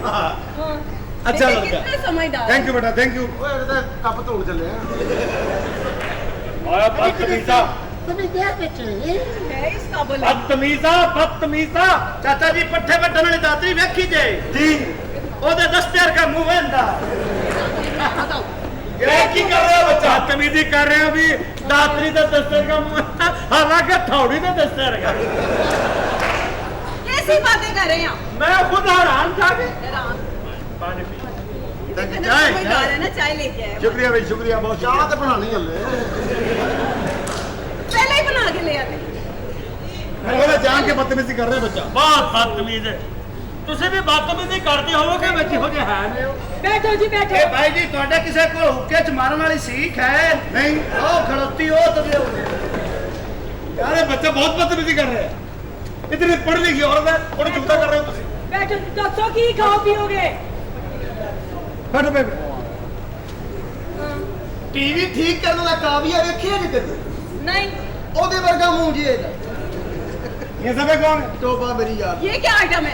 हाँ। अच्छा बेटे लड़का। कितने समझदार। थैंक यू बेटा, थैंक यू। कप तोड़ चले हैं। बदतमीजा है इसका बोले। बदतमीजा। चाचा जी पट्ठे वड्डण वाली दातरी वेखी जे जी ओदे दस्तेर का मुंह वेंदा। ये की कर रहे हो बच्चा? बदतमीजी कर रहे हो अभी। दातरी का दस्तर का मुंह, हालांकि थोड़ी का दस्तर का। कैसी बातें कर रहे हैं? मैं खुद हैरान था कि चाय है ना, चाय लेके आए। शुक्रिया भाई, शुक्रिया बहुत। चाह तो बनानी हले पहले ही बना के ले आते। मैं बोला जान के बदतमीजी कर रहे हैं बच्चा। बहुत बदतमीज है। तुझे भी बदतमीजी करते होगे बच्ची हो जाए है नहीं हो। बैठो जी बैठो। ए भाई जी ਤੁਹਾਡੇ ਕਿਸੇ ਕੋਲ ਹੁੱਕੇ ਚ ਮਾਰਨ ਵਾਲੀ ਸੀਖ ਹੈ? नहीं ਉਹ ਖੜੋਤੀ ਉਹ ਤੇ ਦਿਓ। यार ये बच्चा बहुत बदतमीजी कर रहे हैं। इतनी पढ़ लिखी औरत है और जुगता कर रहे हो तुम। बैठो दसो की खाओ पियोगे? बैठो बैठो। ਟੀਵੀ ਠੀਕ ਕਰਨ ਵਾਲਾ ਕਾਵੀਆ ਵੇਖਿਆ ਨਹੀਂ ਕਦੇ? नहीं। ਉਹਦੇ ਵਰਗਾ ਮੂੰਹ ਜੀ ਇਹਦਾ। ये सब है कौन है? ਤੋਬਾ ਮੇਰੀ ਯਾਰ। ये क्या आइटम है?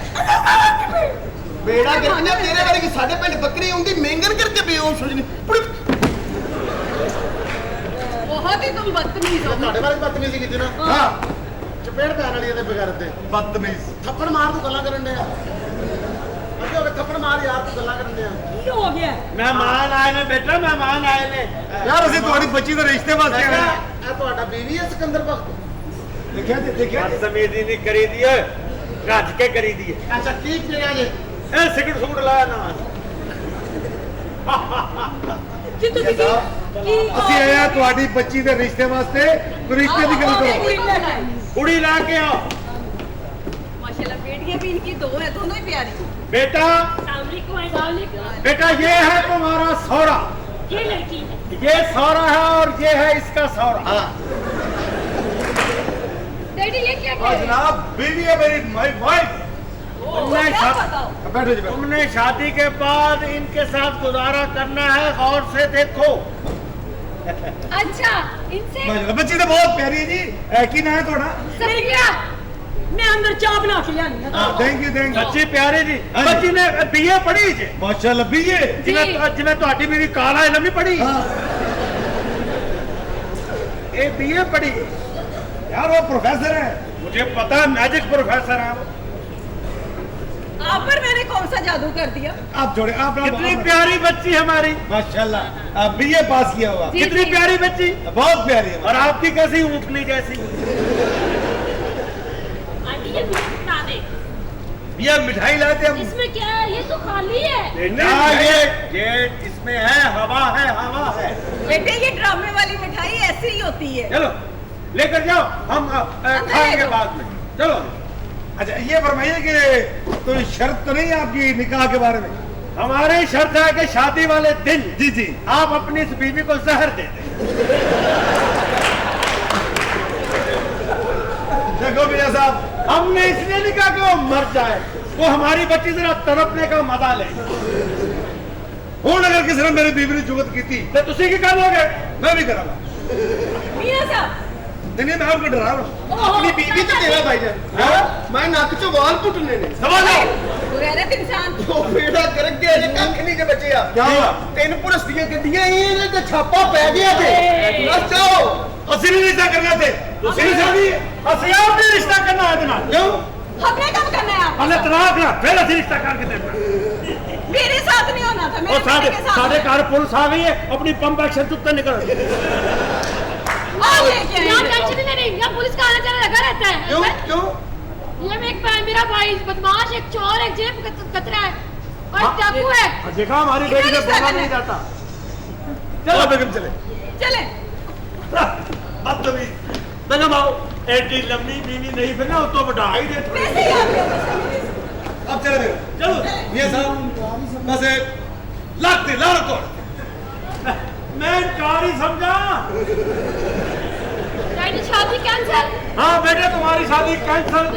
ਬੇੜਾ ਕਿੰਨੇ ਤੇਰੇ ਵਰਗੀ ਸਾਡੇ ਪਿੰਡ ਬੱਕਰੀ ਆਉਂਦੀ ਮੇਂਗਨ ਕਰਕੇ ਬੇਹੋਸ਼ ਹੋ ਜਣੀ। बहुत ही तुम बदतमीज हो। ਤੁਹਾਡੇ ਬਾਰੇ ਬਦਤਮੀਜ਼ੀ ਕੀਤੀ ਨਾ? हाँ ਚਪੇੜ ਪੈਣ ਵਾਲੀ ਇਹਦੇ ਬਗੈਰ ਤੇ बदतमीज। ਥੱਪੜ ਮਾਰ ਤੂੰ ਗੱਲਾਂ ਕਰਨ ਡਿਆ। ਅੱਗੇ ਹੋ ਕੇ ਥੱਪੜ ਮਾਰ ਯਾਰ ਤੂੰ ਗੱਲਾਂ ਕਰਨ ਡਿਆ। की हो गया? मेहमान आए ने बेटा, मेहमान आए ने। यार ਅਸੀਂ ਤੁਹਾਡੀ ਬੱਚੀ ਦਾ ਰਿਸ਼ਤੇ ਵਾਸਤੇ ਆਏ ਹਾਂ। ਇਹ ਤੁਹਾਡਾ ਬੀਵੀ ਹੈ ਸਿਕੰਦਰ ਭਗਤ? देखिए जी, देखिए जी। बदतमीजी नहीं करी दी है, रज के करी दी है। ਅੱਛਾ ਕੀ ਪਿਆ ਜੇ? ए सिगरेट सुगरेट लाया ना। कि तुम की ਅਸੀਂ ਆਏ ਹਾਂ ਤੁਹਾਡੀ ਬੱਚੀ ਦੇ ਰਿਸ਼ਤੇ ਵਾਸਤੇ। ਕੋਈ ਰਿਸ਼ਤੇ ਦੀ ਗੱਲ ਕਰੋ। कुड़ी ला के आओ। माशाल्लाह बेटियां भी इनकी 2 है, दोनों ही प्यारी। बेटा, बेटा ये है तुम्हारा सौरा। ये लड़की है। ये सौरा है और ये है इसका सौरा। डैडी ये क्या हाँ जनाब, बीवी है मेरी, माय वाइफ। तुमने क्या शा- बताओ? बैठो जी बैठो। तुमने शादी के बाद इनके साथ गुजारा करना है, गौर से देखो। अच्छा इनसे माशाल्लाह, बच्ची तो बहुत प्यारी है जी। की ना है थोड़ा? सफिया मैं अंदर चाय बना के लानी है। Thank you thank you. बच्ची प्यारी जी। हाँ जी। बच्ची ने बीए पढ़ी जी। माशाल्लाह बीए। जिन्हें ਤੁਹਾਡੀ ਮੇਰੀ ਕਾਲਾ ਇਲਮ ਨਹੀਂ ਪੜ੍ਹੀ। ये बीए पढ़ी। यार वो प्रोफेसर है। मुझे पता है, मैजिक प्रोफेसर है वो। आप पर मैंने कौन सा जादू कर दिया? आप जोड़े आप कितनी प्यारी बच्ची हमारी। माशाल्लाह, आप बीए पास किया हुआ। जी, कितनी जी। प्यारी बच्ची। बहुत प्यारी है। और आपकी कैसी ऊँटनी जैसी। आंटी ये दूध बना दे। ये मिठाई लाते हम। इसमें क्या है? ये तो खाली है। बेटा ये इसमें है हवा है, हवा है। बेटे ये ड्रामे वाली मिठाई ऐसी ही होती है। चलो लेकर जाओ, हम खाएंगे बाद में। चलो। अच्छा ये फरमाइए कि कोई शर्त तो नहीं है आपकी निकाह के बारे में? हमारी शर्त है कि शादी वाले दिन जी जी। आप अपनी इस बीवी को जहर दे दें। देखो भैया साहब, हमने इसलिए नहीं कहा कि वो मर जाए, वो हमारी बच्ची जरा तड़पने का मजा ले। हूं अगर किसी ने मेरी बीवी ने जुगत की थी तो तुसी की करोगे? मैं भी करांगा। मियां साहब नहीं मैं आपको डरा रहा हूँ। ਆਪਣੀ ਬੀਬੀ ਤੇ ਤੇਰਾ ਭਾਈਜਾਨ। ਮੈਂ ਨੱਕ ਚੋਂ ਵਾਲ ਪੁੱਟਨੇ ਨੇ। समझ लो। गुरैरत इंसान। ਉਹ ਬੇੜਾ ਕਰ ਗਿਆ ਜੇ ਕੱਖ ਨਹੀਂ ਜੇ ਬਚਿਆ। क्या हुआ? 3 ਪੁਲਿਸ ਦੀਆਂ ਗੱਡੀਆਂ ਇਹਦੇ ਤੇ ਛਾਪਾ ਪੈ ਗਿਆ ਤੇ। ਬਸ ਜਾਓ। असली रिश्ता करना थे तो सही शादी है। ਅਸੀਂ ਆਪ ਨਹੀਂ ਰਿਸ਼ਤਾ ਕਰਨਾ ਇਹਦੇ ਨਾਲ। क्यों? हमने कब करना है आप? पहले तलाक ला, फिर ਅਸੀਂ ਰਿਸ਼ਤਾ ਕਰਕੇ ਦੇਣਾ। मेरे साथ नहीं होना था, मेरे और साढ़े बेटे के साथ। साढ़े घर पुलिस आ गई है, अपनी पंप एक्शन उत्तर निकल। आप लेके यहाँ आएंगे। टेंशन नहीं लेनी, यहाँ पुलिस का आना जाना लगा रहता है। क्यों क्यों? ये मेरा भाई बदमाश, एक चोर, एक जेब कतरा है और एक डाकू है। देखा हमारी बेटी से बोला नहीं जाता। चलो बेगम चले। चले। बदतमीज। बेगम आओ। एडी लंबी बीवी नहीं फिर ना तो बढ़ा ही दे थोड़ी। वैसे ही आप लोग अब चले बेगम। चलो। ये साहब बस लाख दे लाख को। मैं कार ही समझा। बेटी शादी कैंसिल। हाँ बेटे तुम्हारी शादी कैंसिल।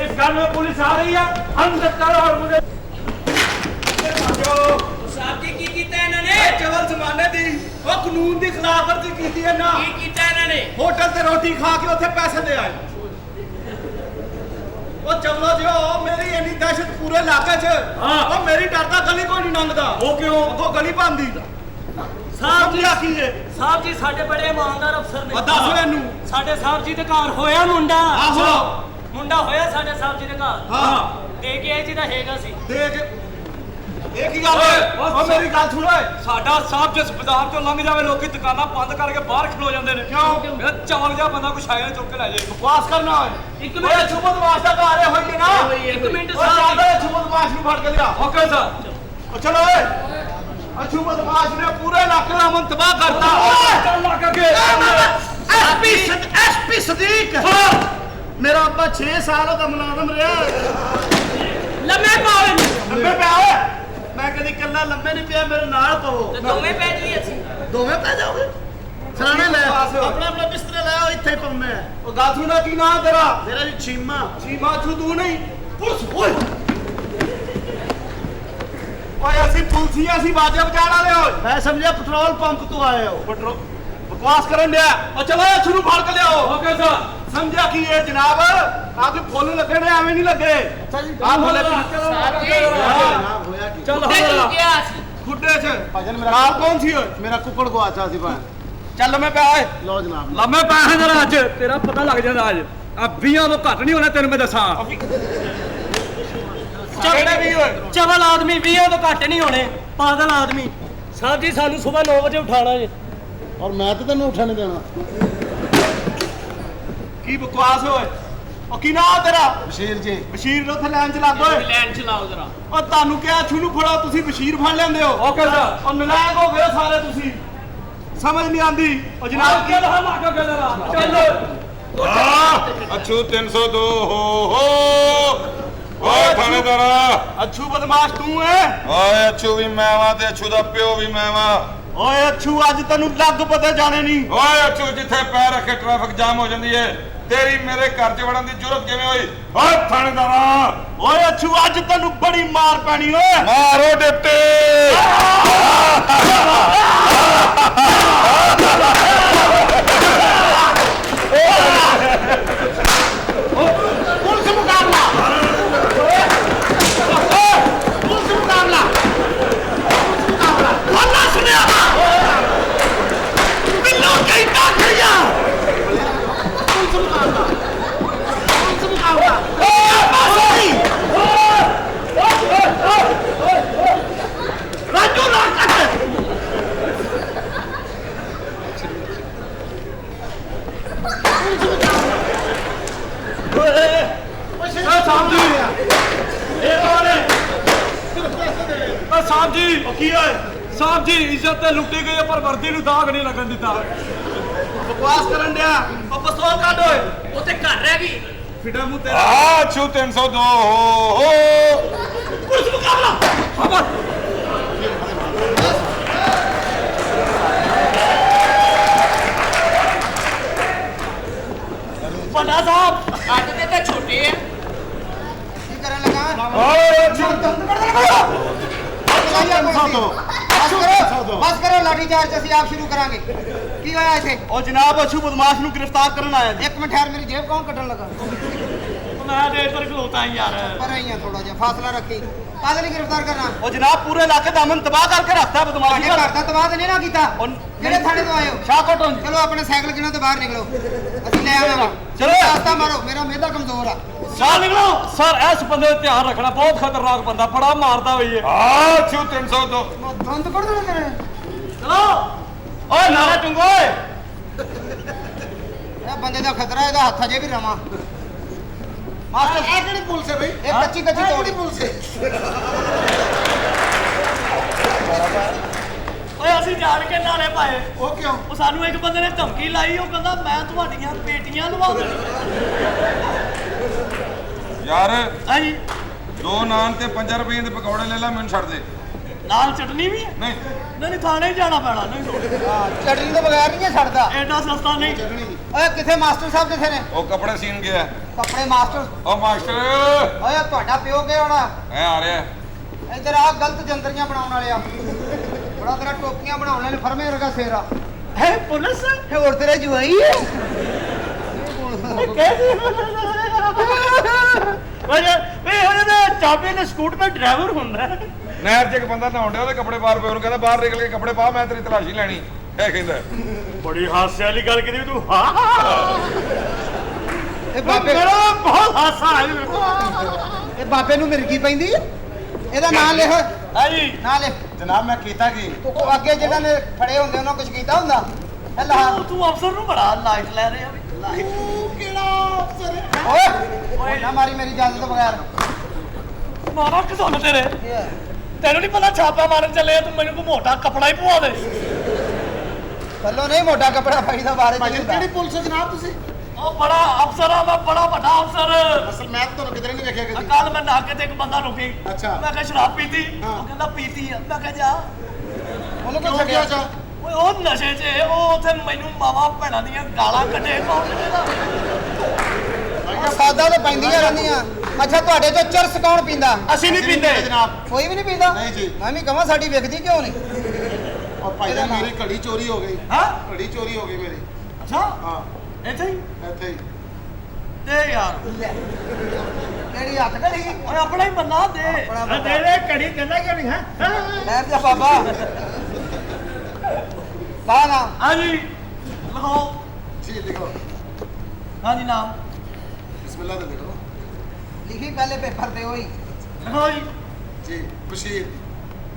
इस घर में पुलिस आ रही है, अंदर करो और मुझे साहब जी की कीता इन्होंने? ਚਵਲ ਜ਼ਮਾਨੇ ਦੀ ਉਹ ਕਾਨੂੰਨ ਦੀ ਖਿਲਾਫਵਰਜ਼ੀ ਕੀਤੀ ਹੈ ਨਾ। की कीता इन्होंने? ਹੋਟਲ ਤੇ ਰੋਟੀ ਖਾ ਕੇ ਉੱਥੇ ਪੈਸੇ ਦੇ ਆਏ। ਉਹ ਚਵਲੋ ਜਿਓ ਮੇਰੀ ਇੰਨੀ ਦਹਿਸ਼ਤ ਪੂਰੇ ਇਲਾਕੇ 'ਚ। ਹਾਂ। ਉਹ ਮੇਰੀ ਡਰਦਾ ਗਲੀ ਕੋਈ ਨਹੀਂ ਲੰਘਦਾ। ਉਹ ਕਿਉਂ? ਉਹ ਗਲੀ ਬੰਦੀ ਸਾਹਿਬ ਜੀ ਆਖੀ ਜੇ ਸਾਹਿਬ ਜੀ ਸਾਡੇ ਬੜੇ ਇਮਾਨਦਾਰ ਅਫਸਰ ਨੇ। ਉਹ ਦੱਸ ਮੈਨੂੰ। ਸਾਡੇ ਸਾਹਿਬ ਜੀ ਦੇ ਘਰ ਹੋਇਆ ਮੁੰਡਾ। ਆਹੋ। ਮੁੰਡਾ ਹੋਇਆ ਸਾਡੇ ਸਾਹਿਬ ਜੀ ਦੇ ਘਰ। ਹਾਂ ਦੇ ਕੇ ਆਏ ਜੀ ਦਾ ਹੈਗਾ ਸੀ। ਦੇਖ ਇਹ ਕੀ ਗੱਲ ਹੈ? ਉਹ ਮੇਰੀ ਗੱਲ ਸੁਣ ਓਏ। ਸਾਡਾ ਸਾਹਿਬ ਜਿਸ ਬਾਜ਼ਾਰ ਚੋਂ ਲੰਘ ਜਾਵੇ ਲੋਕੀ ਦੁਕਾਨਾਂ ਬੰਦ ਕਰਕੇ ਬਾਹਰ ਖਲੋ ਜਾਂਦੇ ਨੇ। ਕਿਉਂ? ਇਹ ਚਵਲ ਜਿਹਾ ਬੰਦਾ ਕੋਈ ਸ਼ਾਇਰ ਚੁੱਕ ਕੇ ਲੈ ਜਾਏ। ਬਕਵਾਸ ਕਰਨਾ ਓਏ। ਇੱਕ ਓਏ ਮਿੰਟ ਛੁਪਤ ਵਾਸਤਾ ਘਰ ਆਏ ਹੋਈ ਨਾ। ਇੱਕ ਮਿੰਟ ਓਏ ਸਾਹਿਬ ਚੱਲ ਛੁਪਤ ਵਾਸ ਨੂੰ ਫੜ ਕੇ ਲਿਆ। Okay sir. ਉਹ ਚਲੋ ਓਏ। ਛੁਪਤ ਵਾਸ ਨੇ ਪੂਰੇ ਇਲਾਕੇ ਦਾ ਅਮਨ ਤਬਾਹ ਕਰਤਾ। ਚੱਲ ਲੱਗ ਅੱਗੇ। ਐਸਪੀ ਸਦੀਕ। ਮੇਰਾ ਅੱਬਾ 6 ਸਾਲ ਦਾ ਮੁਲਾਜ਼ਮ ਰਿਹਾ। ਲੰਮੇ ਪਾਵੇ ਲੰਮੇ ਪਿਆ ਓਏ। ਮੈਂ ਕਦੀ ਕੱਲਾ ਲੰਮੇ ਨਹੀਂ ਪਿਆ, ਮੇਰੇ ਨਾਲ ਪਵੋ। ਤੇ ਦੋਵੇਂ ਪੈ ਜੀ ਅਸੀਂ। ਦੋਵੇਂ ਪੈ ਜਾਓਗੇ। ਸਰਾਣੇ ਲੈ ਆਪਣਾ ਆਪਣਾ ਬਿਸਤਰਾ ਲੈ ਆਓ, ਇੱਥੇ ਪੰਮੇ। ਉਹ ਗਾਥੂ ਦਾ ਕੀ ਨਾਂ ਤੇਰਾ? ਮੇਰਾ ਜੀ ਚੀਮਾ। ਚੀਮਾ ਛੂ ਤੂੰ ਨਹੀਂ ਪੁਲਿਸ ਓਏ। ਓਏ ਅਸੀਂ ਪੁਲਿਸ ਹੀ ਅਸੀਂ ਬਾਜੇ ਬਚਾਣ ਵਾਲੇ ਓਏ। ਮੈਂ ਸਮਝਿਆ ਪੈਟਰੋਲ ਪੰਪ ਤੋਂ ਆਏ ਹੋ। ਪੈਟਰੋਲ ਬਕਵਾਸ ਕਰਨ ਡਿਆ। ਉਹ ਚਲੋ ਸ਼ੁਰੂ ਫੜ ਕੇ ਲਿਆਓ। Okay sir. ਸਮਝਿਆ ਕੀ ਇਹ ਜਨਾਬ ਆਪਦੇ ਫੁੱਲ ਲੱਗੇ ਨੇ, ਐਵੇਂ ਨਹੀਂ ਲੱਗੇ। ਆ ਫੁੱਲੇ ਸਾਹਿਬ ਜੀ ਜਨਾਬ ਹੋਇਆ ਕੀ? ਚੱਲ ਤੇ ਕੀ ਗਿਆ ਸੀ? ਖੁੱਡੇ 'ਚ ਭਜਨ ਮੇਰਾ ਨਾਲ ਕੌਣ ਸੀ ਓਏ? ਮੇਰਾ ਕੁੱਕੜ ਗਵਾਚਾ ਸੀ ਭਾਂ। ਚੱਲ ਮੈਂ ਪਿਆ ਓਏ। ਲੋ ਜਨਾਬ ਲੰਮੇ ਪੈਸੇ ਜਰਾ ਅੱਜ ਤੇਰਾ ਪਤਾ ਲੱਗ ਜਾਂਦਾ ਅੱਜ। ਆ 20 ਤੋਂ ਘੱਟ ਨਹੀਂ ਹੋਣਾ ਤੈਨੂੰ ਮੈਂ ਦੱਸਾਂ। ਕਿਹੜੇ ਵੀ ਓਏ? ਚਵਲ ਆਦਮੀ 20 ਤੋਂ ਘੱਟ ਨਹੀਂ ਹੋਣੇ। ਪਾਗਲ ਆਦਮੀ। ਸਾਹਿਬ ਜੀ ਸਾਨੂੰ ਸਵੇਰ 9 ਵਜੇ ਉਠਾਣਾ ਜੀ। ਔਰ ਮੈਂ ਤਾਂ ਤੈਨੂੰ ਉੱਠਣ ਨਹੀਂ ਦੇਣਾ। ਕੀ ਬਕਵਾਸ ਓਏ? ਉਹ ਕੀ ਨਾਂ ਤੇਰਾ? ਬਸ਼ੀਰ ਜੀ। ਬਸ਼ੀਰ ਨੂੰ ਉੱਥੇ ਲਾਈਨ ਚ ਲੱਗ ਓਏ। ਲੈਂਡ ਚਲਾਓ ਜਰਾ। ਉਹ ਤੁਹਾਨੂੰ ਕਿਹਾ ਛੂਨੂੰ ਫੜੋ, ਤੁਸੀਂ ਬਸ਼ੀਰ ਫੜ ਲੈਂਦੇ ਹੋ। Okay sir. ਉਹ ਨਲਾਇਕ ਹੋ ਗਏ ਸਾਰੇ ਤੁਸੀਂ। ਸਮਝ ਨਹੀਂ ਆਂਦੀ। ਉਹ ਜਨਾਬ ਕੀ ਲੱਗ ਅੱਗੇ ਜਰਾ। ਚੱਲ। ਅਛੂ 302 ਹੋ ਓਏ ਥਾਣੇਦਾਰਾ। ਅੱਛੂ ਬਦਮਾਸ਼ ਤੂੰ ਐ? ਓਏ ਅਛੂ ਵੀ ਮੈਂ ਵਾਂ ਤੇ ਅਛੂ ਦਾ ਪਿਓ ਵੀ ਮੈਂ ਵਾਂ। ਓਏ ਅੱਛੂ ਅੱਜ ਤੈਨੂੰ ਲੱਗ ਪਤਾ ਜਾਣੇ ਨਹੀਂ। ਓਏ ਅਛੂ ਜਿੱਥੇ ਪੈਰ ਰੱਖੇ ਟ੍ਰੈਫਿਕ ਜਾਮ ਹੋ ਜਾਂਦੀ ਏ, ਤੇਰੀ ਮੇਰੇ ਘਰ 'ਚ ਵੜਨ ਦੀ ਜ਼ਰੂਰਤ ਕਿਵੇਂ ਹੋਈ? ਓਏ ਥਾਣੇਦਾਰਾ। ਓਏ ਅੱਛੂ ਅੱਜ ਤੈਨੂੰ ਬੜੀ ਮਾਰ ਪੈਣੀ ਓਏ। ਮਾਰੋ ਡਿਪਟੀ। ਪੁਲਿਸ ਮੁਕਾਬਲਾ। ਪੁਲਿਸ ਮੁਕਾਬਲਾ। ਅੱਲਾ ਸੁਣਿਆ ਬਿੱਲੋ ਕਹਿੰਦਾ ਖੜਿਆ। ਪੁਲਿਸ ਮੁਕਾਬਲਾ। ਪੁਲਿਸ ਮੁਕਾਬਲਾ। ਓਏ ਮਾਸੀ ਰਾਜੂ ਨਾ ਕੱਟ। ਸਾਹਿਬ ਜੀ। ਇਹ ਕੌਣ ਹੈ? ਸਾਹਿਬ ਜੀ। ਉਹ ਕੀ ਹੋਏ? ਸਾਹਿਬ ਜੀ ਇੱਜ਼ਤ ਤੇ ਲੁੱਟੀ ਗਈ ਹੈ ਪਰ ਵਰਦੀ ਨੂੰ ਦਾਗ ਨਹੀਂ ਲੱਗਣ ਦਿੱਤਾ। ਬਕਵਾਸ ਕਰਨ ਡਿਆ। ਉਹ ਪਿਸਤੌਲ ਕੱਢ ਓਏ। ਉੱਥੇ ਘਰ ਰਹਿ ਗਈ। ਫਿੱਟਾ ਮੂੰਹ ਤੇਰਾ। ਆ ਅਛੂ 302 ਹੋ ਪੁਲਿਸ ਮੁਕਾਬਲਾ। ਵੱਡਾ ਸਾਹਿਬ ਕੱਟ ਦੇ ਤਾਂ ਛੋਟੇ ਆ। ਓਏ ਅਛੂ ਬਸ ਕਰੋ ਲਾਠੀ ਚਾਰਜ ਅਸੀਂ ਆਪ ਸ਼ੁਰੂ ਕਰਾਂਗੇ। ਕੀ ਹੋਇਆ ਇੱਥੇ? ਉਹ ਜਨਾਬ ਅਛੂ ਬਦਮਾਸ਼ ਨੂੰ ਗ੍ਰਿਫਤਾਰ ਕਰਨ ਆਇਆ ਜੀ। ਇੱਕ ਮਿੰਟ ਠਹਿਰ, ਮੇਰੀ ਜੇਬ ਕੌਣ ਕੱਢਣ ਲੱਗਾ? ਮੈਂ ਦੇ ਇੱਧਰ ਖਲੋਤਾ ਯਾਰ। ਪਰ ਆਈਆਂ ਥੋੜਾ ਜਿਹਾ ਫਾਸਲਾ ਰੱਖੀ। ਕਾਹਦੇ ਲਈ ਗ੍ਰਿਫਤਾਰ ਕਰਨਾ? ਉਹ ਜਨਾਬ ਪੂਰੇ ਇਲਾਕੇ ਦਾ ਅਮਨ ਤਬਾਹ ਕਰਕੇ ਰੱਖਤਾ ਬਦਮਾਸ਼ ਤੁਹਾਡੇ ਘਰ ਦਾ ਤਬਾਹ ਤਾਂ ਨਹੀਂ ਨਾ ਕੀਤਾ? ਕਿਹੜੇ ਥਾਣੇ ਤੋਂ ਆਏ ਹੋ? ਸ਼ਾਹਕੋਟੋਂ। ਚਲੋ ਆਪਣੇ ਸਾਈਕਲ ਕਿਨਾਂ ਤੋਂ ਬਾਹਰ ਨਿਕਲੋ, ਅਸੀਂ ਲੈ ਆਵਾਂਗੇ। ਚਲੋ। ਰਾਸਤਾ ਮਾਰੋ, ਮੇਰਾ ਮਿਹਦਾ ਕਮਜ਼ੋਰ ਆ। ਸਾਹ ਨਿਕਲੋ। ਸਰ ਇਸ ਬੰਦੇ ਦਾ ਧਿਆਨ ਰੱਖਣਾ, ਬਹੁਤ ਖਤਰਨਾਕ ਬੰਦਾ, ਬੜਾ ਮਾਰਦਾ ਹੋਈ ਹੈ। ਆ ਅਛੂ 302 ਦੰਦ ਕੱਢ ਦੇਣਾ ਤੇਰੇ। ਚਲੋ। ਓਏ ਨਾਰਾ ਚੁੰਗੋ ਓਏ। ਇਹ ਬੰਦੇ ਦਾ ਖਤਰਾ, ਇਹਦਾ ਹੱਥ ਅਜੇ ਵੀ ਰਵਾਂ। ਮਾਸਟਰ ਇਹ ਕਿਹੜੀ ਪੁਲਿਸ ਹੈ ਬਈ? ਇਹ ਕੱਚੀ ਕੱਚੀ ਤੋੜੀ ਪੁਲਿਸ ਹੈ। ਓਏ ਅਸੀਂ ਜਾਣ ਕੇ ਨਾਲੇ ਪਾਏ। ਉਹ ਕਿਉਂ? ਉਹ ਸਾਨੂੰ ਇੱਕ ਬੰਦੇ ਨੇ ਧਮਕੀ ਲਾਈ। ਉਹ ਕਹਿੰਦਾ ਮੈਂ ਤੁਹਾਡੀਆਂ ਪੇਟੀਆਂ ਲਵਾ ਦੇਣੀ। ਯਾਰ ਹਾਂਜੀ 2 ਨਾਨ ਤੇ 5 ਰੁਪਏ ਦੇ ਪਕੌੜੇ ਲੈ ਲੈ, ਮੈਨੂੰ ਛੱਡ ਦੇ। ਨਾਲ ਚਟਨੀ ਵੀ ਹੈ ਨਹੀਂ ਨਹੀਂ ਥਾਣੇ ਜਾਣਾ ਪੈਣਾ ਨਹੀਂ ਚਟਨੀ ਤੋਂ ਬਗੈਰ ਨਹੀਂ ਛੱਡਦਾ ਐਡਾ ਸਸਤਾ ਨਹੀਂ ਓਏ ਕਿੱਥੇ ਮਾਸਟਰ ਸਾਹਿਬ ਕਿੱਥੇ ਨੇ ਉਹ ਕੱਪੜੇ ਸੀਨ ਗਿਆ ਕੱਪੜੇ ਮਾਸਟਰ ਉਹ ਮਾਸਟਰ ਓਏ ਤੁਹਾਡਾ ਪਿਓ ਕਿ ਹੋਣਾ ਐ ਆ ਰਿਹਾ ਇੱਧਰ ਆ ਗਲਤ ਜੰਤਰੀਆਂ ਬਣਾਉਣ ਵਾਲੇ ਆ ਬੜਾ ਤੇਰਾ ਟੋਪੀਆਂ ਬਣਾਉਣ ਵਾਲੇ ਫਰਮੇ ਵਰਗਾ ਸਿਰ ਆ ਹੈ ਪੁਲਿਸ ਇਹ ਹੋਰ ਤੇਰਾ ਜਵਾਈ ਹੈ ਉਹਦੇ ਚਾਬੀ ਨੇ ਸਕੂਟ ਤੇ ਡਰਾਈਵਰ ਹੁੰਦਾ ਨਹਿਰ 'ਚ ਇੱਕ ਬੰਦਾ ਨਹਾਉਣ ਡਿਆ ਉਹਦੇ ਕੱਪੜੇ ਬਾਹਰ ਪਏ ਉਹਨੂੰ ਕਹਿੰਦਾ ਬਾਹਰ ਨਿਕਲ ਕੇ ਕੱਪੜੇ ਪਾ ਮੈਂ ਤੇਰੀ ਤਲਾਸ਼ੀ ਲੈਣੀ ਇਹ ਕਹਿੰਦਾ ਬੜੀ ਹਾਸੇ ਵਾਲੀ ਗੱਲ ਕੀਤੀ ਤੂੰ ਹਾਂ ਇਹ ਬਾਬੇ ਮੇਰਾ ਬਹੁਤ ਹਾਸਾ ਆਇਆ ਇਹ ਬਾਬੇ ਨੂੰ ਮਿਰਗੀ ਪੈਂਦੀ ਇਹਦਾ ਨਾਂ ਲਿਖ ਹਾਂਜੀ ਨਾਂ ਲਿਖ ਜਨਾਬ ਮੈਂ ਕੀਤਾ ਕੀ ਤੂੰ ਅੱਗੇ ਜਿਹਨਾਂ ਨੇ ਫੜੇ ਹੁੰਦੇ ਉਹਨਾਂ ਕੁਝ ਕੀਤਾ ਹੁੰਦਾ ਹਲਾ ਤੂੰ ਅਫਸਰ ਨੂੰ ਬੜਾ ਲਾਈਟ ਲੈ ਰਿਹਾ ਵੀ ਲਾਈਟ ਕਿਹੜਾ ਅਫਸਰ ਹੈ ਓਏ ਨਾ ਮਾਰੀ ਮੇਰੀ ਇਜਾਜ਼ਤ ਤੋਂ ਬਗੈਰ ਮਾਰਾ ਕਿਸੋਂ ਤੇਰੇ ਤੈਨੂੰ ਨਹੀਂ ਪਤਾ ਛਾਪਾ ਮਾਰਨ ਚੱਲੇ ਆ, ਤੂੰ ਮੈਨੂੰ ਕੋ ਮੋਟਾ ਕਪੜਾ ਹੀ ਪਵਾ ਦੇ ਥੱਲੋਂ ਨਹੀਂ ਮੋਟਾ ਕੱਪੜਾ ਪਾਈਦਾ ਬਾਰੇ ਚ ਹੁੰਦਾ ਪੁਲਿਸ ਜਨਾਬ ਤੁਸੀਂ ਉਹ ਬੜਾ ਅਫਸਰ ਆ ਮੈਂ ਬੜਾ ਵੱਡਾ ਅਫਸਰ ਅਸਲ ਮੈਂ ਤੁਹਾਨੂੰ ਕਿਧਰੇ ਨਹੀਂ ਵੇਖਿਆ ਕੱਲ ਮੈਂ ਨਾਕੇ ਤੇ ਇੱਕ ਬੰਦਾ ਰੁਕੀ ਅੱਛਾ। ਮੈਂ ਕਿਹਾ ਸ਼ਰਾਬ ਪੀਤੀ ਉਹ ਕਹਿੰਦਾ ਪੀਤੀ ਆ ਮੈਂ ਕਿਹਾ ਜਾ ਉਹਨੂੰ ਕਿਉਂ ਛੱਡਿਆ ਜਾ ਓਏ ਉਹ ਨਸ਼ੇ 'ਚ ਉਹ ਉੱਥੇ ਮੈਨੂੰ ਮਾਵਾ ਭੈਣਾਂ ਦੀਆਂ ਗਾਲਾਂ ਕੱਢੇ ਕੌਣ ਕੱਢੇਗਾ ਸਾਦਾ ਤਾਂ ਪੈਂਦੀਆਂ ਰਹਿੰਦੀਆਂ ਅੱਛਾ ਤੁਹਾਡੇ ਤੋਂ ਚਰਸ ਕੌਣ ਪੀਂਦਾ ਅਸੀਂ ਨਹੀਂ ਪੀਂਦੇ ਜਨਾਬ ਕੋਈ ਵੀ ਨਹੀਂ ਪੀਂਦਾ ਨਹੀਂ ਜੀ। ਮੈਂ ਵੀ ਕਹਾਂ ਸਾਡੀ ਵਿਕਦੀ ਕਿਉਂ ਨਹੀਂ और भाई जान मेरी घड़ी चोरी हो गई ਹਾਂ घड़ी चोरी हो गई मेरी ਅੱਛਾ हाँ ਇੱਥੇ ਹੀ ऐसे ही ਦੇ ਯਾਰ ਕਿਹੜੀ ਹੱਥ ਘੜੀ ਓਏ ਆਪਣਾ ਹੀ ਬੰਦਾ ਦੇ ਦੇ ਦੇ ਘੜੀ ਕਹਿੰਦਾ ਕਿ ਨਹੀਂ ਹੈ ਲੈ ਜਾ ਬਾਬਾ ਕਾ ਨਾ ਹਾਂਜੀ ਲਿਖਾਓ जी लिखो ਹਾਂਜੀ ਨਾਮ बिस्मिल्लाह तो लिखो ਲਿਖੀ ਪਹਿਲੇ ਪੇਪਰ ਤੇ ਹੋਈ ਲਿਖਾਓ ਜੀ जी बशीर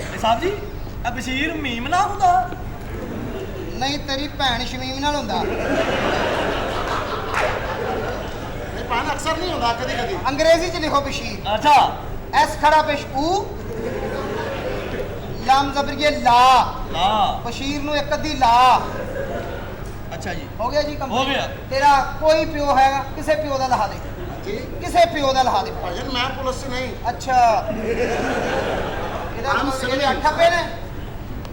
ਇਹ ਸਾਹਿਬ ਜੀ ਇਹ ਬਸ਼ੀਰ ਮੀਮ ਨਾ ਹੁੰਦਾ ਨਹੀਂ ਤੇਰੀ ਭੈਣ ਸ਼ਮੀਮ ਨਾਲ ਹੁੰਦਾ नहीं पान अक्सर नहीं होता कभी कभी ਅੰਗਰੇਜ਼ੀ ਚ ਲਿਖੋ ਬਸ਼ੀਰ ਅੱਛਾ ਐਸ ਖੜਾ ਪੇਸ਼ ਊ ਲਾਮ ਜ਼ਬਰੀਏ ਲਾ ਹਾਂ ਬਸ਼ੀਰ ਨੂੰ ਇੱਕ ਅੱਧੀ ਲਾ ਅੱਛਾ ਜੀ ਹੋ ਗਿਆ ਜੀ ਕੰਮ ਹੋ ਗਿਆ। ਤੇਰਾ ਕੋਈ ਪਿਓ ਹੈਗਾ ਕਿਸੇ ਪਿਓ ਦਾ ਲਹਾ ਦੇ जी ਕਿਸੇ ਪਿਓ ਦਾ ਲਹਾ ਦੇ भाई जान मैं पुलिस से नहीं ਅੱਛਾ ਇਹਦਾ ਨਾਮ ਇਹਦੇ ਸਿਮਰਨ। ਅੱਠ ਪੇ ਨੇ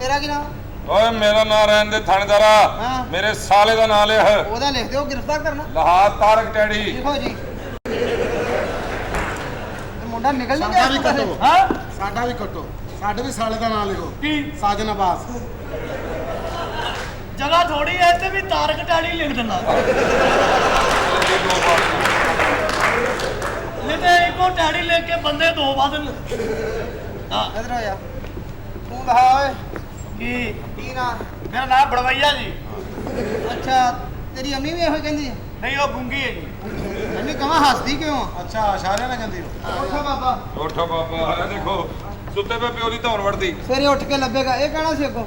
ਤੇਰਾ ਕੀ ਨਾਮ ਓਏ ਮੇਰਾ ਨਾਂ ਰਹਿਣ ਦੇ ਥਾਣੇਦਾਰਾ ਹਾਂ। ਮੇਰੇ ਸਾਲੇ ਦਾ ਨਾਂ ਲਿਖ ਉਹਦਾ ਲਿਖ ਦਿਓ ਗ੍ਰਿਫਤਾਰ ਕਰਨਾ ਲਹਾ ਤਾਰਕ ਟੈਡੀ ਲਿਖੋ ਜੀ ਤੇ ਮੁੰਡਾ ਨਿਕਲ ਨਹੀਂ साडा भी ਗਿਆ कटो ਹਾਂ साडा भी कटो साडे भी साले का नाम लिखो ਕੀ साजन अब्बास ਜਗ੍ਹਾ ਥੋੜੀ ਐ ਤੇ ਵੀ ਤਾਰਕ ਟਾੜੀ ਲਿਖ ਦਿੰਦਾ ਨਹੀਂ ਤੇ ਇੱਕੋ ਟਾੜੀ ਲਿਖ ਕੇ ਬੰਦੇ ਦੋ ਵਧਨ ਹਾਂ ਇਧਰ ਆ ਜਾ ਤੂੰ ਲਹਾ ਓਏ ਕੀ ਨਾ ਮੇਰਾ ਨਾਮ ਬੜਵਈਆ ਜੀ ਅੱਛਾ ਤੇਰੀ ਅੰਮੀ ਵੀ ਇਹੋ ਹੀ ਕਹਿੰਦੀ ਹੈ ਨਹੀਂ ਉਹ ਗੁੰਗੀ ਹੈ ਜੀ ਅੰਮੀ ਕਹਾਂ ਹੱਸਦੀ ਕਿਉਂ ਆ अच्छा इशारे ना कहती हो ਉੱਠੋ ਬਾਬਾ ਉੱਠੋ ਬਾਬਾ ਇਹ ਦੇਖੋ ਸੁੱਤੇ ਪਏ ਪਿਓ ਦੀ ਧੌਣ ਵੜਦੀ ਸਵੇਰੇ ਉੱਠ ਕੇ ਲੱਭੇਗਾ ਇਹ ਕਹਿਣਾ ਸੀ ਅੱਗੋਂ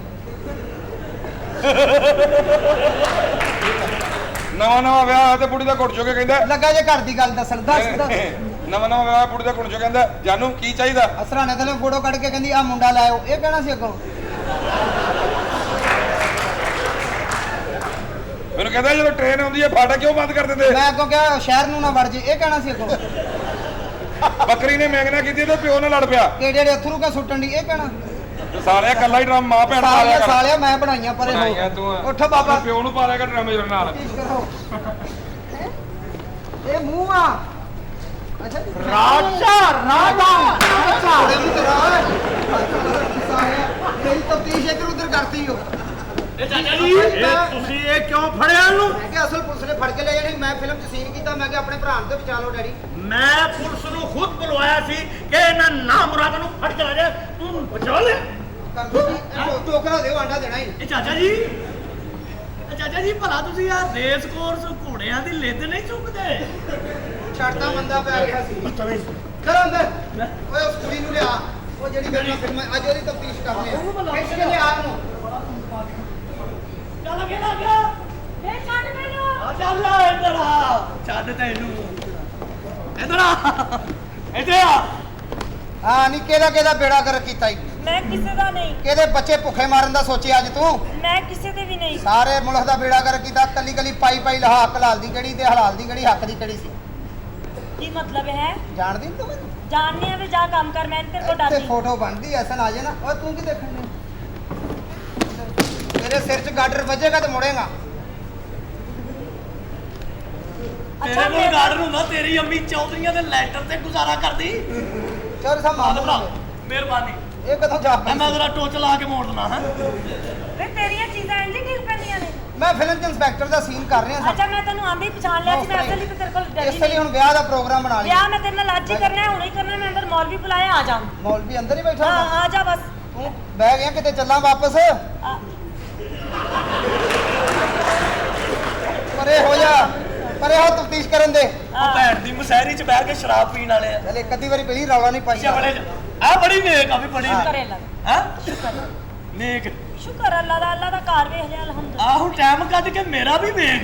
ਨਵਾਂ ਵਿਆਹ ਹੋਇਆ ਤੇ ਬੁੜੀ ਦਾ ਘੁੱਟ ਚੁੱਕ ਕੇ ਕਹਿੰਦਾ ਲੱਗਾ ਜੇ ਘਰ ਦੀ ਗੱਲ ਦੱਸਣ ਦੱਸ ਨਵਾਂ ਵਿਆਹ ਹੋਇਆ ਬੁੜੀ ਦਾ ਘੁੱਟ ਚੁੱਕ ਕੇ ਕਹਿੰਦਾ ਜਾਨੂ ਕੀ ਚਾਹੀਦਾ ਅਸਰਾਣੇ ਥੱਲੇ ਫੋਟੋ ਕੱਢ ਕੇ ਕਹਿੰਦੀ ਆ ਮੁੰਡਾ ਲਾਇਓ ਇਹ ਕਹਿਣਾ ਸੀ ਅੱਗੋਂ ਮੈਨੂੰ ਕਹਿੰਦਾ ਜਦੋਂ ਟ੍ਰੇਨ ਆਉਂਦੀ ਹੈ ਫਾਟਕ ਕਿਉਂ ਬੰਦ ਕਰ ਦਿੰਦੇ ਮੈਂ ਅੱਗੋਂ ਕਿਹਾ ਸ਼ਹਿਰ ਨੂੰ ਨਾ ਵੜ ਜੇ ਇਹ ਕਹਿਣਾ ਸੀ ਅੱਗੋਂ ਬੱਕਰੀ ਨੇ ਮੈਂਗਣਾ ਕੀਤੀ ਤੇ ਪਿਓ ਨਾਲ ਲੜ ਪਿਆ ਕਿਹੜੇ ਜਿਹੜੇ ਅਥਰੂ ਕਾ ਸੁੱਟਣ ਦੀ ਇਹ ਕਹਿਣਾ ਸਾਲਿਆ ਕੱਲਾ ਹੀ ਡਰਾਮ ਮਾਂ ਭੈਣ ਦਾ ਸਾਲਿਆ ਕਰ ਸਾਲਿਆ ਮੈਂ ਬਣਾਈਆਂ ਪਰੇ ਬਣਾਈਆਂ ਤੂੰ ਹੋ ਉੱਠੋ ਬਾਬਾ ਆਪਣੇ ਪਿਓ ਨੂੰ ਪਾ ਲਿਆ ਕਰ ਡਰਾਮੇ ਜਰ ਨਾਲ ਕੀ ਕਰੋ ਇਹ ਮੂੰਹ ਆ ਅੱਛਾ ਰਾਜਾ ਅੱਛਾ ਮੇਰੀ ਤਫਤੀਸ਼ ਇੱਧਰ ਉੱਧਰ ਕਰਤੀ ਹੋ ਇਹ ਚਾਚਾ ਜੀ ਤੁਸੀਂ ਇਹ ਕਿਉਂ ਫੜਿਆ ਇਹਨੂੰ ਮੈਂ ਕਿਹਾ ਅਸਲ ਪੁਲਿਸ ਨੇ ਫੜ ਕੇ ਲੈ ਜਾਣੀ ਮੈਂ ਫਿਲਮ 'ਚ ਸੀਨ ਕੀਤਾ ਮੈਂ ਕਿਹਾ ਆਪਣੇ ਭਰਾ ਨੂੰ ਤੇ ਬਚਾ ਲਓ ਡੈਡੀ ਮੈਂ ਪੁਲਿਸ ਨੂੰ ਖੁਦ ਬੁਲਵਾਇਆ ਸੀ ਕਿ ਇਹਨਾਂ ਨਾਮੁਰਾਦਾਂ ਨੂੰ ਫੜ ਕੇ ਲੈ ਜਾ ਤੂੰ ਬਚਾ ਲੈ ਕਰ ਦੋ ਜੀ ਇਹਨੂੰ ਟੋਕਰਾ ਦਿਓ ਆਂਡਾ ਦੇਣਾ ਹੀ ਇਹ ਚਾਚਾ ਜੀ ਭਲਾ ਤੁਸੀਂ ਆ ਰੇਸ ਕੋਰਸ ਘੋੜਿਆਂ ਦੀ ਲਿੱਦ ਨਹੀਂ ਚੁੱਕਦੇ ਛੱਡਦਾ ਬੰਦਾ ਪੈ ਗਿਆ ਸੀ ਚਲੋ ਅੰਦਰ ਓਏ ਉਸ ਕੁੜੀ ਨੂੰ ਲਿਆ ਉਹ ਜਿਹੜੀ ਮੇਰੇ ਨਾਲ ਫਿਲਮ ਅੱਜ ਉਹਦੀ ਤਫਤੀਸ਼ ਕਰਨੀ ਹੈ ਖਿੱਚ ਕੇ ਲਿਆ ਉਹਨੂੰ ਚੱਲ ਕੇ ਲੱਗ ਇਹ ਛੱਡ ਮੈਨੂੰ ਆ ਚੱਲ ਇੱਧਰ ਆ ਛੱਡ ਤੈਨੂੰ ਇੱਧਰ ਆ ਇੱਧਰ ਆ ਹਾਂ ਨਹੀਂ ਕਿਹਦਾ ਬੇੜਾ ਕਰ ਕੀਤਾ ਈ ਮੈਂ ਕਿਸੇ ਦਾ ਨਹੀਂ ਕਿਹਦੇ ਬੱਚੇ ਭੁੱਖੇ ਮਾਰਨ ਦਾ ਸੋਚਿਆ ਅੱਜ ਤੂੰ ਮੈਂ ਕਿਸੇ ਦੇ ਵੀ ਨਹੀਂ ਸਾਰੇ ਮੁਲਕ ਦਾ ਬੇੜਾ ਕਰ ਕੀਤਾ ਕੱਲੀ ਪਾਈ ਲਹਾ ਹਲਾਲ ਦੀ ਕਿਹੜੀ ਤੇ ਹਲਾਲ ਦੀ ਕਿਹੜੀ ਹੱਕ ਦੀ ਕਿਹੜੀ ਸੀ ਕੀ ਮਤਲਬ ਹੈ ਜਾਣਦੀ ਨੀ ਤੂੰ ਮੈਨੂੰ? ਜਾਣਨੀ ਆ ਵੀ ਜਾ ਕੰਮ ਕਰ, ਮੈਂ ਤੇਰੇ ਕੋਲ ਇੱਥੇ ਡਰਦੀ। ਫੋਟੋ ਬਣਦੀ ਐਸਾ ਆ ਜੇ ਨਾ। ਓਏ ਤੂੰ ਕੀ ਦੇਖਣ ਡਿਆ? ਤੇਰੇ ਸਿਰ 'ਚ ਗਾਡਰ ਵੱਜੇਗਾ ਤੇ ਮੁੜੇਗਾ। ਤੇਰੇ ਕੋਲ ਗਾਰਡਨ ਹੁੰਦਾ, ਤੇਰੀ ਅੰਮੀ ਚੌਧਰੀਆਂ ਦੇ ਲੈਟਰ ਤੇ ਗੁਜ਼ਾਰਾ ਕਰਦੀ। ਚੱਲ ਸਾ ਮਾਰ ਭਰਾ ਮਿਹਰਬਾਨੀ, ਇਹ ਕਦੋਂ ਜਾ ਪਈ? ਮੈਂ ਜ਼ਰਾ ਟੋਚ ਲਾ ਕੇ ਮੋੜ ਦੇਣਾ ਹੈ। ਵੇ ਤੇਰੀਆਂ ਚੀਜ਼ਾਂ ਇੰਜ ਹੀ ਠੀਕ ਪੈਂਦੀਆਂ ਨੇ। ਮੈਂ ਫਿਲਮ 'ਚ ਇੰਸਪੈਕਟਰ ਦਾ ਸੀਨ ਕਰ ਰਿਹਾ ਅੱਛਾ ਮੈਂ ਤੈਨੂੰ ਆਂਦੀ ਪਛਾਣ ਲਿਆ ਸੀ, ਮੈਂ ਅਸਲੀ ਤੇ ਤੇਰੇ ਕੋਲ ਡਰੀ ਇਸ ਲਈ ਹੁਣ ਵਿਆਹ ਦਾ ਪ੍ਰੋਗਰਾਮ ਬਣਾ ਲਿਆ। ਵਿਆਹ ਮੈਂ ਤੇਰੇ ਨਾਲ ਅੱਜ ਹੀ ਕਰਨਾ ਹੈ, ਹੁਣੇ ਹੀ ਕਰਨਾ। ਮੈਂ ਅੰਦਰ ਮੌਲਵੀ ਬੁਲਾਇਆ, ਆ ਜਾ। ਮੌਲਵੀ ਅੰਦਰ ਹੀ ਬੈਠਾ ਹਾਂ ਆ ਜਾ ਬਸ। ਤੂੰ ਬਹਿ ਗਿਆ ਕਿਤੇ ਚੱਲਾਂ ਵਾਪਸ? ਆ, ਪਰੇ ਹੋ ਜਾ, ਪਰੇ ਹੋ, ਤਫਤੀਸ਼ ਕਰਨ ਦੇ। ਉਹ ਭੈਣ ਦੀ ਮੁਸਹਿਰੀ 'ਚ ਬਹਿ ਕੇ ਸ਼ਰਾਬ ਪੀਣ ਵਾਲੇ ਆ। ਚੱਲ ਇੱਕ ਅੱਧੀ ਵਾਰੀ ਪਹਿਲੀ ਰੌਲਾ ਨਹੀਂ ਪਾਈ। ਬੜੇ ਆ ਬੜੀ ਨੇਕ ਆ ਵੀ ਬੜੀ ਸ਼ੁਕਰ ਹੈ ਅੱਲਾ ਦਾ। ਹੈ ਸ਼ੁਕਰ ਨੇਕ। ਸ਼ੁਕਰ ਅੱਲਾ ਦਾ, ਅੱਲਾ ਦਾ ਘਰ ਵੇਖ ਲਿਆ ਅਲਹਮਦੁਲਿਲਾ। ਆਹੋ ਟਾਈਮ ਕੱਢ ਕੇ ਮੇਰਾ ਵੀ ਨੇਕ।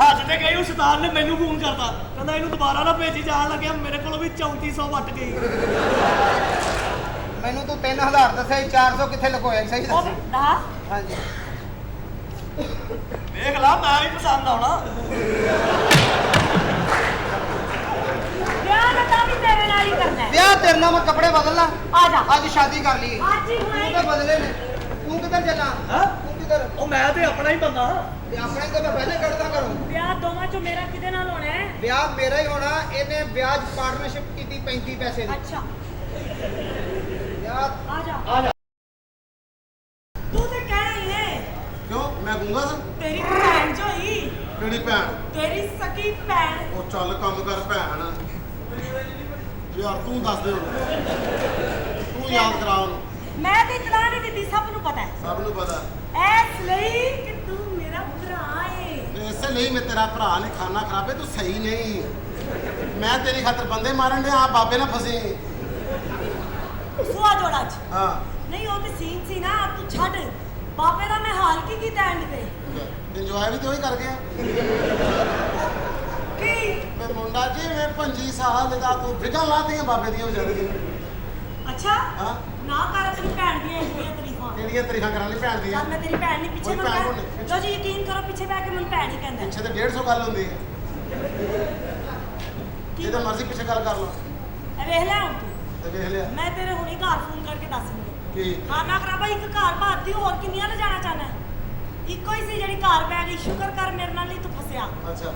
ਹੱਥ ਤੇ ਗਈ, ਉਹ ਸ਼ੈਤਾਨ ਨੇ ਮੈਨੂੰ ਫੋਨ ਕਰਤਾ, ਕਹਿੰਦਾ ਇਹਨੂੰ ਦੁਬਾਰਾ ਨਾ ਭੇਜੀ, ਜਾਣ ਲੱਗਿਆ ਮੇਰੇ ਕੋਲੋਂ ਵੀ 3400 ਵੱਟ ਗਈ। ਮੈਨੂੰ ਤੂੰ 3000 ਦੱਸਿਆ ਸੀ, 400 ਕਿੱਥੇ ਲੁਕੋਇਆ ਸੀ? ਸਹੀ ਉਹ ਦੱਸ। ਦਾ ਹਾਂਜੀ ਦੇਖ ਲਾ, ਮੈਂ ਵੀ ਪਸੰਦ ਆਉਣਾ। ਵਿਆਹ ਤਾਂ ਵੀ ਤੇਰੇ ਨਾਲ ਹੀ ਕਰਨਾ ਹੈ। ਵਿਆਹ ਤੇਰੇ ਨਾਲ ਮੈਂ ਕੱਪੜੇ ਬਦਲਣਾ। ਆ ਜਾ ਅੱਜ ਸ਼ਾਦੀ ਕਰ ਲਈ। ਅੱਜ ਹੀ ਤੂੰ ਹੋਏ। ਤਾਂ ਬਦਲੇ ਨੇ। ਤੂੰ ਕਿੱਧਰ ਚੱਲਾਂ? ਹੈਂ? ਤੂੰ ਕਿੱਧਰ? ਉਹ ਮੈਂ ਤੇ ਆਪਣਾ ਹੀ ਬੰਦਾ। ਤੇ ਆਪਣੇ ਤੋਂ ਮੈਂ ਪਹਿਲੇ ਕੱਢਦਾ ਕਰੂੰ। ਵਿਆਹ ਦੋਵਾਂ ਚੋਂ ਮੇਰਾ ਕਿਹਦੇ ਨਾਲ ਹੋਣਾ ਹੈ? ਵਿਆਹ ਮੇਰਾ ਹੀ ਹੋਣਾ। ਇਹਨੇ ਵਿਆਜ ਪਾਰਟਨਰਸ਼ਿਪ ਕੀਤੀ 35 ਪੈਸੇ ਦੀ। ਅੱਛਾ ਵਿਆਹ ਆ ਜਾ। ਤੂੰ ਤੇ ਕਹਿਣਾ ਹੀ ਹੈ ਕਿਉਂ ਮੈਂ ਗੂੰਗਾ ਸਾਂ? ਤੇਰੀ ਭੈਣ ਜੋਈ, ਕਿਹੜੀ ਭੈਣ? ਤੇਰੀ ਸਕੀ ਭੈਣ। ਉਹ ਚੱਲ ਕੰਮ ਕਰ ਭੈਣ। ਯਾਰ ਤੂੰ ਦੱਸ ਦੇ ਹੁਣ, ਤੂੰ ਯਾਦ ਕਰਾ ਉਹਨੂੰ। ਮੈਂ ਤੇ ਇਤਲਾਹ ਨਹੀਂ ਦਿੱਤੀ, ਸਭ ਨੂੰ ਪਤਾ ਹੈ। ਸਭ ਨੂੰ ਪਤਾ। ਐਸ ਲਈ ਕਿ ਤੂੰ ਮੇਰਾ ਭਰਾ ਏ। ਤੇ ਇਸੇ ਲਈ ਮੈਂ ਤੇਰਾ ਭਰਾ ਨਹੀਂ, ਖਾਨਾ ਖਰਾਬੇ ਤੂੰ ਸਹੀ ਨਹੀਂ। ਮੈਂ ਤੇਰੀ ਖਾਤਰ ਬੰਦੇ ਮਾਰਨ ਦੇ ਆ, ਬਾਬੇ ਨਾ ਫਸੇ। ਸੁਆ ਜੋੜਾ ਚ ਹਾਂ ਨਹੀਂ, ਉਹ ਤੇ ਸੀਨ ਸੀ ਨਾ, ਤੂੰ ਛੱਡ। ਬਾਬੇ ਦਾ ਮੈਂ ਹਾਲ ਕੀ ਕੀਤਾ ਐਂਡ ਤੇ? ਇੰਜੋਏ ਵੀ ਤੇ ਉਹੀ ਕਰ ਗਿਆ। ਕੀ ਮੈਂ ਮੁੰਡਾ ਜਿਵੇਂ 25 ਸਾਲ ਦਾ ਤੂੰ ਫਿਕਾਂ ਲਾਤੀਆਂ ਬਾਬੇ ਦੀਆਂ ਵਜਾਦੀਆਂ। ਅੱਛਾ ਹਾਂ ਨਾ ਕਰ ਆਪਣੀ ਭੈਣ ਦੀਆਂ ਇੰਨੀਆਂ ਤਾਰੀਫਾਂ। ਕਿਹੜੀਆਂ ਤਰੀਫਾਂ ਕਰਾਂ ਲਈ ਭੈਣ ਦੀਆਂ? ਚੱਲ ਮੈਂ ਤੇਰੀ ਭੈਣ ਨਹੀਂ, ਪਿੱਛੇ ਕੋਈ ਮੈਨੂੰ ਭੈਣ ਕਹਿ। ਹੋਣੀ। ਲਓ ਜੀ ਯਕੀਨ ਕਰੋ, ਪਿੱਛੇ ਬਹਿ ਕੇ ਮੈਨੂੰ ਭੈਣ ਹੀ ਕਹਿੰਦਾ। ਪਿੱਛੇ ਤੇ 150 ਗੱਲ ਹੁੰਦੀ ਹੈ, ਕੀ ਜਿਹਦੇ ਮਰਜ਼ੀ ਪਿੱਛੇ ਗੱਲ ਕਰ ਲਓ। ਇਹ ਵੇਖ ਲੈ ਹੁਣ ਤੂੰ, ਤੇ ਵੇਖ ਲਿਆ ਮੈਂ ਤੇਰੇ ਹੁਣੇ ਘਰ ਫੋਨ ਕਰਕੇ ਦੱਸਣੀ ਕੀ? ਖਾਣਾ ਖਰਾਬਾ ਇੱਕ ਘਰ ਭਾਰਤੀ, ਹੋਰ ਕਿੰਨੀਆਂ ਲੈ ਜਾਣਾ ਚਾਹਨਾ? ਇੱਕੋ ਹੀ ਸੀ ਜਿਹੜੀ ਘਰ ਪੈ ਗਈ। ਸ਼ੁਕਰ ਕਰ ਮੇਰੇ ਨਾਲ ਨਹੀਂ ਤੂੰ ਫਸਿਆ। ਅੱਛਾ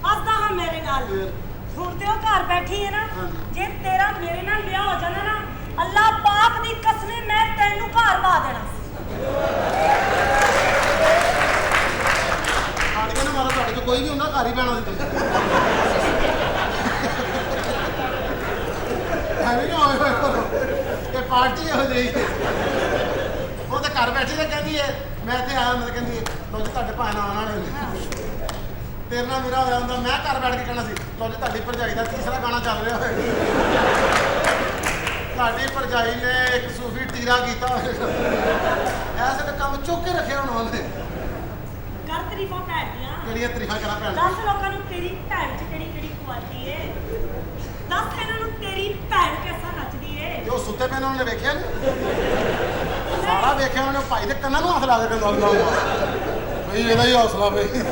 ਫਸਦਾ ਹਾਂ ਮੇਰੇ ਨਾਲ। ਫਿਰ? ਹੁਣ ਤੇ ਉਹ ਘਰ ਬੈਠੀ ਹੈ ਨਾ, ਹਾਂਜੀ। ਜੇ ਤੇਰਾ ਮੇਰੇ ਨਾਲ ਵਿਆਹ ਹੋ ਜਾਣਾ ਨਾ, ਅੱਲਾਹ ਪਾਕ ਦੀ ਕਸਮ, ਮੈਂ ਤੈਨੂੰ ਘਰ ਪਾ ਦੇਣਾ ਸੀ। ਆੜੀਆਂ ਨਾ ਮਾਰੋ, ਤੁਹਾਡੇ ਤੋਂ ਕੋਈ ਨਹੀਂ ਹੁੰਦਾ, ਘਰ ਹੀ ਪੈਣਾ ਸੀ ਤੁਸੀਂ। ਐਵੇਂ ਕਿਉਂ ਹੋਏ ਹੋਏ ਹੋ? ਇਹ ਪਾਰਟੀ ਇਹੋ ਜਿਹੀ। ਉਹ ਤਾਂ ਘਰ ਬੈਠੀ ਤੇ ਕਹਿੰਦੀ ਹੈ ਮੈਂ ਇੱਥੇ ਆਇਆ, ਮੈਂ ਕਹਿੰਦੀ ਲੋ ਜੀ ਤੁਹਾਡੇ ਭਾਣ ਆਉਣ ਵਾਲੇ ਨੇ। ਤੇਰੇ ਨਾਲ ਮੇਰਾ ਹੋਇਆ ਹੁੰਦਾ, ਮੈਂ ਘਰ ਬੈਠ ਕੇ ਕਹਿਣਾ ਸੀ ਲੋ ਜੀ ਤੁਹਾਡੀ ਭਰਜਾਈ ਦਾ ਤੀਸਰਾ ਗਾਣਾ ਚੱਲ ਰਿਹਾ ਹੋਏ। ਤੁਹਾਡੀ ਭਰਜਾਈ ਨੇ ਇੱਕ ਸੂਫੀ ਟੀਰਾ ਕੀਤਾ ਹੋਏ। ਐਸੇ ਤਾਂ ਕੰਮ ਚੁੱਕ ਕੇ ਰੱਖਿਆ ਹੁਣ ਉਹਨੇ। ਕਰ ਤਾਰੀਫਾਂ ਭੈਣ ਦੀਆਂ। ਕਿਹੜੀਆਂ ਤਰੀਫਾਂ ਕਰਾਂ ਭੈਣ? ਦੱਸ ਲੋਕਾਂ ਨੂੰ ਤੇਰੀ ਭੈਣ 'ਚ ਕਿਹੜੀ ਕਿਹੜੀ ਕੁਆਲਿਟੀ ਏ। ਦੱਸ ਇਹਨਾਂ ਨੂੰ ਤੇਰੀ ਭੈਣ ਕਿਸਾ ਨੱਚਦੀ ਏ। ਤੇ ਉਹ ਸੁੱਤੇ ਪਏ ਨੇ ਉਹਨੇ ਵੇਖਿਆ ਨੀ? ਸਾਰਾ ਵੇਖਿਆ ਉਹਨੇ, ਭਾਈ ਦੇ ਕੰਨਾਂ ਨੂੰ ਹੱਥ ਲਾ ਕੇ ਕਹਿੰਦਾ ਹੁੰਦਾ ਬਈ ਇਹਦਾ ਹੀ ਹੌਸਲਾ ਬਈ।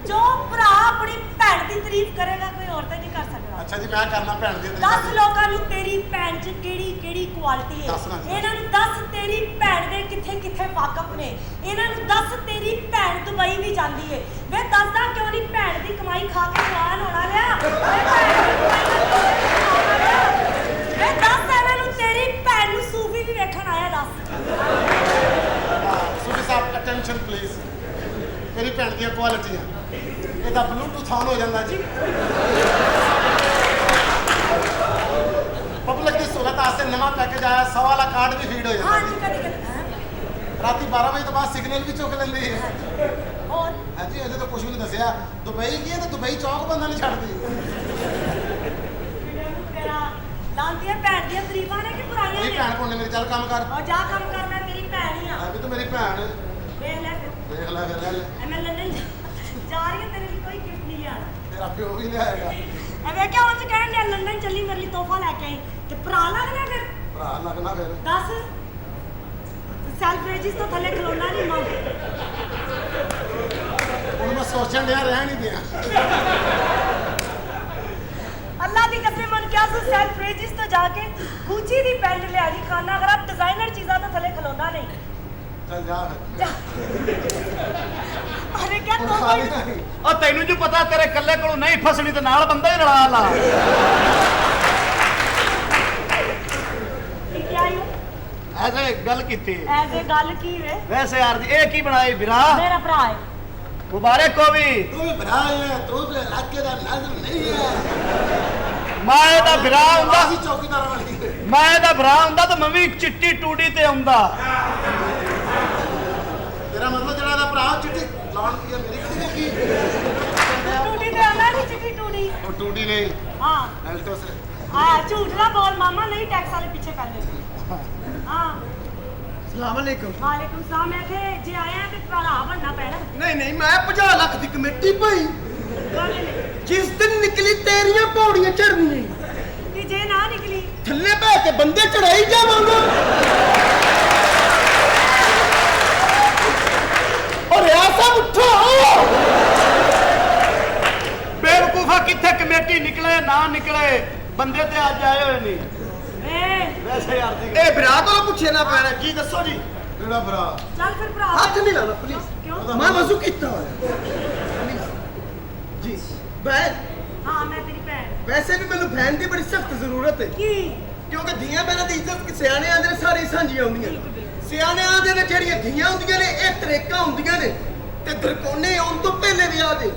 ਜੋ ਭਰਾ ਆਪਣੀ ਭੈਣ ਦੀ ਤਾਰੀਫ ਕਰੇਗਾ, ਕੋਈ ਹੋਰ ਤਾਂ ਨਹੀਂ ਕਰ ਸਕਦਾ। ਅੱਛਾ ਜੀ ਮੈਂ ਕਰਨਾ ਭੈਣ ਦੀ ਦੱਸ ਲੋਕਾਂ ਨੂੰ ਤੇਰੀ ਭੈਣ 'ਚ ਕਿਹੜੀ ਕਿਹੜੀ ਕੁਆਲਿਟੀ ਏ। ਦੱਸਣਾ ਜੀ। ਇਹਨਾਂ ਨੂੰ ਦੱਸ ਤੇਰੀ ਭੈਣ ਦੇ ਕਿੱਥੇ ਕਿੱਥੇ ਵਾਕਫ ਨੇ। ਇਹਨਾਂ ਨੂੰ ਦੱਸ ਤੇਰੀ ਭੈਣ ਦੁਬਈ ਵੀ ਜਾਂਦੀ ਏ। ਵੇ ਦੱਸਦਾ ਕਿਉਂ ਨਹੀਂ? ਭੈਣ ਦੀ ਕਮਾਈ ਖਾ ਕੇ ਜਵਾਨ ਹੋਣਾ ਲਿਆ। ਵੇ ਦੱਸ ਇਹਨਾਂ ਨੂੰ ਤੇਰੀ ਭੈਣ ਨੂੰ ਸੂਫੀ ਵੀ ਵੇਖਣ ਆਇਆ। ਦੱਸ ਸੁਖੀ ਸਾਹਿਬ ਅਟੈਂਸ਼ਨ ਪਲੀਜ਼। ਮੇਰੀ ਭੈਣ ਦੀਆਂ ਕੁਆਲਿਟੀਆਂ, ਇਹਦਾ ਬਲੂਟੂਥ ਆਨ ਹੋ ਜਾਂਦਾ ਜੀ। ਪਬਲਿਕ ਦੀ ਸਹੂਲਤ ਵਾਸਤੇ ਨਵਾਂ ਪੈਕੇਜ ਆਇਆ, 100 ਵਾਲਾ ਕਾਰਡ ਵੀ ਫੀਡ ਹੋ ਜਾਂਦਾ ਹਾਂਜੀ ਜੀ। ਕਦੀ ਕਦੀ ਰਾਤੀ 12 ਵਜੇ ਤੋਂ ਬਾਅਦ ਸਿਗਨਲ ਵੀ ਚੁੱਕ ਲੈਂਦੀ ਹੈ। ਹੋਰ ਹਾਂਜੀ ਅਜੇ ਤਾਂ ਕੁਝ ਵੀ ਨਹੀਂ ਦੱਸਿਆ। ਦੁਬਈ ਕੀ ਹੈ ਤੇ ਦੁਬਈ ਚੌਕ ਬੰਦਾ ਨਹੀਂ ਛੱਡਦੀ। ਤੇਰਾ ਲਾਂਦੀ ਹੈ ਭੈਣ ਦੀਆਂ ਤਾਰੀਫਾਂ ਨੇ ਕਿ ਬੁਰਾਈਆਂ ਮੇਰੀ ਨੇ? ਭੈਣ ਕੋਲ ਨੇ ਮੇਰੀ, ਚੱਲ ਕੰਮ ਕਰ। ਔਰ ਜਾ ਕੰਮ ਕਰ, ਮੈਂ ਤੇਰੀ ਭੈਣ ਹੀ ਆ। ਆ ਵੀ ਤੂੰ ਮੇਰੀ ਭੈਣ। ਵੇਖ ਲੈ ਫਿਰ। ਦੇਖ ਲੈ ਫਿਰ ਲੈ ਲੈ। ਮੈਂ ਲੰਡਨ ਜਾ ਰਹੀ ਹਾਂ, ਤੇਰੇ ਲਈ ਕੋਈ ਗਿਫਟ ਨਹੀਂ ਲਿਆਣਾ। ਤੇਰਾ ਪਿਓ ਵੀ ਲਿਆਏਗਾ। ਐ ਵੇਖਿਆ ਉਹ ਕਹਿਣ ਡਿਆ ਲੰਡਨ ਚੱਲੀ, ਮੇਰੇ ਲਈ ਤੋਹਫਾ ਲੈ ਕੇ ਆਈ। ਤੇ ਭਰਾ ਲੱਗਣਾ ਫਿਰ? ਭਰਾ ਲੱਗਣਾ ਫਿਰ। ਦੱਸ ਸੈਲਫਰੇਜਿਸ ਤੋਂ ਥੱਲੇ ਖਲੋਣਾ ਨਹੀਂ ਮੰਗ। ਹੁਣ ਮੈਂ ਸੋਚਣ ਡਿਆ ਰਹਿ ਨਹੀਂ ਦਿਆਂ। ਦੱਸ ਸੈਲਫਰੇਜਿਸ ਤੋਂ ਜਾ ਕੇ ਗੁੱਚੀ ਦੀ ਪੈਂਟ ਲਿਆ ਜੀ ਖਾਨਾ ਖਰਾਬ ਡਿਜ਼ਾਈਨਰ ਚੀਜ਼ਾਂ ਤੋਂ ਥੱਲੇ ਖਲੋਂਦਾ ਨਹੀਂ ਚੱਲ ਜਾ ਜਾ। ਅਰੇ ਕਿਆ ਤੂੰ ਕੋਈ ਉਹ ਤੈਨੂੰ ਜੋ ਪਤਾ ਤੇਰੇ ਇਕੱਲੇ ਕੋਲੋਂ ਨਹੀਂ ਫਸਣੀ ਤੇ ਨਾਲ ਬੰਦਾ ਹੀ ਰਲਾ ਲਾ ਕਿਆ ਯੂ ਐਸੇ ਗੱਲ ਕੀਤੀ ਐਸੇ ਗੱਲ ਕੀ ਵੇ ਵੈਸੇ ਯਾਰ ਜੀ ਇਹ ਕੀ ਬਣਾਈ ਵੀਰਾ ਮੇਰਾ ਭਰਾ ਹੈ ਮੁਬਾਰਕ ਹੋ ਵੀ ਤੂੰ ਵੀ ਭਰਾ ਹੈ ਤੂੰ ਤੇ ਇਲਾਕੇ ਦਾ ਨਾਜ਼ਮ ਨਹੀਂ ਹੈ ਮਾਏ ਦਾ ਭਰਾ ਹੁੰਦਾ ਅਸੀਂ ਚੌਕੀਦਾਰ ਵਾਲੀ ਮਾਏ ਦਾ ਭਰਾ ਹੁੰਦਾ ਤਾਂ ਮੈਂ ਵੀ ਚਿੱਟੀ ਟੂੜੀ ਤੇ ਆਉਂਦਾ ਤੇਰਾ ਮਤਲਬ ਜਿਹੜਾ ਦਾ ਭਰਾ ਚਿੱਟੀ ਲਾਉਣ ਕੀ ਹੈ ਮੇਰੀ ਕਿਹੜੀ ਦੇਖੀ ਟੂਟੀ ਤੇ ਆਣਾ ਨਹੀਂ ਚਿੱਟੀ ਟੂਟੀ ਉਹ ਟੂਟੀ ਨਹੀਂ ਹਾਂ ਐਲਟੋ ਸੇ ਝੂਠ ਨਾ ਬੋਲ ਮਾਮਾ ਨਹੀਂ ਟੈਕਸ ਵਾਲੇ ਪਿੱਛੇ ਪੈਂਦੇ ਹਾਂ ਸਲਾਮ ਅਲੈਕੁਮ ਵਾਲੇਕੁਮ ਸਲਾਮ ਮੈਂ ਕਿ ਜੇ ਆਇਆ ਤੇ ਭਰਾ ਬਣਨਾ ਪੈਣਾ ਨਹੀਂ ਨਹੀਂ ਮੈਂ 50 ਲੱਖ ਦੀ ਕਮੇਟੀ ਪਾਈ ਜਿਸ ਦਿਨ ਨਿਕਲੀ ਤੇਰੀਆਂ ਪੌੜੀਆਂ ਚੜ੍ਹਨੀ ਤੇ ਜੇ ਨਾ ਨਿਕਲੀ ਥੱਲੇ ਬਹਿ ਕੇ ਬੰਦੇ ਚੜਾਈ ਜਾਵਾਂਗਾ ਔਰ ਐਸਾ ਉੱਠੋ ਬੇਵਕੂਫਾ ਕਿੱਥੇ ਕਮੇਟੀ ਨਿਕਲੇ ਨਾ ਨਿਕਲੇ ਬੰਦੇ ਤੇ ਅੱਜ ਆਏ ਹੋਏ ਨੇ ਏ ਵੈਸੇ ਯਾਰ ਜੀ ਇਹ ਭਰਾ ਤੋਂ ਪੁੱਛੇ ਨਾ ਪੈਣਾ ਕੀ ਦੱਸੋ ਜੀ ਕਿਹੜਾ ਭਰਾ ਚੱਲ ਫਿਰ ਭਰਾ ਹੱਥ ਨਹੀਂ ਲਾਣਾ ਪਲੀਜ਼ ਕਿਉਂ ਮੈਂ ਵਜ਼ੂ ਕੀਤਾ ਹੋਇਆ ਜੀ ਬੈਨ ਹਾਂ ਮੈਂ ਤੇਰੀ ਭੈਣ ਵੈਸੇ ਵੀ ਮੈਨੂੰ ਭੈਣ ਦੀ ਬੜੀ ਸਖਤ ਜ਼ਰੂਰਤ ਹੈ ਕੀ ਕਿਉਂਕਿ ਧੀਆਂ ਭੈਣਾਂ ਦੀ ਇੱਜ਼ਤ ਸਿਆਣਿਆਂ ਦੇ ਸਾਰੀ ਸਾਂਝੀਆਂ ਹੁੰਦੀਆਂ ਸਿਆਣਿਆਂ ਦੇ ਨੇ ਜਿਹੜੀਆਂ ਧੀਆਂ ਹੁੰਦੀਆਂ ਨੇ ਇਹ ਤਰੇਕਾਂ ਹੁੰਦੀਆਂ ਨੇ ਤੇ ਦਰਕੋਨੇ ਆਉਣ ਤੋਂ ਪਹਿਲੇ ਵੀ ਆ ਦੇ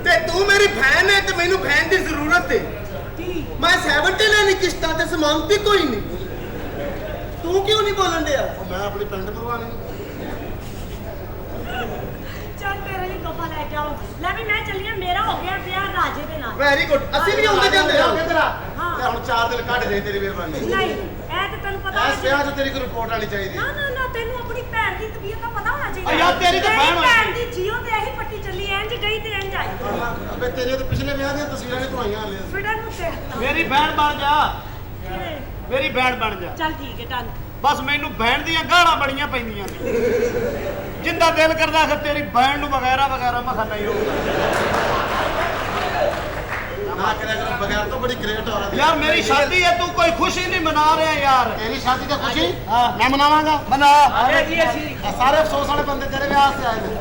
ਤੇ ਤੂੰ ਮੇਰੀ ਭੈਣ ਹੈ ਤੇ ਮੈਨੂੰ ਭੈਣ ਦੀ ਜ਼ਰੂਰਤ ਹੈ ਕੀ ਮੈਂ 70 ਲੈਣੀ ਕਿਸ਼ਤਾਂ ਤੇ ਸਮਾਨਤੀ ਕੋਈ ਨਹੀਂ ਤੂੰ ਕਿਉਂ ਨਹੀਂ ਬੋਲਣ ਡਿਆ ਉਹ ਮੈਂ ਆਪਣੀ ਪਿੰਡ ਪਰਵਾਣੀ ਚੱਲ ਤੇਰੇ ਲਈ ਤੋਹਫਾ ਲੈ ਕੇ ਆਓ ਲੈ ਵੀ ਮੈਂ ਚੱਲੀ ਆਂ ਮੇਰਾ ਹੋ ਗਿਆ ਵਿਆਹ ਰਾਜੇ ਦੇ ਨਾਲ ਵੈਰੀ ਗੁੱਡ ਅਸੀਂ ਵੀ ਆਉਂਦੇ ਜਾਂਦੇ ਹਾਂ ਹਾਂ। ਤੇ ਹੁਣ 4 ਦਿਨ ਕੱਢ ਦੇ ਤੇਰੀ ਮਿਹਰਬਾਨੀ ਨਹੀਂ ਇਹ ਤੇ ਤੈਨੂੰ ਪਤਾ ਇਸ ਵਿਆਹ 'ਚ ਤੇਰੀ ਕੋਈ ਰਿਪੋਰਟ ਆਣੀ ਚਾਹੀਦੀ ਨਾ ਨਾ ਨਾ ਤੈਨੂੰ ਆਪਣੀ ਭੈਣ ਦੀ ਤਬੀਅਤ ਦਾ ਪਤਾ ਹੋਣਾ ਚਾਹੀਦਾ ਯਾਰ ਤੇਰੀ ਤਾਂ ਭੈਣ ਹੋਈ। ਭੈਣ ਦੀ ਜੀਓ ਤੇ ਇਹੀ ਪੱਟੀ ਚੱਲੀ ਇੰਜ ਗਈ ਤੇ ਇੰਜ ਆਈ ਅਬੇ ਤੇਰੇ ਤੇ ਪਿਛਲੇ ਵਿਆਹ ਦੀਆਂ ਤਸਵੀਰਾਂ ਨਹੀਂ ਤੂੰ ਆਈਆਂ ਹਲੇ ਫਿੜਨ ਨੂੰ ਤੇ ਮੇਰੀ ਭੈਣ ਬਣ ਜਾ ਮੇਰੀ ਭੈਣ ਬਣ ਜਾ ਚੱਲ ਠੀਕ ਹੈ ਡਨ ਬਸ ਮੈਨੂੰ ਭੈਣ ਦੀਆਂ ਗਾਲਾਂ ਬੜੀਆਂ ਪੈਂਦੀਆਂ ਨੇ ਜਿੰਦਾ ਦਿਲ ਕਰਦਾ ਕਿ ਤੇਰੀ ਭੈਣ ਨੂੰ ਵਗੈਰਾ ਵਗੈਰਾ ਮੈਂ ਖਾਣਾ ਹੀ ਹੋਊਗਾ ਨਾ ਕਰਿਆ ਕਰ ਬਗੈਰ ਤੋਂ ਬੜੀ ਗ੍ਰੇਟ ਹੋ ਰਹੀ ਯਾਰ ਮੇਰੀ ਸ਼ਾਦੀ ਹੈ ਤੂੰ ਕੋਈ ਖੁਸ਼ੀ ਨਹੀਂ ਮਨਾ ਰਿਹਾ ਯਾਰ ਤੇਰੀ ਸ਼ਾਦੀ ਤੇ ਖੁਸ਼ੀ ਹਾਂ। ਮੈਂ ਮਨਾਵਾਂਗਾ ਮਨਾ ਇਹ ਸਾਰੇ ਅਫਸੋਸ ਵਾਲੇ ਬੰਦੇ ਤੇਰੇ ਵਿਆਹ ਤੇ ਆਏ ਨੇ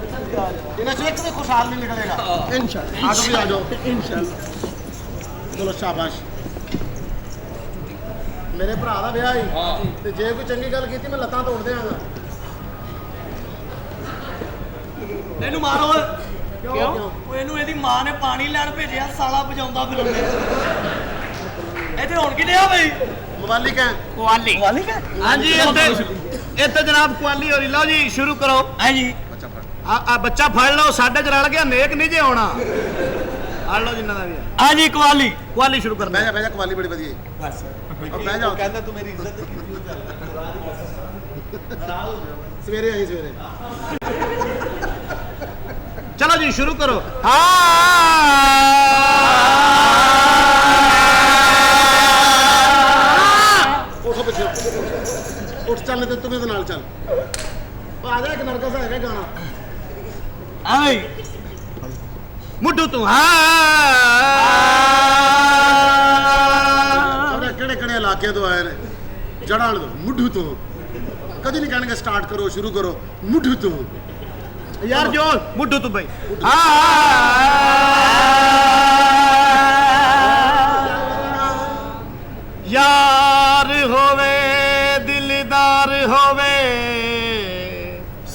ਇਹਨਾਂ ਚੋਂ ਇੱਕ ਵੀ ਖੁਸ਼ਹਾਲ ਨਹੀਂ ਨਿਕਲੇਗਾ ਇਨਸ਼ਾਅੱਲਾ ਆਜੋ ਵੀ ਆਜੋ ਇਨਸ਼ਾਅੱਲਾ ਚਲੋ ਸ਼ਾਬਾਸ਼ ਮੇਰੇ ਭਰਾ ਦਾ ਵਿਆਹ ਹੀ ਤੇ ਜੇ ਕੋਈ ਚੰਗੀ ਗੱਲ ਕੀਤੀ ਮੈਂ ਲੱਤਾਂ ਤੋੜ ਦਿਆਂਗਾ ਇਹਨੂੰ ਮਾਰੋ ਕਿਉਂ ਉਹ ਇਹਨੂੰ ਇਹਦੀ ਮਾਂ ਨੇ ਪਾਣੀ ਲੈਣ ਭੇਜਿਆ ਸਾਲਾ ਵਜਾਉਂਦਾ ਫਿਰੋਂਦੇ ਇੱਥੇ ਹੁਣ ਕੀ ਲਿਆ ਬਈ ਮਵਾਲਿਕ ਹੈ ਕੁਆਲੀ ਹਾਂਜੀ ਇੱਥੇ ਜਨਾਬ ਕੁਆਲੀ ਹੋ ਰਹੀ ਲਓ ਜੀ ਸ਼ੁਰੂ ਕਰੋ ਹਾਂਜੀ ਆ ਬੱਚਾ ਫੜ ਲਓ ਸਾਡੇ ਚ ਰਲ ਗਿਆ ਨੇਕ ਨਹੀਂ ਜੇ ਆਉਣਾ ਫੜ ਲਓ ਜਿੰਨਾ ਦਾ ਵੀ ਹਾਂਜੀ ਕਵਾਲੀ ਕੁਆਲੀ ਸ਼ੁਰੂ ਕਰਨਾ ਬਹਿ ਜਾ ਕਵਾਲੀ ਬੜੀ ਵਧੀਆ ਬਸ ਬਹਿ ਜਾ ਕਹਿੰਦਾ ਤੂੰ ਮੇਰੀ ਇੱਜ਼ਤ ਸਵੇਰੇ ਆਈ ਸਵੇਰੇ ਚਲੋ ਜੀ ਸ਼ੁਰੂ ਕਰੋ ਉਠੋ ਪਿੱਛੇ ਉੱਠ ਚੱਲ ਤੇ ਤੂੰ ਵੀ ਇਹਦੇ ਨਾਲ ਚੱਲ ਉਹ ਆ ਜਾ ਇੱਕ ਨਰਗਸ ਹੈਗਾ ਗਾਣਾ ਆਈ ਮੁੱਢੂ ਤੂੰ ਸਾਰੇ ਕਿਹੜੇ ਕਿਹੜੇ ਇਲਾਕੇ ਤੋਂ ਆਏ ਨੇ ਜੜਾਂ ਵਾਲੇ ਤੋਂ ਮੁੱਢੂ ਤੋਂ ਕਦੀ ਨਹੀਂ ਕਹਿਣਗੇ ਸਟਾਰਟ ਕਰੋ ਸ਼ੁਰੂ ਕਰੋ ਮੁੱਢੂ ਤੋਂ ਯਾਰ ਜੋ ਮੁੱਢੂ ਤੂੰ ਬਈ ਯਾਰ ਹੋਵੇ ਦਿਲਦਾਰ ਹੋਵੇ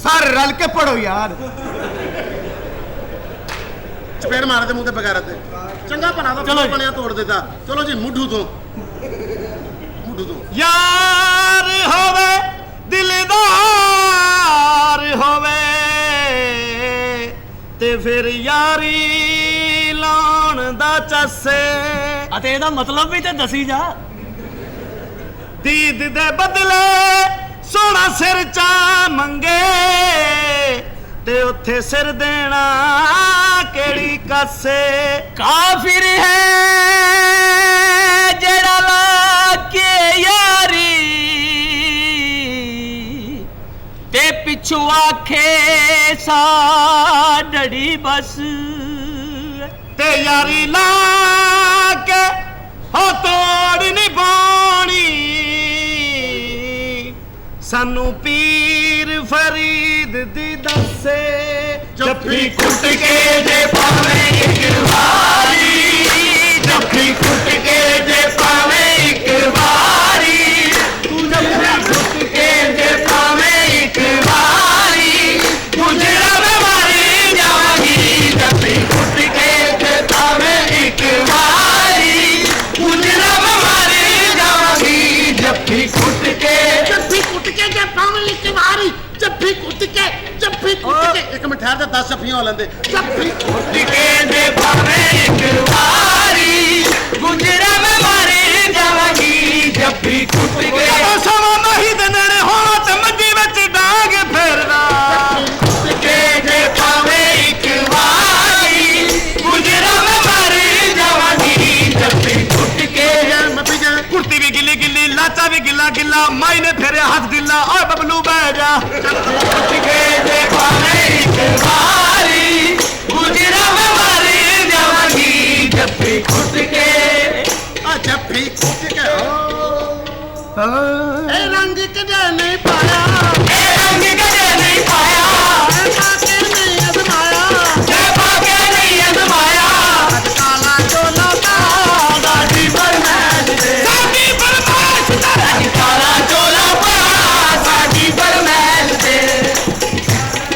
ਸਾਰੇ ਰਲ ਕੇ ਪੜੋ ਯਾਰ ਚਪੇੜ ਮਾਰਦੇ ਮੂੰਹ ਤੇ ਬਗੈਰ ਤੇ ਚੰਗਾ ਭਲਾ ਦਾ ਚਲੋ ਜੀ। ਬਣਿਆ ਤੋੜ ਦਿੱਤਾ ਚਲੋ ਜੀ ਮੁੱਢੂ ਤੋਂ ਮੁੱਢੂ ਤੋਂ ਯਾਰ ਹੋਵੇ ਦਿਲਦਾਰ ਹੋਵੇ ਤੇ ਫਿਰ ਯਾਰੀ ਲਾਉਣ ਦਾ ਚੱਸੇ ਅਤੇ ਇਹਦਾ ਮਤਲਬ ਵੀ ਤੇ ਦੱਸੀ ਜਾ ਦੀਦ ਦੇ ਬਦਲੇ ਸੋਹਣਾ ਸਿਰ ਚਾ ਮੰਗੇ ਤੇ ਉੱਥੇ ਸਿਰ ਦੇਣਾ ਕਿਹੜੀ ਕਾਸੇ ਕਾਫਿਰ ਹੈ ਜਿਹੜਾ ਲਾ ਕੇ ਯਾਰੀ ਤੇ ਪਿੱਛੋਂ ਆਖੇ ਸਾਡ घड़ी बस ते यारी ला के हो तोड़ नहीं पानी सानू पीर फरीद दी दसे जफ्फी कुट के जे पावे एक बारी जफ्फी कुट के जे पावे एक बारी तू जफ्फी कुट के जे पावे एक बारी गुजरा में मारी जावांगी जफ्फी कुट के जे पावे एक बारी गुजरा में मारी जावांगी जफ्फी कुट के जे पावे एक बारी जफ्फी कुट के एक मिनट ठहर जा 10 जफ्फियां हो लेंदे जफ्फी कुट के जे पावे एक बारी गुजरा में मारी जावांगी जफ्फी कुट के सवा मही दे नेड़े होना ते मंडी विच डांग फेरना कुट के जे पावे एक बारी गुजरा में मारी जावांगी जफ्फी कुट के कुर्ती भी गिली गिली लाचा भी गिला गिला माई ने फेरे हाथ गिला और बबलू बह जा कुट के जे पावे एक बारी गुजरा में मारी जावांगी जफ्फी कुट के जफ्फी कुट के ए रंग कदे नहीं पाया ए रंग कदे नहीं पाया पाके नहीं अजमाया ए पाके नहीं अजमाया काला चोला साडी बरमैश दे साडी बरमैश दे काला चोला पा साडी बरमैश दे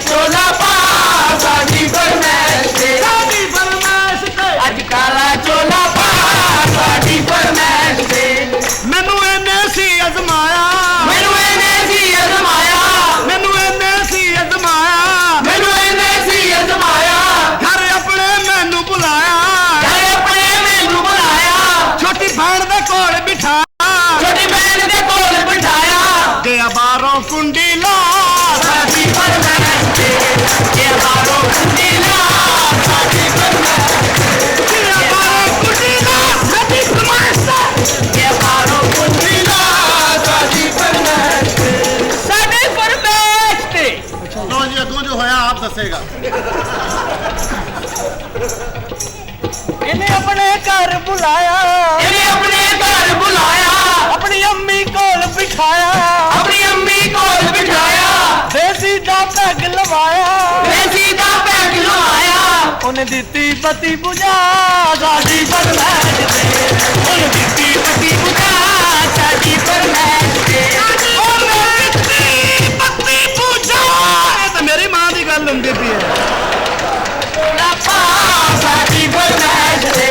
चोला पा साडी बरमैश दे साडी बरमैश दे अज काला चोला पा साडी बरमैश दे मैनू इन्ने सी अजमाया मैनू इन्ने सी अजमाया मैनू इन्ने सी अजमाया मैनू इन्ने सी अजमाया घर अपने मैनू बुलाया घर अपने मैनू बुलाया छोटी बहन दे कोल बिठाया छोटी बहन दे कोल बिठाया गया बारों कुंडी ला साडी बरमैश दे गया बारों कुंडी ला साडी बरमैश गया बारों कुंडी ला साडी बरमैश गया बारों कुंडी ला साडी बरमैश साडी बरमैश ते लो जी अगों जो होया आप दसेगा इन्हें अपने घर बुलाया इन्हें अपने घर बुलाया अपनी अम्मी कोल बिठाया अपनी अम्मी कोल बिठाया देसी दा पैग लवाया देसी दा पैग लवाया उन्हें दित्ती बत्ती बुझा साडी बरमैश दे उन्हें दित्ती बत्ती बुझा साडी बरमैश दे उन्हें दित्ती बत्ती बुझा ये तो मेरी मां दी गल हुंदी पई है चोला पा साडी बरमैश दे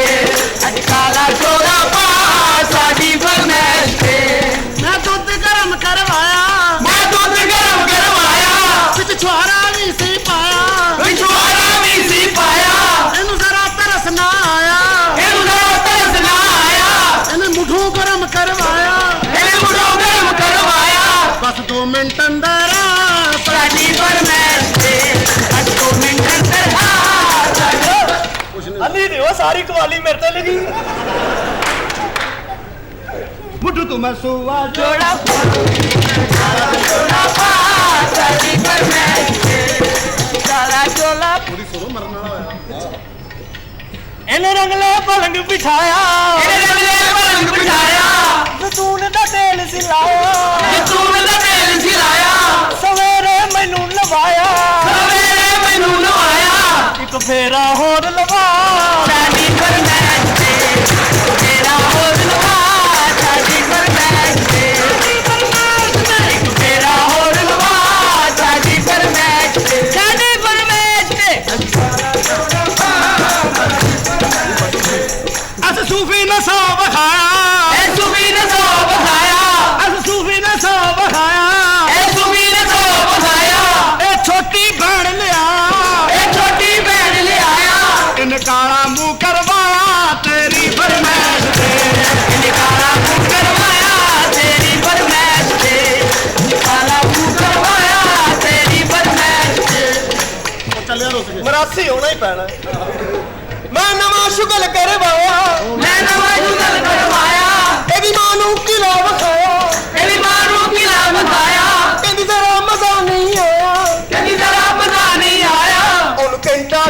अज काला चोला पा साडी बरमैश दे मैं दुध गरम करवाया मैं दुध गरम करवाया विच छुआरा भी सी पाया विच छुआरा भी सी पाया इनु जरा तरस ना आया इनु जरा तरस ना आया इने मुठू गरम करवाया इने मुठू गरम करवाया बस 2 मिनट अंदर साडी बरमैश दे बस 2 मिनट अंदर अली दे वो सारी कवाली मेरे ते लगी मुठू तू मैं सुआ जोड़ा चोला पा साडी बरमैश दे काला चोला पूरी सुनो मरन वाला होया इन्हें रंगले पलंग बिठाया इन्हें रंगले पलंग बिठाया जैतून दा तेल सिलाया जैतून दा तेल सिलाया सवेरे मैनू लवाया सवेरे मैनू नवाया एक फेरा होर लवा साडी बरमैश दे तेरा होर लवा साडी बरमैश दे एक फेरा होर लवा साडी बरमैश दे साडी बरमैश दे अस सूफी ने सौ बखाया ए सूफी ने सौ बखाया अस सूफी ने सौ बखाया ए सूफी ने सौ बखाया ए छोटी बहन लिया ए छोटी बहन ले आया इन काला मुंह करवाया तेरी बरमैश दे इन काला मुंह करवाया तेरी बरमैश दे इन काला मुंह करवाया तेरी बरमैश दे चल यार उसके मरासी होना ही पैना मैं नवा शुगल करवाया मैं नवा जुगल करवाया एदी मां नू किला वखाया तेरी मां नू किला बताया कहंदी जरा मजा नहीं आया कहती जरा मजा नहीं आया ओनु घंटा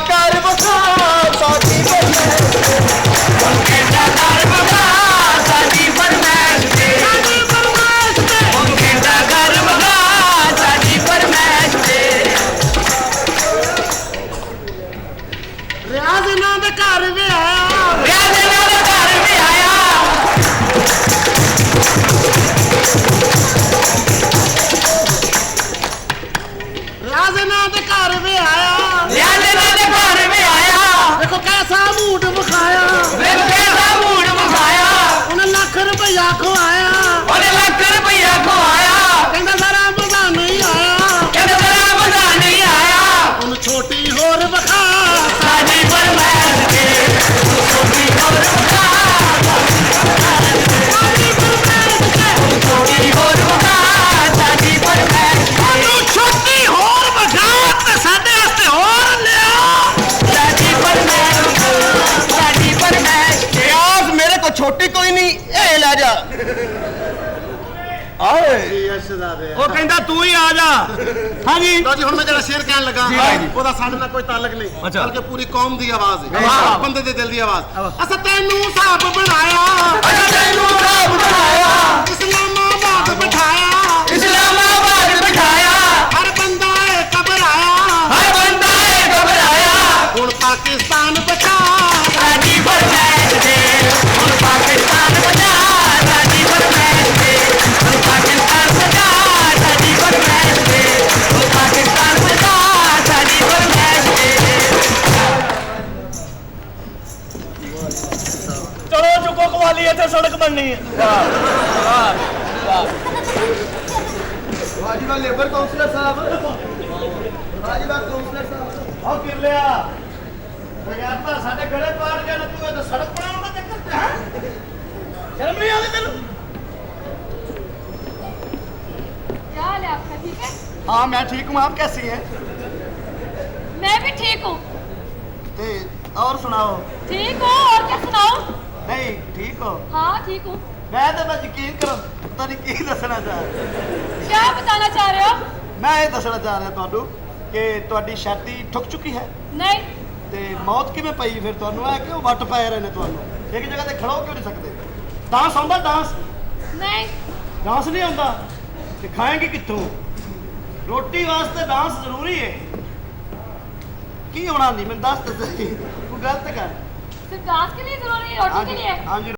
ਛੋਟੀ ਕੋਈ ਨਹੀਂ ਇਹ ਲੈ ਜਾ ਆਏ ਸ਼ਹਜ਼ਾਦੇ ਉਹ ਕਹਿੰਦਾ ਤੂੰ ਹੀ ਆ ਜਾ ਹਾਂਜੀ ਲਓ ਜੀ ਹੁਣ ਮੈਂ ਜਿਹੜਾ ਸ਼ੇਰ ਕਹਿਣ ਲੱਗਾ ਜੀ ਭਾਈ ਜੀ। ਉਹਦਾ ਸਾਡੇ ਨਾਲ ਕੋਈ ਤਾਲੁਕ ਨਹੀਂ ਅੱਛਾ। ਬਲਕਿ ਪੂਰੀ ਕੌਮ ਦੀ ਆਵਾਜ਼ ਹੈ ਵਾਹ। ਬੰਦੇ ਦੇ ਦਿਲ ਦੀ ਆਵਾਜ਼ ਅਸਾਂ ਤੈਨੂੰ ਸਾਬ ਬਣਾਇਆ ਇਸਲਾਮਾਬਾਦ ਬਿਠਾਇਆ ਹਰ ਬੰਦਾ ਏ ਘਬਰਾਇਆ ਹੁਣ ਪਾਕਿਸਤਾਨ ਬਚਾ ਚਲੋ ਚੁੱਕੋ ਕਵਾਲੀ ਇੱਥੇ ਸੜਕ ਬਣਨੀ ਹੈ ਵਾਜੀਵਾ ਲੇਬਰ ਕਾਉਂਸਲਰ ਸਾਹਿਬ ਵਾਜੀਵਾ ਕਾਉਂਸਲਰ ਸਾਹਿਬ ਉਹ ਕਿਰ ਲਿਆ ਬਗੈਰਤਾ ਸਾਡੇ ਗੜੇ ਪਾੜ ਗਿਆ ਨਾ ਤੂੰ ਇਹ ਤਾਂ ਸੜਕ ਬਣਾਉਣ ਦਾ ਚੱਕਰ ਤੇ ਹੈ ਸ਼ਰਮ ਨਹੀਂ ਆਉਂਦੀ ਤੈਨੂੰ क्या हाल है आपका? ठीक है, हाँ मैं ठीक हूँ आप कैसी हैं मैं भी ठीक हूँ। और सुनाओ ठीक हो और क्या सुनाओ? नहीं ठीक हो हाँ ठीक हूँ। मैं तो मैं यकीन करो पता नहीं की दसना चाह क्या बताना चाह रहे हो? मैं ये दसना चाह रहा ਤੁਹਾਨੂੰ ਕਿ ਤੁਹਾਡੀ ਛਾਤੀ ਠੁੱਕ ਚੁੱਕੀ ਹੈ नहीं, ਤੇ ਮੌਤ ਕਿਵੇਂ ਪਈ ਫਿਰ ਤੁਹਾਨੂੰ ਆ ਕਿਉਂ ਵੱਟ ਪੈ ਰਹੇ ਨੇ ਤੁਹਾਨੂੰ ਇੱਕ ਜਗ੍ਹਾ ਤੇ ਖੜੋ ਕਿਉਂ ਨਹੀਂ ਸਕਦੇ ਡਾਂਸ ਆਉਂਦਾ ਡਾਂਸ नहीं, ਡਾਂਸ ਨਹੀਂ ਆਉਂਦਾ ਤੇ ਖਾਏਂਗੇ ਕਿੱਥੋਂ ਰੋਟੀ ਵਾਸਤੇ ਡਾਂਸ ਜ਼ਰੂਰੀ ਹੈ ਕੀ ਹੋਣਾ ਨਹੀਂ ਮੈਨੂੰ ਦੱਸ ਦੇ ਤੂੰ ਗਲਤ ਕਰ सिर्फ डांस के लिए जरूरी है, रोटी के लिए? ਹਾਂਜੀ